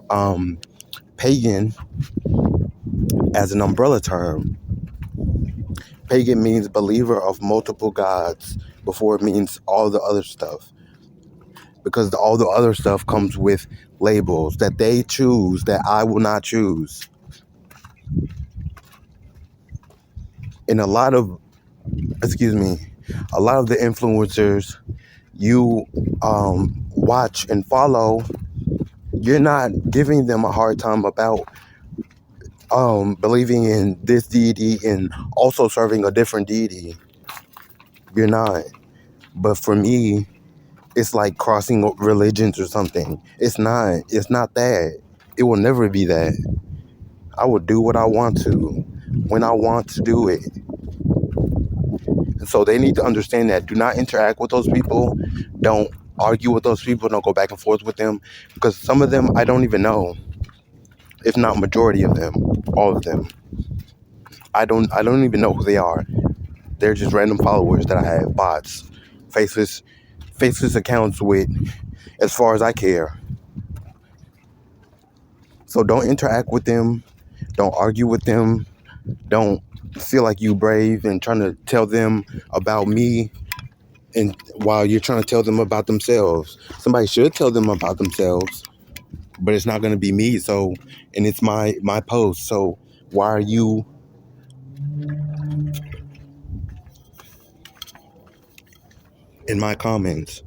pagan as an umbrella term. Pagan means believer of multiple gods before it means all the other stuff. Because all the other stuff comes with labels that they choose that I will not choose. And a lot of the influencers you watch and follow, you're not giving them a hard time about believing in this deity and also serving a different deity. You're not. But for me, it's like crossing religions or something. It's not. It's not that. It will never be that. I will do what I want to, when I want to do it. And so they need to understand that. Do not interact with those people. Don't argue with those people. Don't go back and forth with them. Because some of them I don't even know. If not majority of them. All of them. I don't even know who they are. They're just random followers that I have. Bots. Faceless accounts with, as far as I care. So don't interact with them. Don't argue with them. Don't feel like you brave and trying to tell them about me, and while you're trying to tell them about themselves. Somebody should tell them about themselves, but it's not going to be me. So, and it's my post. So why are you in my comments?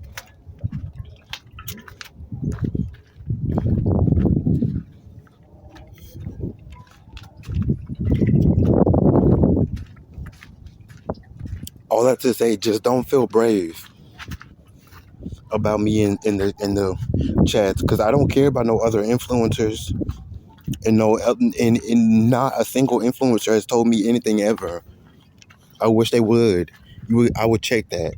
All that to say, just don't feel brave about me in the chats, because I don't care about no other influencers, and and not a single influencer has told me anything ever. I wish they would. I would check that.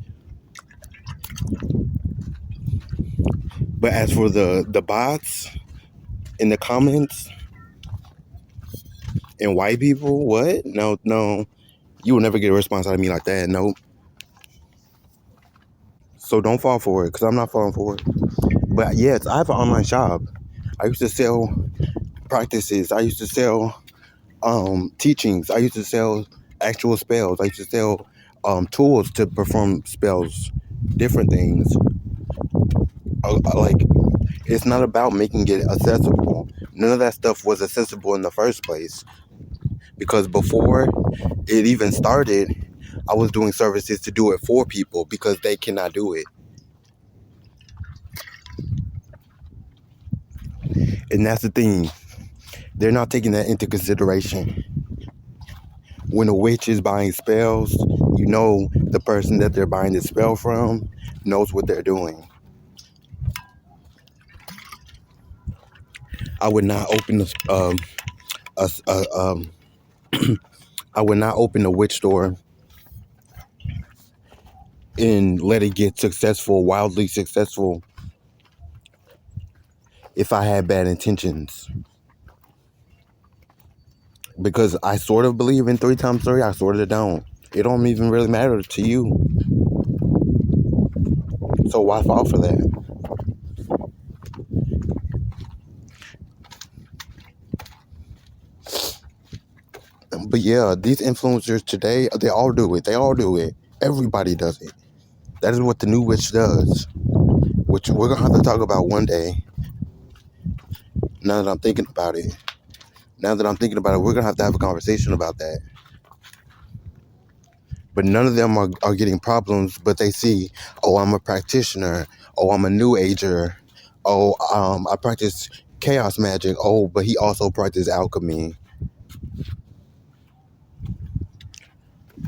But as for the bots in the comments and white people, what? No, no, you will never get a response out of me like that. Nope. So don't fall for it, because I'm not falling for it. But yes, I have an online shop. I used to sell practices. I used to sell teachings. I used to sell actual spells. I used to sell tools to perform spells, different things. Like, it's not about making it accessible. None of that stuff was accessible in the first place, because before it even started, I was doing services to do it for people because they cannot do it. And that's the thing. They're not taking that into consideration. When a witch is buying spells, you know the person that they're buying the spell from knows what they're doing. I would not open a I would not open a witch store and let it get successful, wildly successful, if I had bad intentions. Because I sort of believe in 3 times 3, I sort of don't. It don't even really matter to you. So why fall for that? But yeah, these influencers today, they all do it. They all do it. Everybody does it. That is what the new witch does, which we're going to have to talk about one day. Now that I'm thinking about it. We're going to have a conversation about that. But none of them are getting problems, but they see, oh, I'm a practitioner. Oh, I'm a new ager. Oh, I practice chaos magic. Oh, but he also practices alchemy.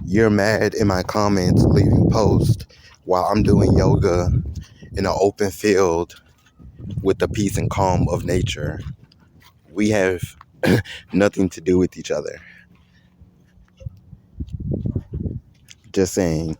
You're mad in my comments leaving post while I'm doing yoga in an open field with the peace and calm of nature. We have nothing to do with each other. Just saying.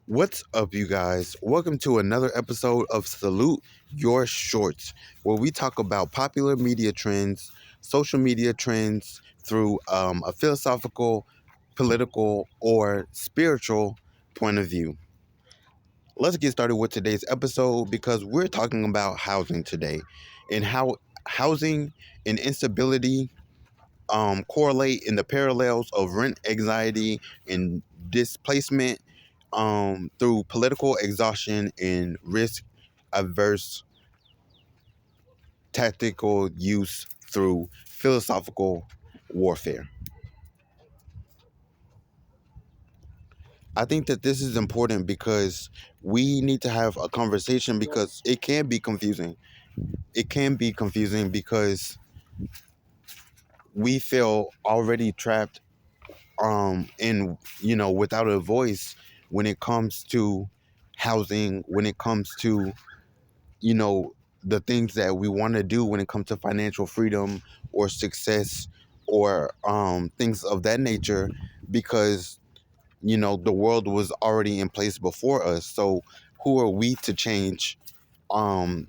What's up, you guys? Welcome to another episode of Salute Your Shorts, where we talk about popular media trends, social media trends through a philosophical, political, or spiritual point of view. Let's get started with today's episode because we're talking about housing today and how housing and instability correlate in the parallels of rent anxiety and displacement through political exhaustion and risk averse tactical use through philosophical warfare. I think that this is important because we need to have a conversation because it can be confusing. It can be confusing because we feel already trapped in without a voice when it comes to housing, when it comes to you know the things that we want to do when it comes to financial freedom or success or things of that nature, because the world was already in place before us. So who are we to change um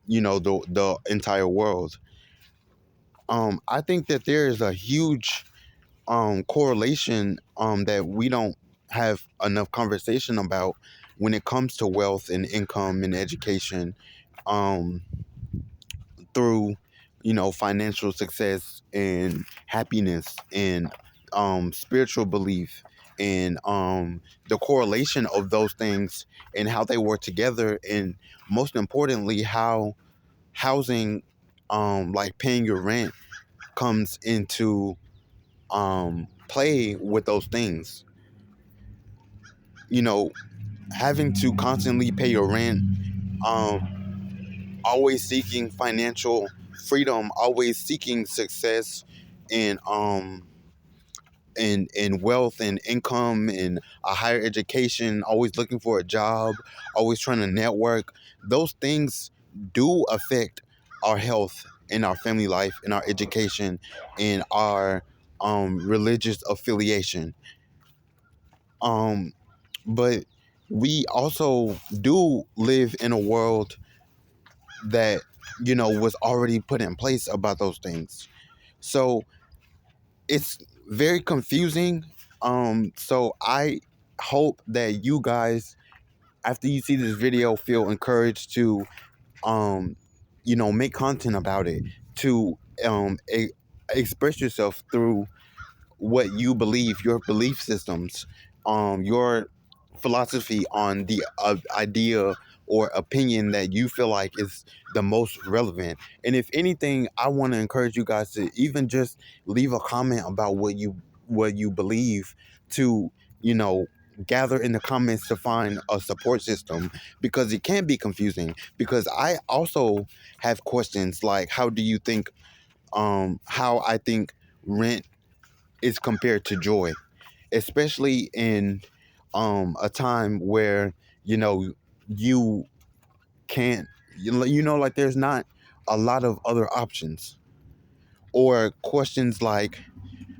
the entire world? I think that there is a huge correlation that we don't have enough conversation about when it comes to wealth and income and education, um, through financial success and happiness and spiritual belief and the correlation of those things and how they work together, and most importantly how housing, like paying your rent, comes into play with those things. you know Having to constantly pay your rent, um always seeking financial freedom, always seeking success and and wealth and income and a higher education, always looking for a job, always trying to network. Those things do affect our health and our family life and our education and our religious affiliation. But we also do live in a world that was already put in place about those things. So it's very confusing. So I hope that you guys, after you see this video, feel encouraged to um make content about it, to express yourself through what you believe, your belief systems, your philosophy on the idea or opinion that you feel like is the most relevant. And if anything, I want to encourage you guys to even just leave a comment about what you believe, to you know gather in the comments to find a support system, because it can be confusing. Because I also have questions like, how do you think how I think rent is compared to joy, especially in a time where you can't, like there's not a lot of other options. Or questions like,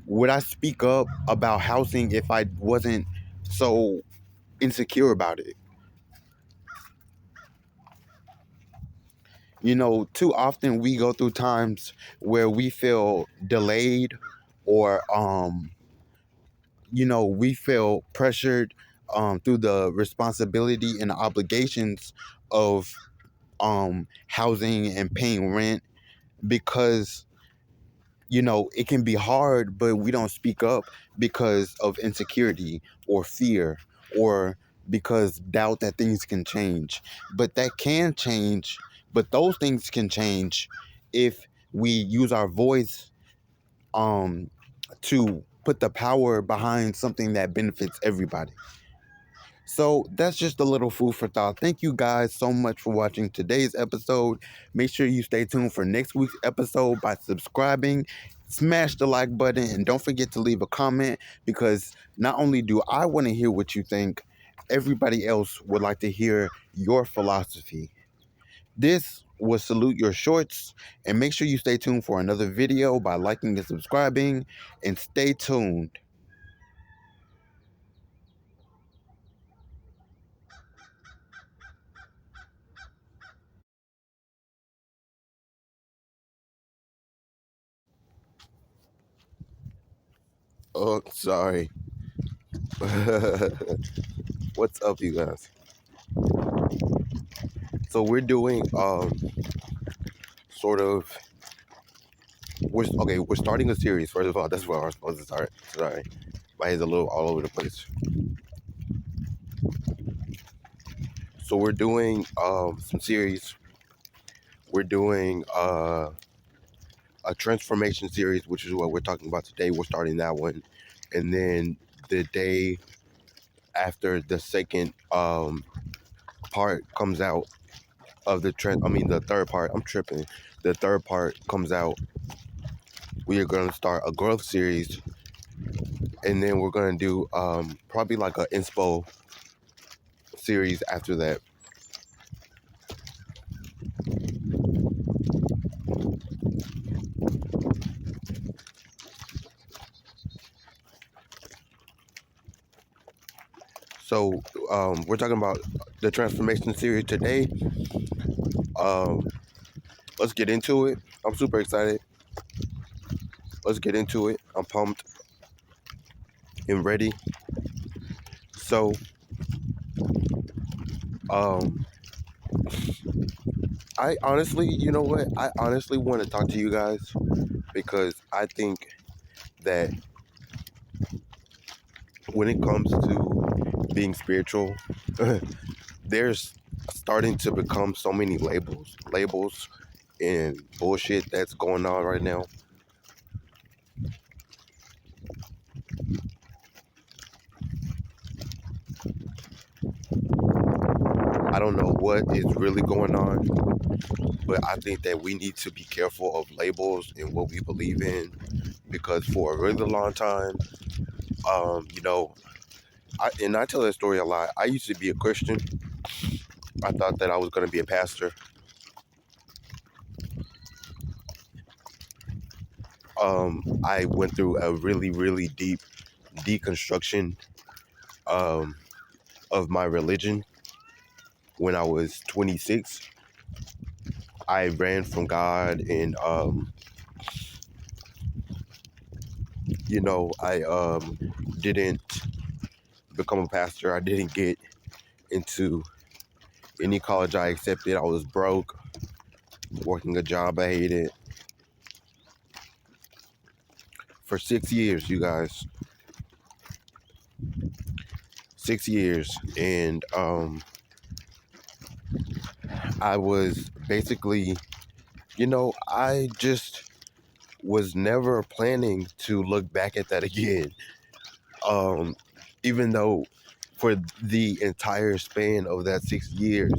would I speak up about housing if I wasn't so insecure about it? Too often we go through times where we feel delayed, or we feel pressured through the responsibility and obligations of housing and paying rent, because it can be hard, but we don't speak up because of insecurity or fear, or because doubt that things can change. But that can change, but those things can change if we use our voice um to put the power behind something that benefits everybody. So that's just a little food for thought. Thank you guys so much for watching today's episode. Make sure you stay tuned for next week's episode by subscribing, smash the like button, and don't forget to leave a comment, because not only do I want to hear what you think, everybody else would like to hear your philosophy. This was Salute Your Shorts, and make sure you stay tuned for another video by liking and subscribing, and stay tuned. Oh, sorry. What's up, you guys? So we're doing sort of we're starting a series. First of all, that's where I was supposed to start. Sorry. My head's a little all over the place. So we're doing some series. We're doing a transformation series, which is what we're talking about today. We're starting that one. And then the day after the second part comes out of the third part, I'm tripping. The third part comes out. We are going to start a growth series, and then we're going to do probably like a inspo series after that. So we're talking about the transformation series today. Um, let's get into it. I'm super excited. Let's get into it. I'm pumped and ready. So um, I honestly, you know what? I honestly want to talk to you guys because I think that when it comes to being spiritual, there's starting to become so many labels and bullshit that's going on right now. I don't know what is really going on, but I think that we need to be careful of labels and what we believe in because for a really long time, you know, I tell that story a lot. I used to be a Christian. I thought that I was going to be a pastor. I went through a really, really deep deconstruction um, of my religion when I was 26. I ran from God and, I didn't become a pastor. I didn't get into any college I accepted. I was broke, working a job I hated for 6 years, you guys. 6 years. And I was basically, I just was never planning to look back at that again. Even though for the entire span of that 6 years,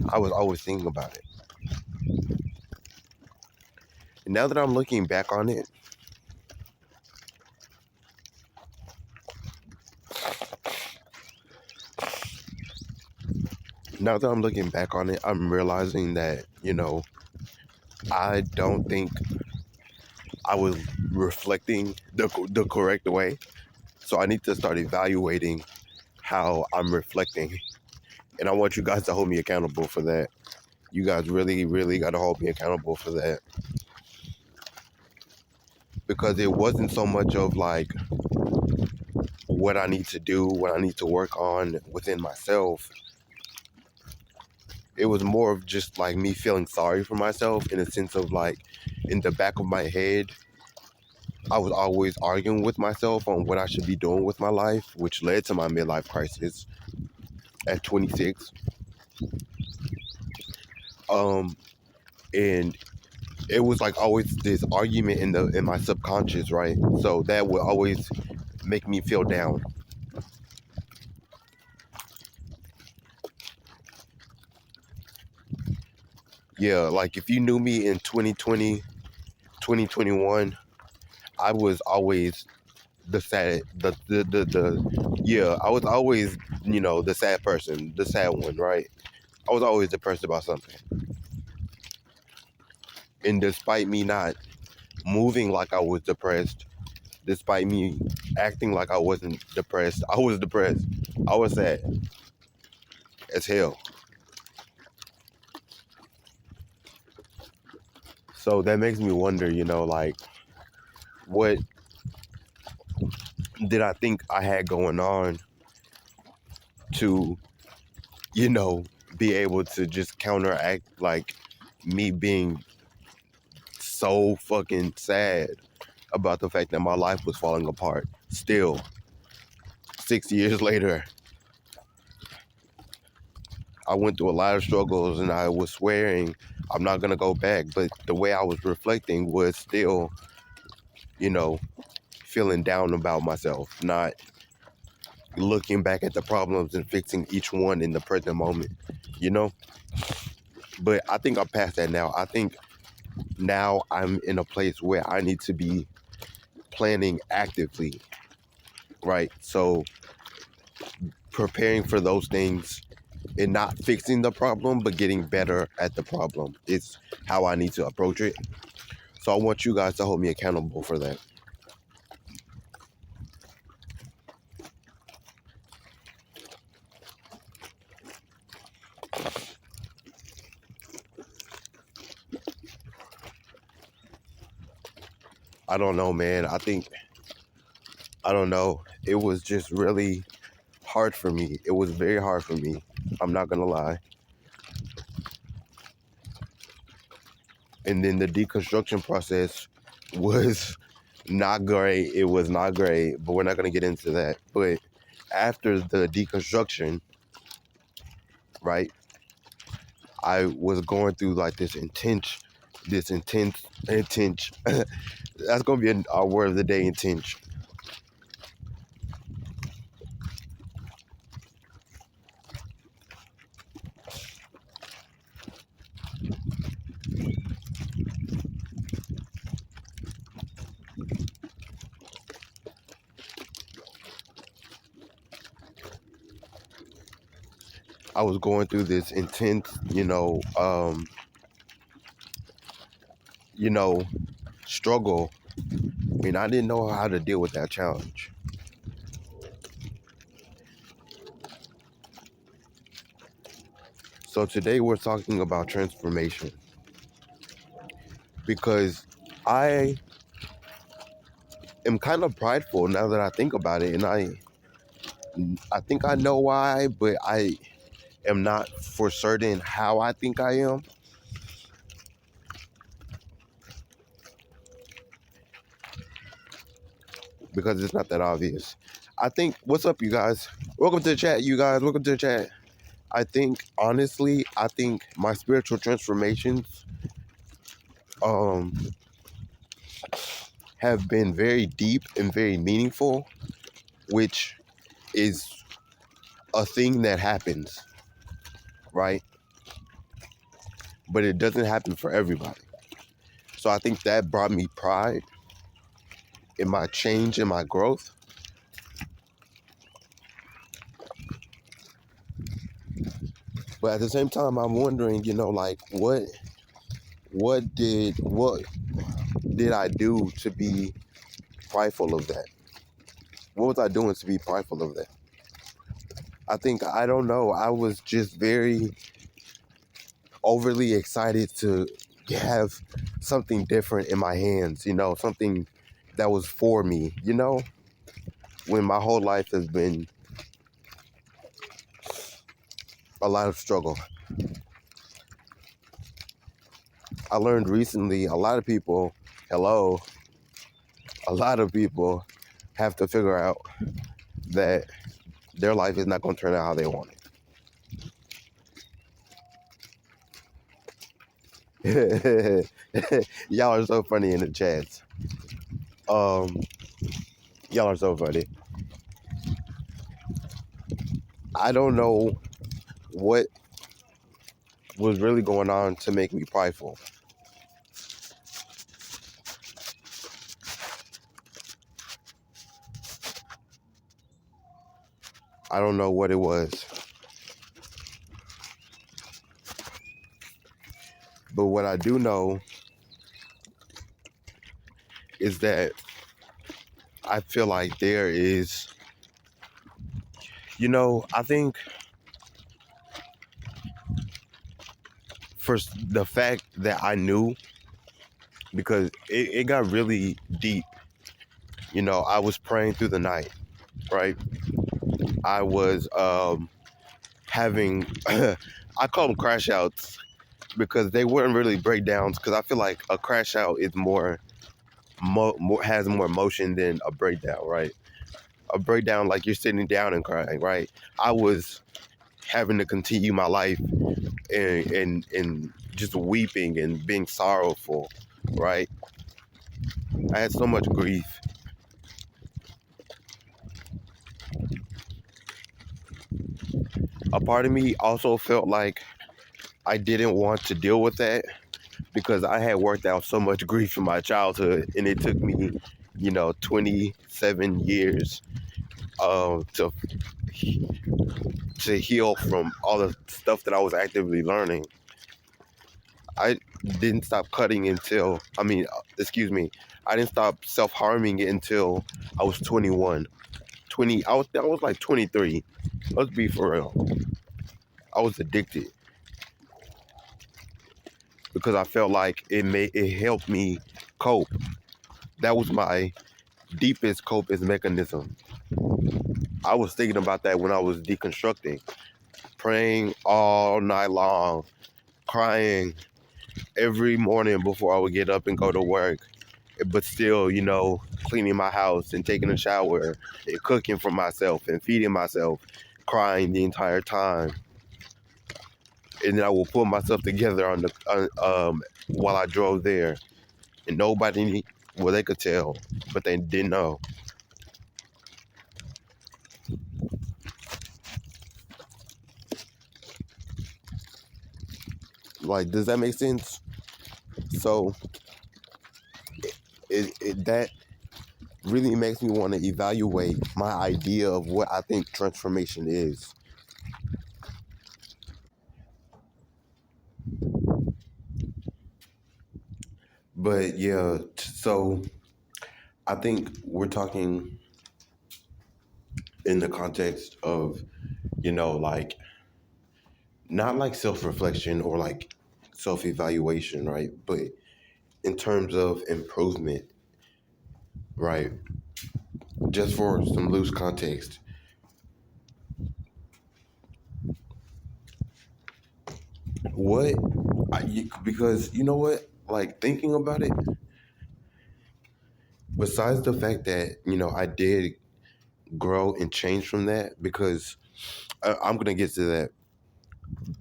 I was always thinking about it. And now that I'm looking back on it, I'm realizing that, I don't think I was reflecting the correct way. So I need to start evaluating how I'm reflecting. And I want you guys to hold me accountable for that. You guys really, really got to hold me accountable for that. Because it wasn't so much of like what I need to do, what I need to work on within myself. It was more of just like me feeling sorry for myself in a sense of like in the back of my head, I was always arguing with myself on what I should be doing with my life, which led to my midlife crisis at 26. And it was like always this argument in my subconscious, right? So that would always make me feel down. Yeah, like if you knew me in 2020, 2021, I was always the sad, yeah, I was always, the sad person, the sad one, right? I was always depressed about something. And despite me not moving like I was depressed, despite me acting like I wasn't depressed, I was depressed. I was sad as hell. So that makes me wonder, like what that I think I had going on to, you know, be able to just counteract like me being so fucking sad about the fact that my life was falling apart. Still, 6 years later, I went through a lot of struggles and I was swearing I'm not gonna go back. But the way I was reflecting was still, you know, feeling down about myself, not looking back at the problems and fixing each one in the present moment, you know? But I think I'm past that now. I think now I'm in a place where I need to be planning actively, right? So preparing for those things and not fixing the problem, but getting better at the problem is how I need to approach it. So I want you guys to hold me accountable for that. I don't know, man. I don't know. It was just really hard for me. It was very hard for me. I'm not going to lie. And then the deconstruction process was not great. It was not great, but we're not going to get into that. But after the deconstruction, right, I was going through like this intense, that's going to be our word of the day, intense. I was going through this intense, struggle, and I didn't know how to deal with that challenge. So today we're talking about transformation because I am kind of prideful now that I think about it, and I think I know why, but I am not for certain how I think I am. Because it's not that obvious. I think, what's up, you guys? Welcome to the chat, you guys. Welcome to the chat. I think, honestly, my spiritual transformations have been very deep and very meaningful, which is a thing that happens, right? But it doesn't happen for everybody. So I think that brought me pride in my change and my growth. But at the same time, I'm wondering, like what did I do to be prideful of that? What was I doing to be prideful of that? I don't know. I was just very overly excited to have something different in my hands, something that was for me, when my whole life has been a lot of struggle. I learned recently a lot of people have to figure out that their life is not going to turn out how they want it. Y'all are so funny in the chats. Y'all are so funny. I don't know what was really going on to make me prideful. I don't know what it was. But what I do know is that I feel like there is, I think for the fact that I knew, because it got really deep, I was praying through the night, right? I was having, I call them crash outs because they weren't really breakdowns. Because I feel like a crash out is more has more emotion than a breakdown, right? A breakdown, like you're sitting down and crying, right? I was having to continue my life and just weeping and being sorrowful, right? I had so much grief. A part of me also felt like I didn't want to deal with that because I had worked out so much grief in my childhood, and it took me, 27 years to heal from all the stuff that I was actively learning. I didn't stop cutting until, excuse me, I didn't stop self harming until I was 21. I was like 23. Let's be for real. I was addicted because I felt like it helped me cope. That was my deepest coping mechanism. I was thinking about that when I was deconstructing, praying all night long, crying every morning before I would get up and go to work, but still, cleaning my house and taking a shower and cooking for myself and feeding myself, crying the entire time. And then I will pull myself together while I drove there, and nobody, well, they could tell, but they didn't know. Like, does that make sense? So that really makes me want to evaluate my idea of what I think transformation is. But yeah, so I think we're talking in the context of, like, not like self-reflection or like self-evaluation, right? But in terms of improvement, right? Just for some loose context, what because you know what, like, thinking about it, besides the fact that I did grow and change from that, because I'm gonna get to that.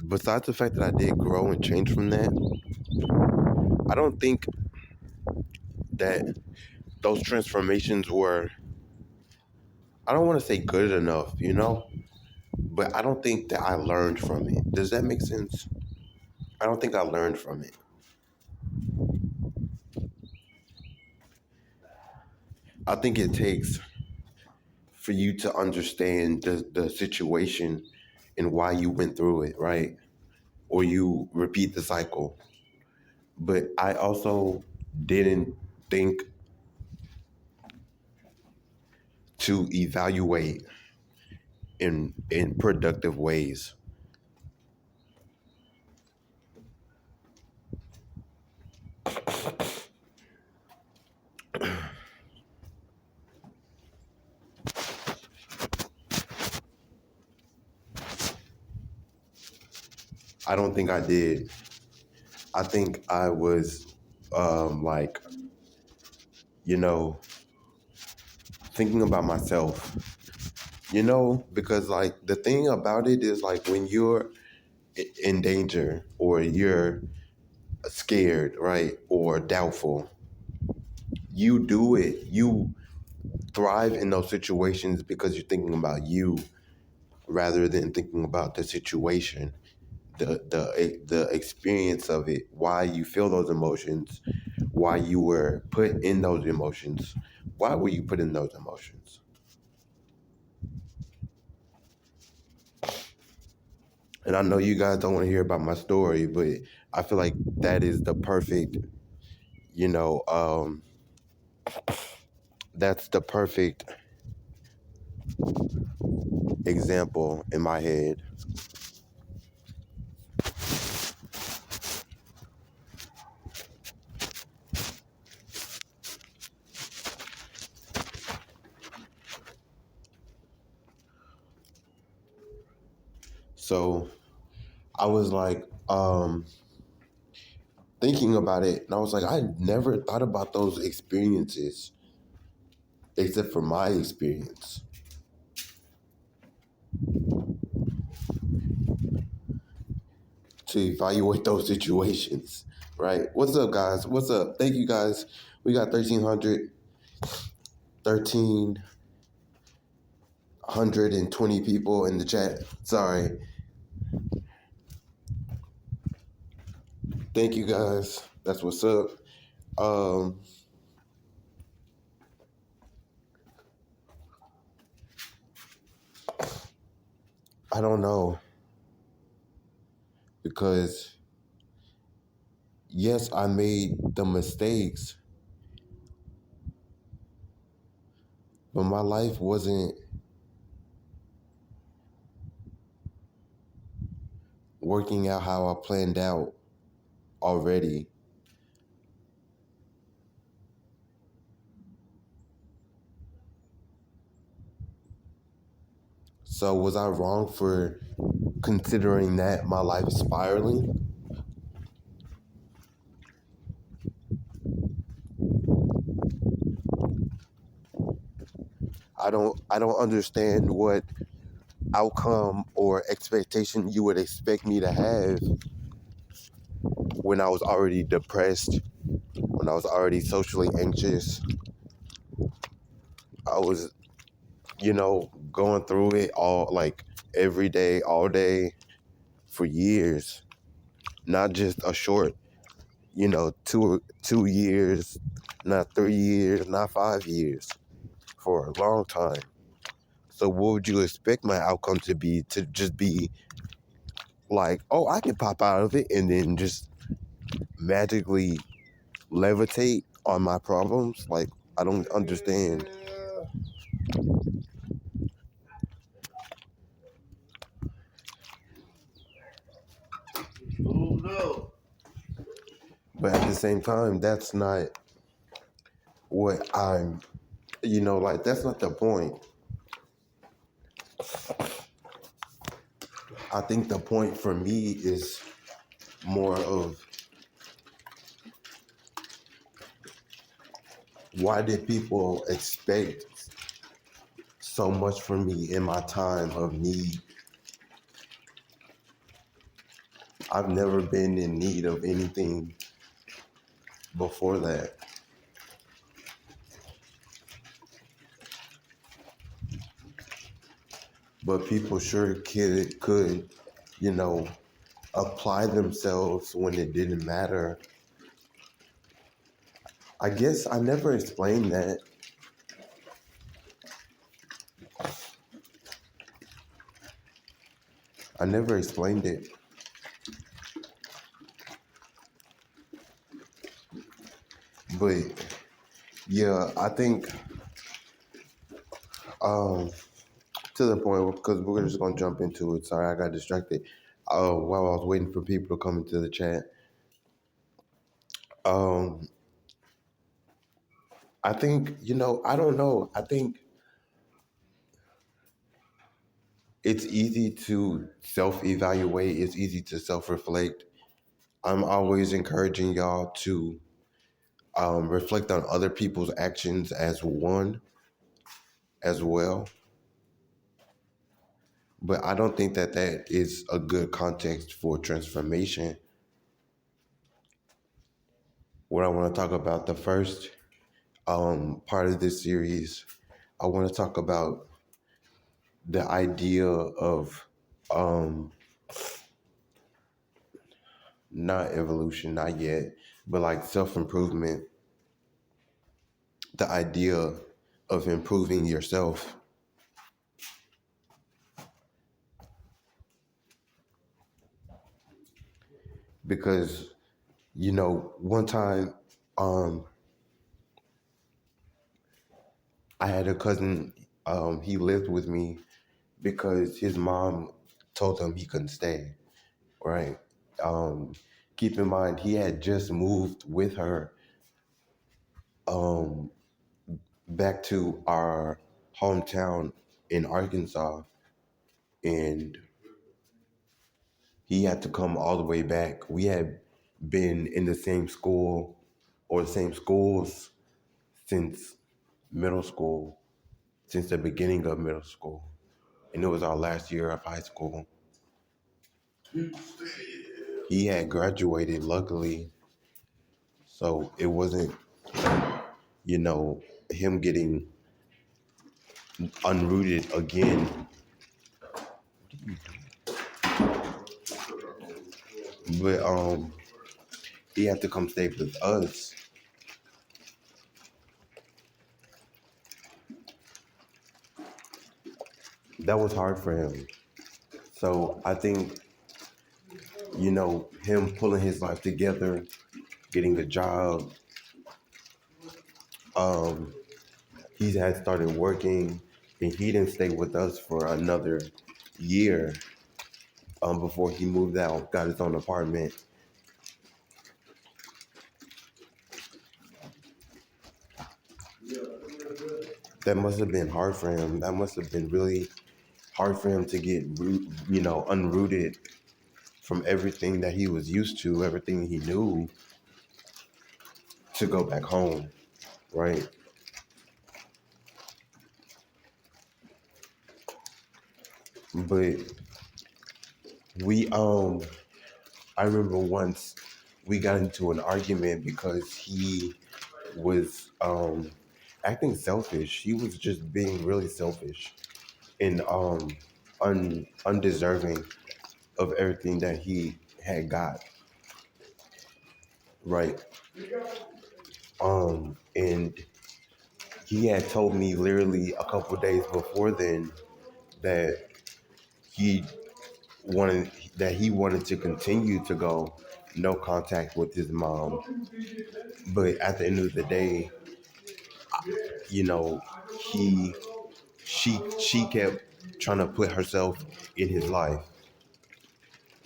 Besides the fact that I did grow and change from that, I don't think that those transformations were, I don't want to say good enough, but I don't think that I learned from it. Does that make sense? I don't think I learned from it. I think it takes for you to understand the situation and why you went through it, right? Or you repeat the cycle. But I also didn't think to evaluate in productive ways. I don't think I did. I think I was like, you know, thinking about myself, because like the thing about it is, like, when you're in danger or you're scared, right, or doubtful, you do it. You thrive in those situations because you're thinking about you rather than thinking about the situation, the experience of it, why you feel those emotions, why you were put in those emotions. Why were you put in those emotions? And I know you guys don't want to hear about my story, but I feel like that is the perfect, you know, that's the perfect example in my head. So I was like, thinking about it, and I was like, I never thought about those experiences except for my experience. To evaluate those situations, right? What's up, guys? What's up? Thank you, guys. We got 1,320 people in the chat. Sorry. Thank you, guys. That's what's up. Um, I don't know, because yes, I made the mistakes, but my life wasn't working out how I planned out already. So was I wrong for considering that my life is spiraling? I don't understand what outcome or expectation you would expect me to have when I was already depressed, when I was already socially anxious. I was, going through it all, like, every day, all day, for years, not just a short, 2 years, not 3 years, not 5 years, for a long time. So what would you expect my outcome to be? To just be like, oh, I can pop out of it and then just magically levitate on my problems? Like, I don't understand. But at the same time, that's not what I'm, like, that's not the point. I think the point for me is more of, why did people expect so much from me in my time of need? I've never been in need of anything before that. But people sure could, apply themselves when it didn't matter. I guess I never explained that. I never explained it. But yeah, I think to the point, because we're just gonna jump into it. Sorry, I got distracted while I was waiting for people to come into the chat. I think, I don't know. I think it's easy to self-evaluate. It's easy to self-reflect. I'm always encouraging y'all to reflect on other people's actions as well. But I don't think that is a good context for transformation. What I want to talk about, the first part of this series, I want to talk about the idea of not evolution, not yet, but like self-improvement, the idea of improving yourself. Because, one time I had a cousin, he lived with me because his mom told him he couldn't stay, right? Keep in mind, he had just moved with her back to our hometown in Arkansas. And He had to come all the way back. We had been in the same school or the same schools since middle school, since the beginning of middle school. And it was our last year of high school. He had graduated, luckily, so it wasn't, him getting unrooted again. But he had to come stay with us. That was hard for him. So I think, him pulling his life together, getting a job, he had started working, and he didn't stay with us for another year before he moved out, got his own apartment. That must have been hard for him. That must have been really hard for him to get, unrooted from everything that he was used to, everything he knew, to go back home, right? But we, I remember once we got into an argument because he was acting selfish. He was just being really selfish and undeserving of everything that he had got, right? And he had told me literally a couple days before then that he he wanted to continue to go no contact with his mom, but at the end of the day, you know, he she kept trying to put herself in his life.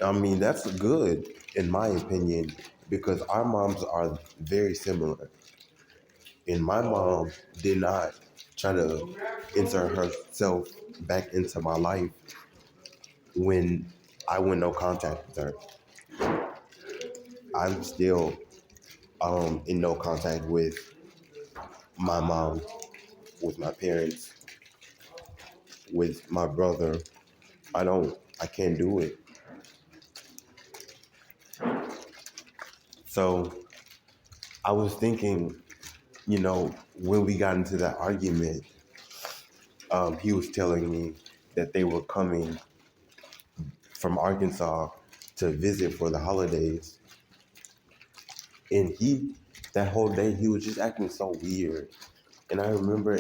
I mean, that's good in my opinion because our moms are very similar. And my mom did not try to insert herself back into my life when I went no contact with her. I'm still in no contact with my mom, with my parents, with my brother. I can't do it. So I was thinking, when we got into that argument, he was telling me that they were coming from Arkansas to visit for the holidays. And that whole day, he was just acting so weird. And I remember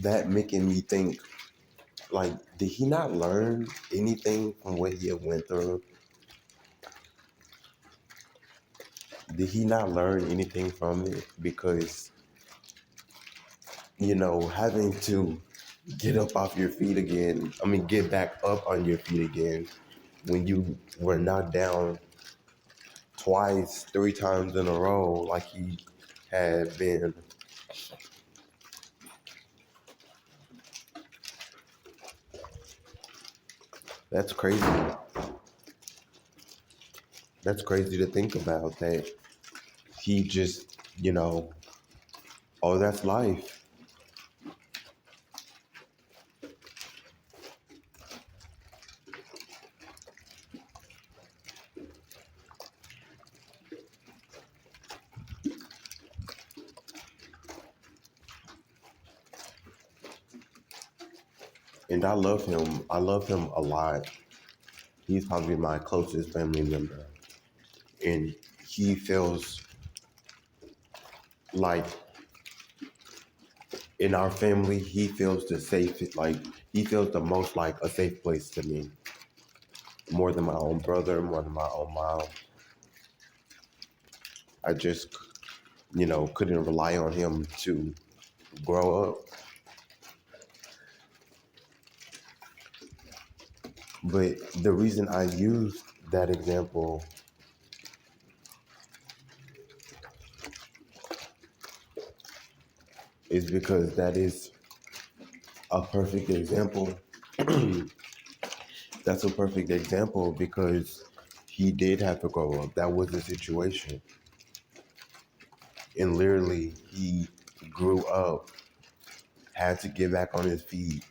that making me think, like, did he not learn anything from what he had went through? Did he not learn anything from it? Because, having to get up off your feet again, get back up on your feet again when you were knocked down twice, 3 times in a row, like he had been. That's crazy. That's crazy to think about that he just, oh, that's life. And I love him. I love him a lot. He's probably my closest family member. And he feels like in our family, he feels he feels the most like a safe place to me. More than my own brother, more than my own mom. I just, couldn't rely on him to grow up. But the reason I used that example is because that is a perfect example. That's a perfect example because he did have to grow up. That was the situation. And literally, he grew up, had to get back on his feet,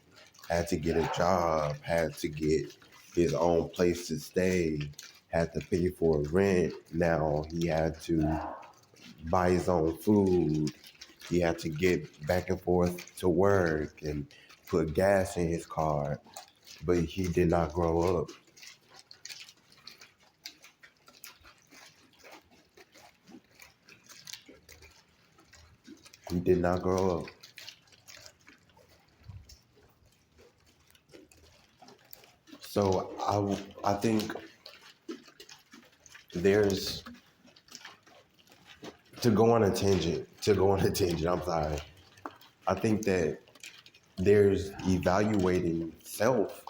had to get a job, had to get his own place to stay, had to pay for rent. Now he had to buy his own food. He had to get back and forth to work and put gas in his car. But he did not grow up. He did not grow up. So I think there's to go on a tangent. I'm sorry. I think that there's evaluating self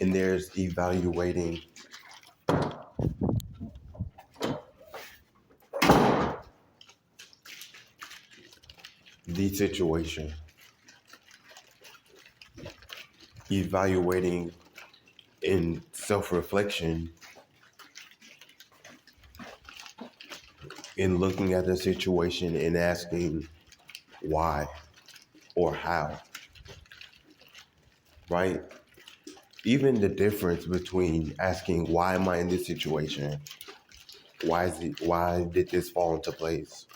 and there's evaluating the situation, evaluating in self-reflection, in looking at the situation and asking why or how, right? Even the difference between asking why am I in this situation, why did this fall into place,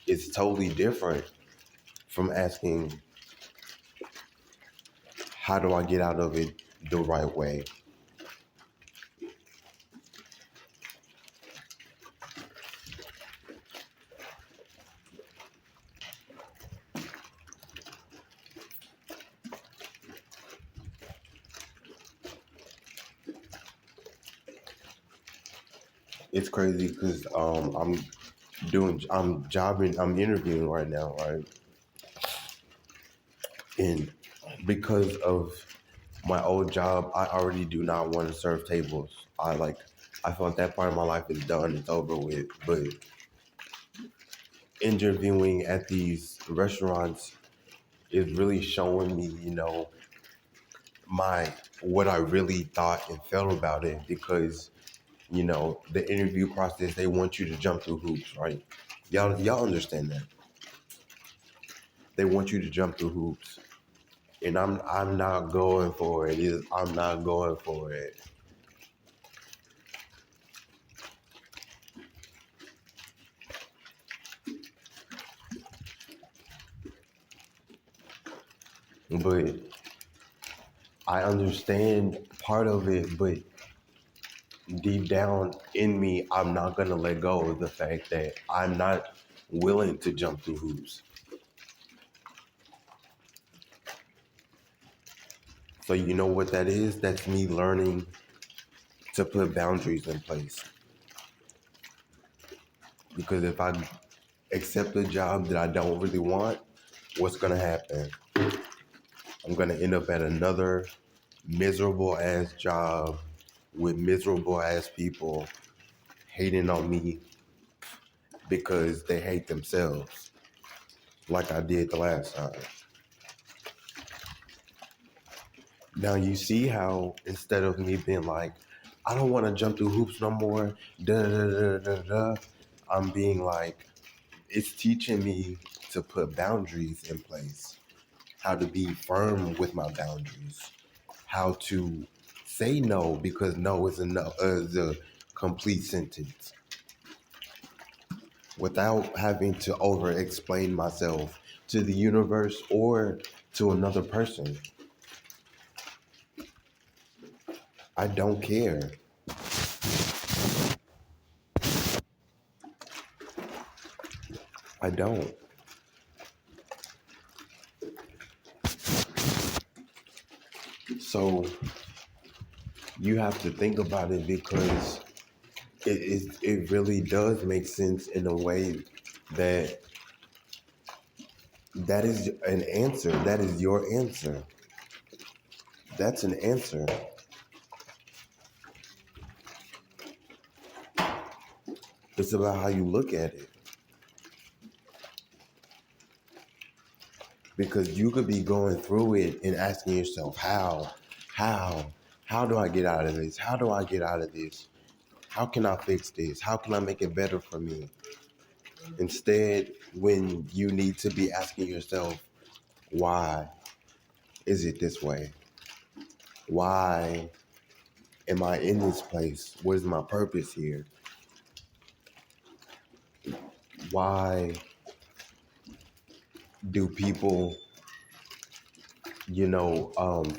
is totally different from asking how do I get out of it the right way. It's crazy because I'm interviewing right now, right? And because of my old job, I already do not want to serve tables. I felt that part of my life is done, it's over with. But interviewing at these restaurants is really showing me, what I really thought and felt about it because, the interview process, they want you to jump through hoops, right? Y'all understand that. They want you to jump through hoops. And I'm not going for it. I'm not going for it. But I understand part of it, but deep down in me, I'm not gonna let go of the fact that I'm not willing to jump through hoops. So you know what that is? That's me learning to put boundaries in place. Because if I accept a job that I don't really want, what's gonna happen? I'm gonna end up at another miserable ass job with miserable ass people hating on me because they hate themselves, like I did the last time. Now you see how instead of me being like, I don't want to jump through hoops no more, da da da da da, I'm being like, it's teaching me to put boundaries in place, how to be firm with my boundaries, how to say no because no is a complete sentence without having to over explain myself to the universe or to another person. I don't care. I don't. So you have to think about it because it really does make sense in a way that that is an answer. That is your answer. That's an answer. It's about how you look at it. Because you could be going through it and asking yourself, how, How do I get out of this? How do I get out of this? How can I fix this? How can I make it better for me? Instead, when you need to be asking yourself, why is it this way? Why am I in this place? What is my purpose here? Why do people,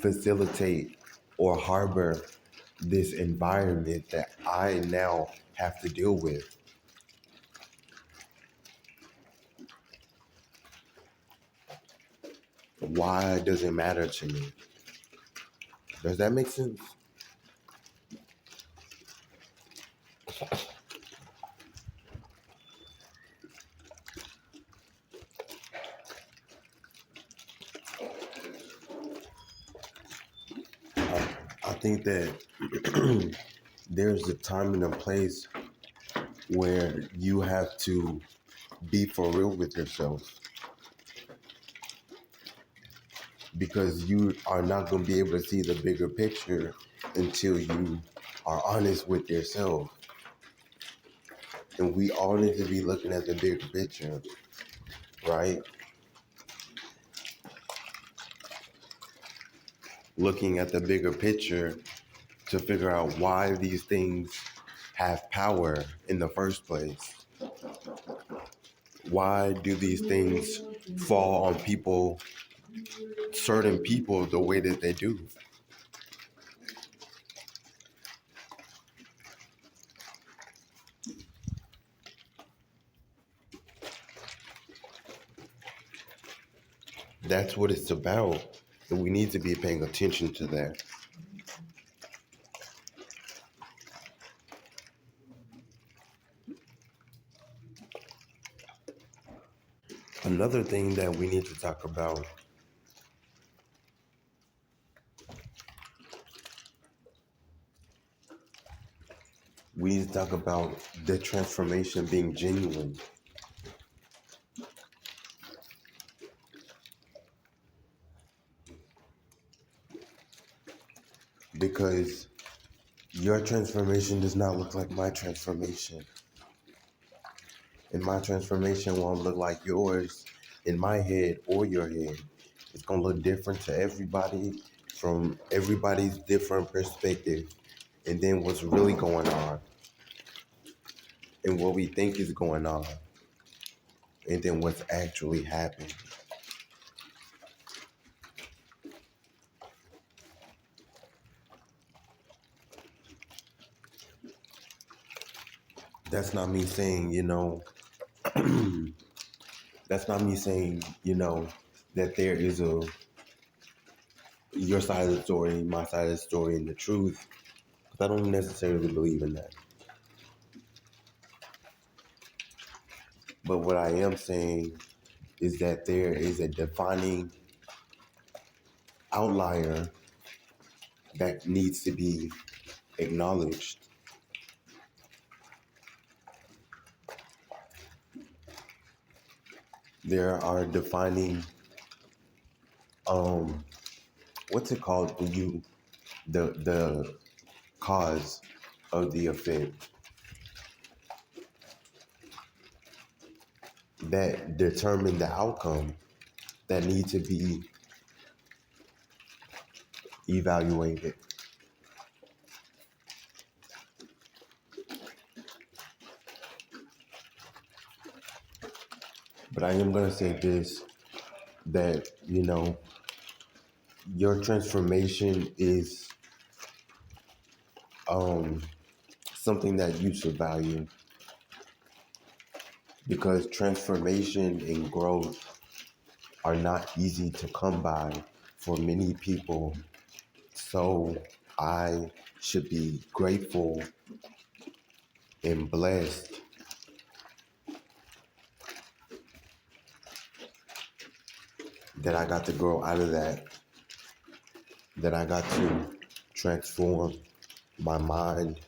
facilitate or harbor this environment that I now have to deal with? Why does it matter to me? Does that make sense? I think that there's a time and a place where you have to be for real with yourself, because you are not going to be able to see the bigger picture until you are honest with yourself. And we all need to be looking at the bigger picture, right? Looking at the bigger picture to figure out why these things have power in the first place. Why do these things fall on people, certain people, the way that they do? That's what it's about. And we need to be paying attention to that. Another thing that we need to talk about, we need to talk about the transformation being genuine. Because your transformation does not look like my transformation. And my transformation won't look like yours in my head or your head. It's going to look different to everybody from everybody's different perspective. And then what's really going on and what we think is going on. And then what's actually happening. That's not me saying, that's not me saying, that there is your side of the story, my side of the story, and the truth. Because I don't necessarily believe in that. But what I am saying is that there is a defining outlier that needs to be acknowledged. There are defining, what's it called when you, the cause of the effect that determine the outcome that need to be evaluated. But I am going to say this, that, your transformation is something that you should value, because transformation and growth are not easy to come by for many people. So I should be grateful and blessed that I got to grow out of that I got to transform my mind,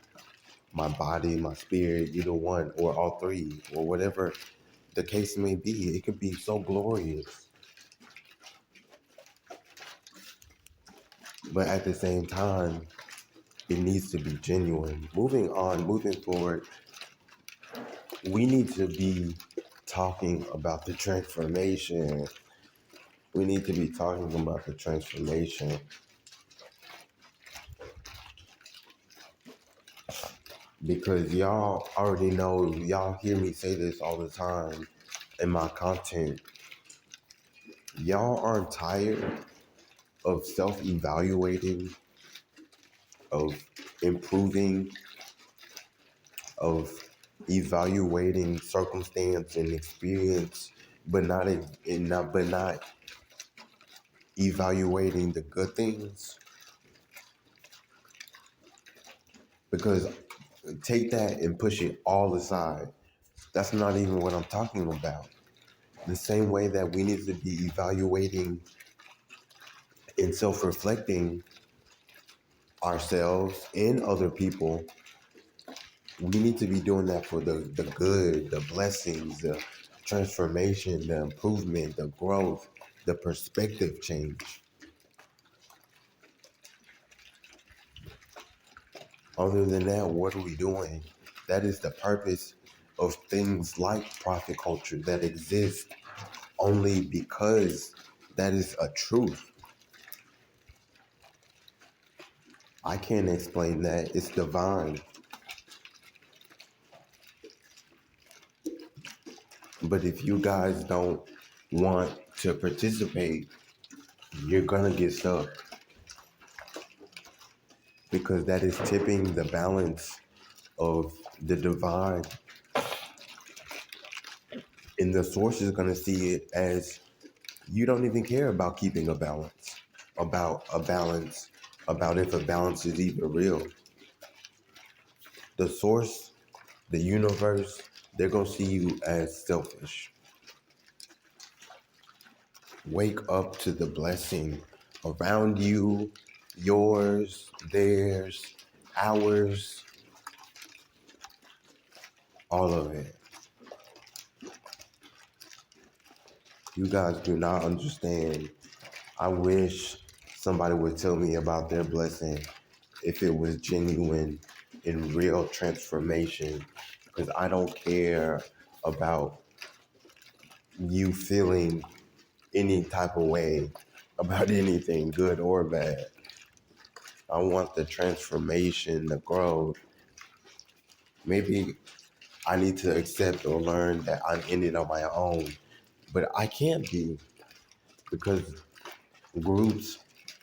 my body, my spirit, either one or all three, or whatever the case may be. It could be so glorious. But at the same time, It needs to be genuine. Moving on, moving forward, we need to be talking about the transformation. We need to be talking about the transformation because y'all already know, y'all hear me say this all the time in my content. Y'all aren't tired of self-evaluating, of improving, of evaluating circumstance and experience, but not evaluating the good things. Because take that and push it all aside. That's not even what I'm talking about. The same way that we need to be evaluating and self-reflecting ourselves and other people, we need to be doing that for the good, the blessings, the transformation, the improvement, the growth, the perspective change. Other than that, what are we doing? That is the purpose of things like profit culture that exist only because that is a truth. I can't explain that. It's divine. But if you guys don't want to participate, you're gonna get stuck because that is tipping the balance of the divine. And the source is gonna see it as you don't even care about keeping a balance, about if a balance is even real. The source, the universe, they're gonna see you as selfish. Wake up to the blessing around you, yours, theirs, ours, all of it. You guys do not understand. I wish somebody would tell me about their blessing if it was genuine and real transformation, because I don't care about you feeling any type of way about anything, good or bad. I want the transformation, the growth. Maybe I need to accept or learn that I'm in it on my own, but I can't be because groups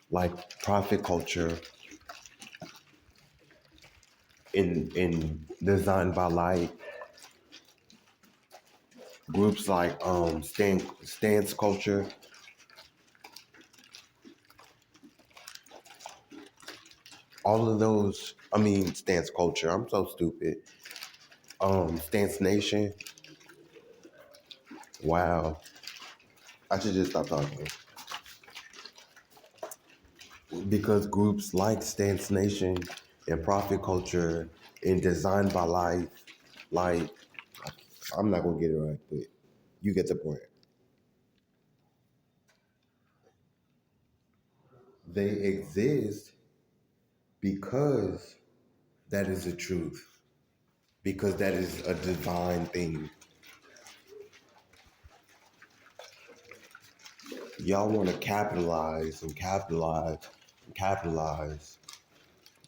like profit culture in Designed by Light, groups like stance culture, all of those. I mean, stance culture. I'm so stupid. Stance Nation. Wow, I should just stop talking because groups like Stance Nation and Profit Culture and Designed by Life, like I'm not gonna get it right, but you get the point. They exist because that is the truth, because that is a divine thing. Y'all want to capitalize and capitalize and capitalize,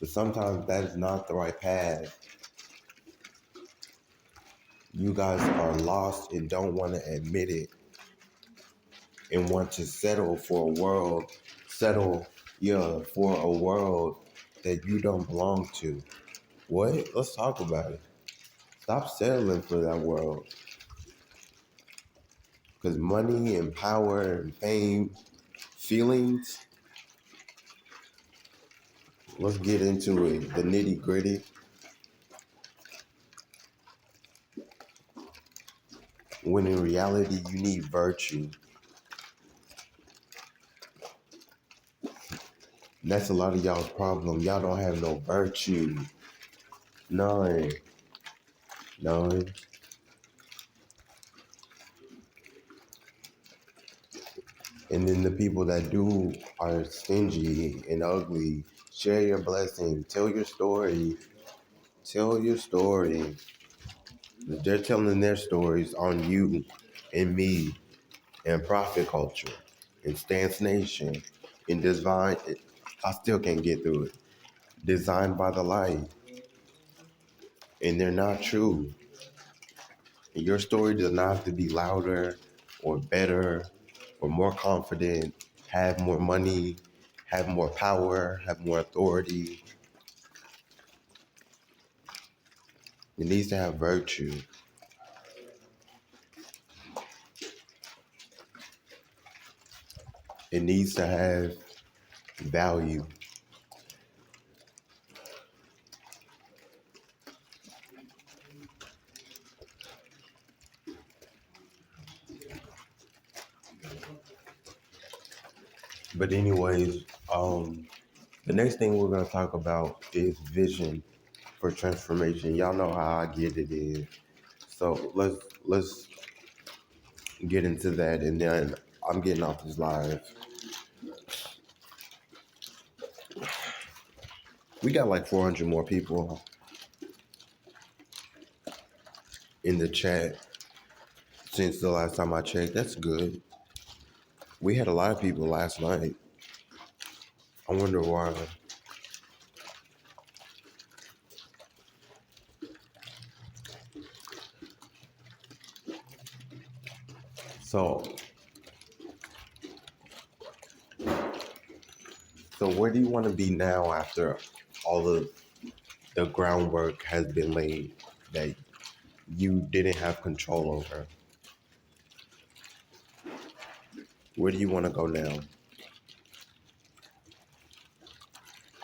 but sometimes that is not the right path. You guys are lost and don't want to admit it and want to for a world that you don't belong to. What? Let's talk about it. Stop settling for that world. Because money and power and fame, feelings, let's get into it. The nitty gritty. When in reality, you need virtue. That's a lot of y'all's problem. Y'all don't have no virtue. None. None. And then the people that do are stingy and ugly. Share your blessing. Tell your story. Tell your story. They're telling their stories on you and me and Prophet Culture and Stance Nation and Design. I still can't get through it. Designed by the light. And they're not true. Your story does not have to be louder or better or more confident, have more money, have more power, have more authority. It needs to have virtue. It needs to have value. But anyways, the next thing we're gonna talk about is vision for transformation. Y'all know how I get it is. So let's get into that, and then I'm getting off this live. We got like 400 more people in the chat since the last time I checked. That's good. We had a lot of people last night. I wonder why. So, so where do you want to be now after all of the groundwork has been laid that you didn't have control over? Where do you want to go now?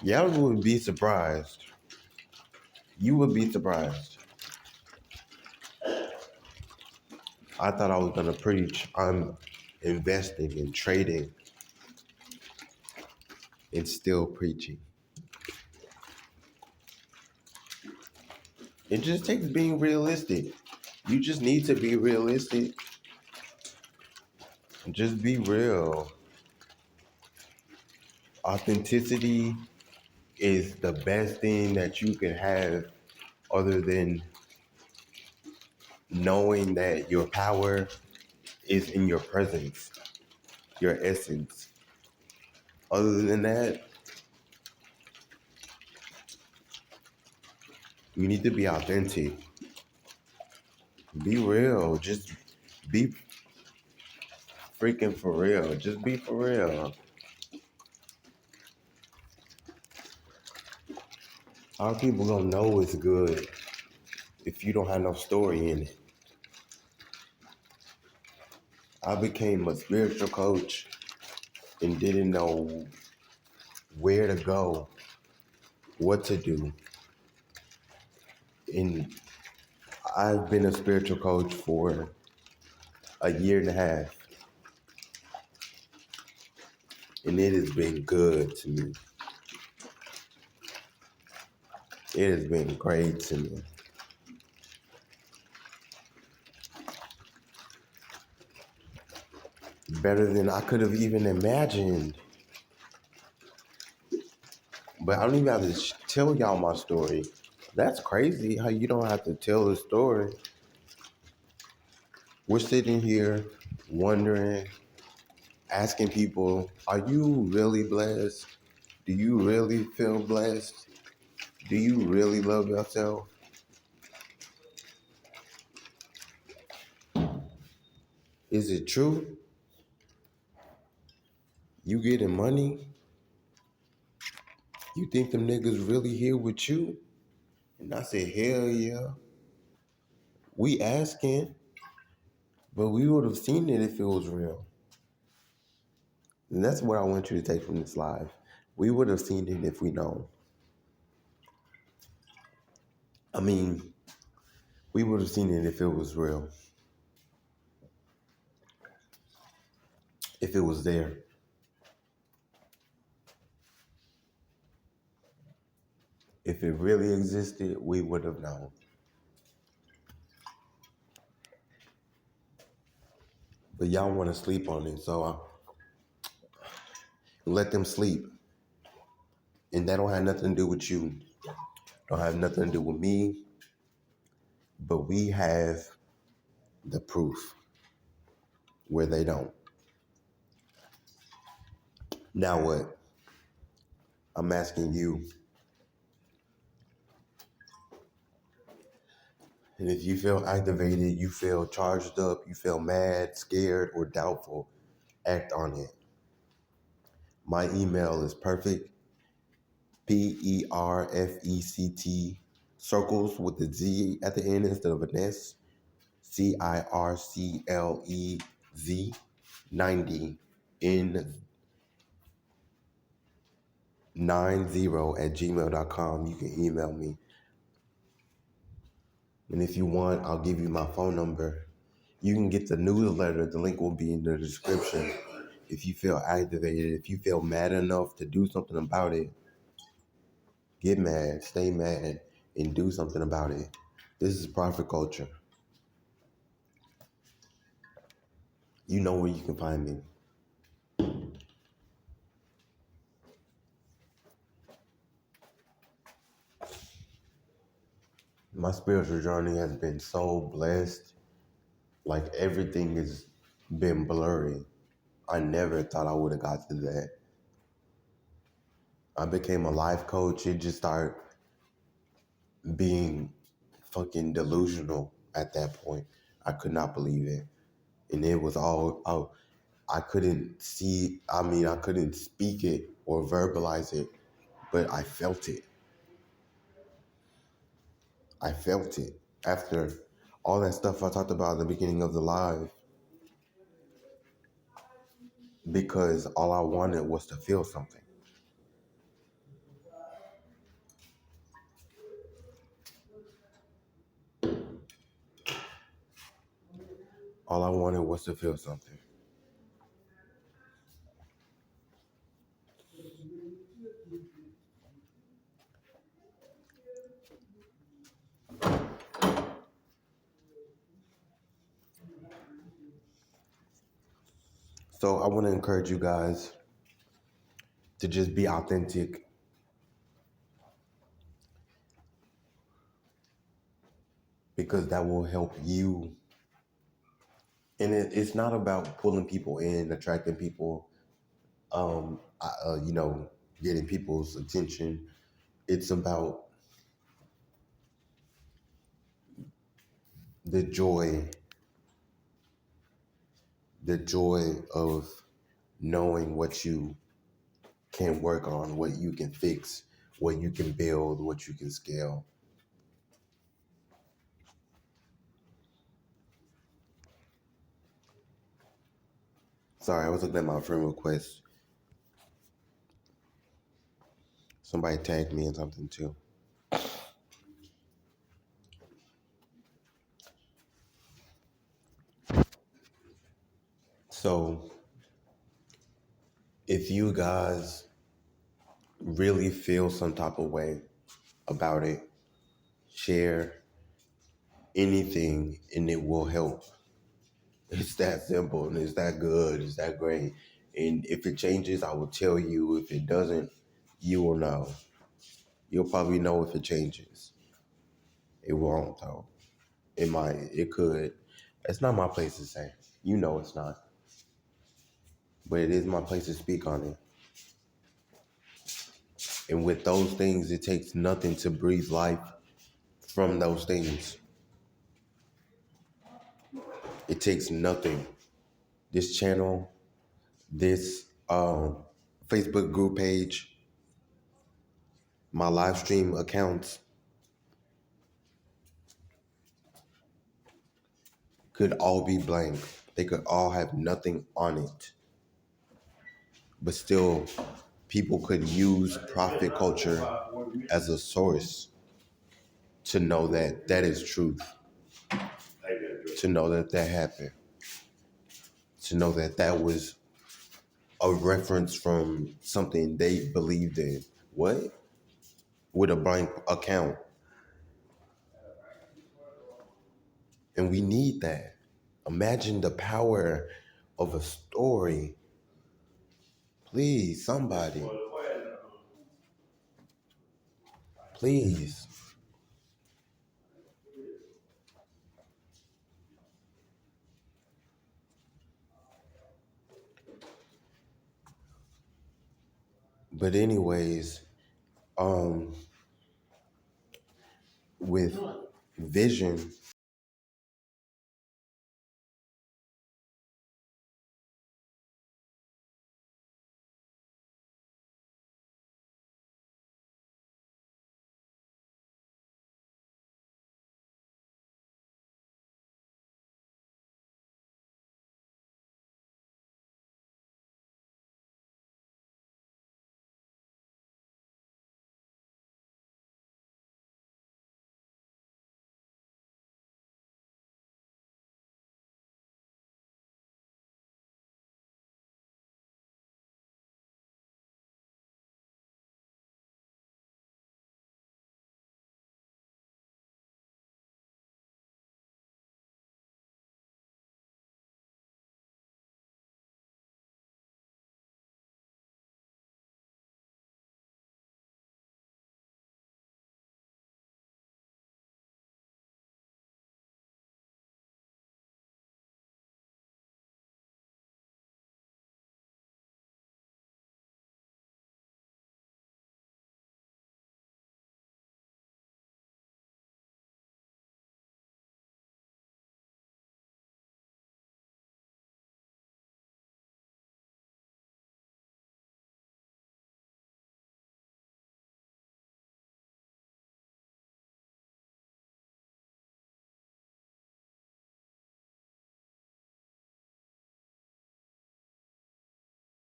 Y'all would be surprised. You would be surprised. I thought I was gonna preach. I'm investing and trading and still preaching. It just takes being realistic. You just need to be realistic. Just be real. Authenticity is the best thing that you can have other than knowing that your power is in your presence, your essence. Other than that, you need to be authentic. Be real. Just be freaking for real. Just be for real. How people gonna know it's good if you don't have no story in it? I became a spiritual coach and didn't know where to go, what to do. And I've been a spiritual coach for a year and a half. And it has been good to me. It has been great to me. Better than I could have even imagined. But I don't even have to tell y'all my story. That's crazy how you don't have to tell the story. We're sitting here wondering, asking people, are you really blessed? Do you really feel blessed? Do you really love yourself? Is it true? You getting money? You think them niggas really here with you? And I said, hell yeah. We asking, but we would have seen it if it was real. And that's what I want you to take from this live. We would have seen it if we known. I mean, we would have seen it if it was real. If it was there. If it really existed, we would have known. But y'all want to sleep on it, so let them sleep. And that don't have nothing to do with you. Don't have nothing to do with me. But we have the proof where they don't. Now what? I'm asking you. And if you feel activated, you feel charged up, you feel mad, scared, or doubtful, act on it. My email is perfect, PERFECT, circles with the Z at the end instead of an S, CIRCLEZ 90 in 90 at gmail.com. You can email me. And if you want, I'll give you my phone number. You can get the newsletter. The link will be in the description. If you feel activated, if you feel mad enough to do something about it, get mad, stay mad, and do something about it. This is profit culture. You know where you can find me. My spiritual journey has been so blessed. Like everything has been blurry. I never thought I would have got to that. I became a life coach. It just started being fucking delusional at that point. I could not believe it. And it was all out. I couldn't I couldn't speak it or verbalize it, but I felt it. I felt it. After all that stuff I talked about at the beginning of the live, because all I wanted was to feel something. All I wanted was to feel something. So I want to encourage you guys to just be authentic. Because that will help you. And it's not about pulling people in, attracting people, getting people's attention. It's about the joy of knowing what you can work on, what you can fix, what you can build, what you can scale. Sorry, I was looking at my friend request. Somebody tagged me in something too. So if you guys really feel some type of way about it, share anything and it will help. It's that simple and it's that good, it's that great. And if it changes, I will tell you. If it doesn't, you will know. You'll probably know if it changes. It won't though. It might, it could. It's not my place to say. You know it's not. But it is my place to speak on it. And with those things, it takes nothing to breathe life from those things. It takes nothing. This channel, this Facebook group page, my live stream accounts could all be blank. They could all have nothing on it. But still, people could use profit culture as a source to know that that is truth, to know that that happened, to know that that was a reference from something they believed in. What? With a blank account. And we need that. Imagine the power of a story. Please, somebody. Please. But anyways, with vision,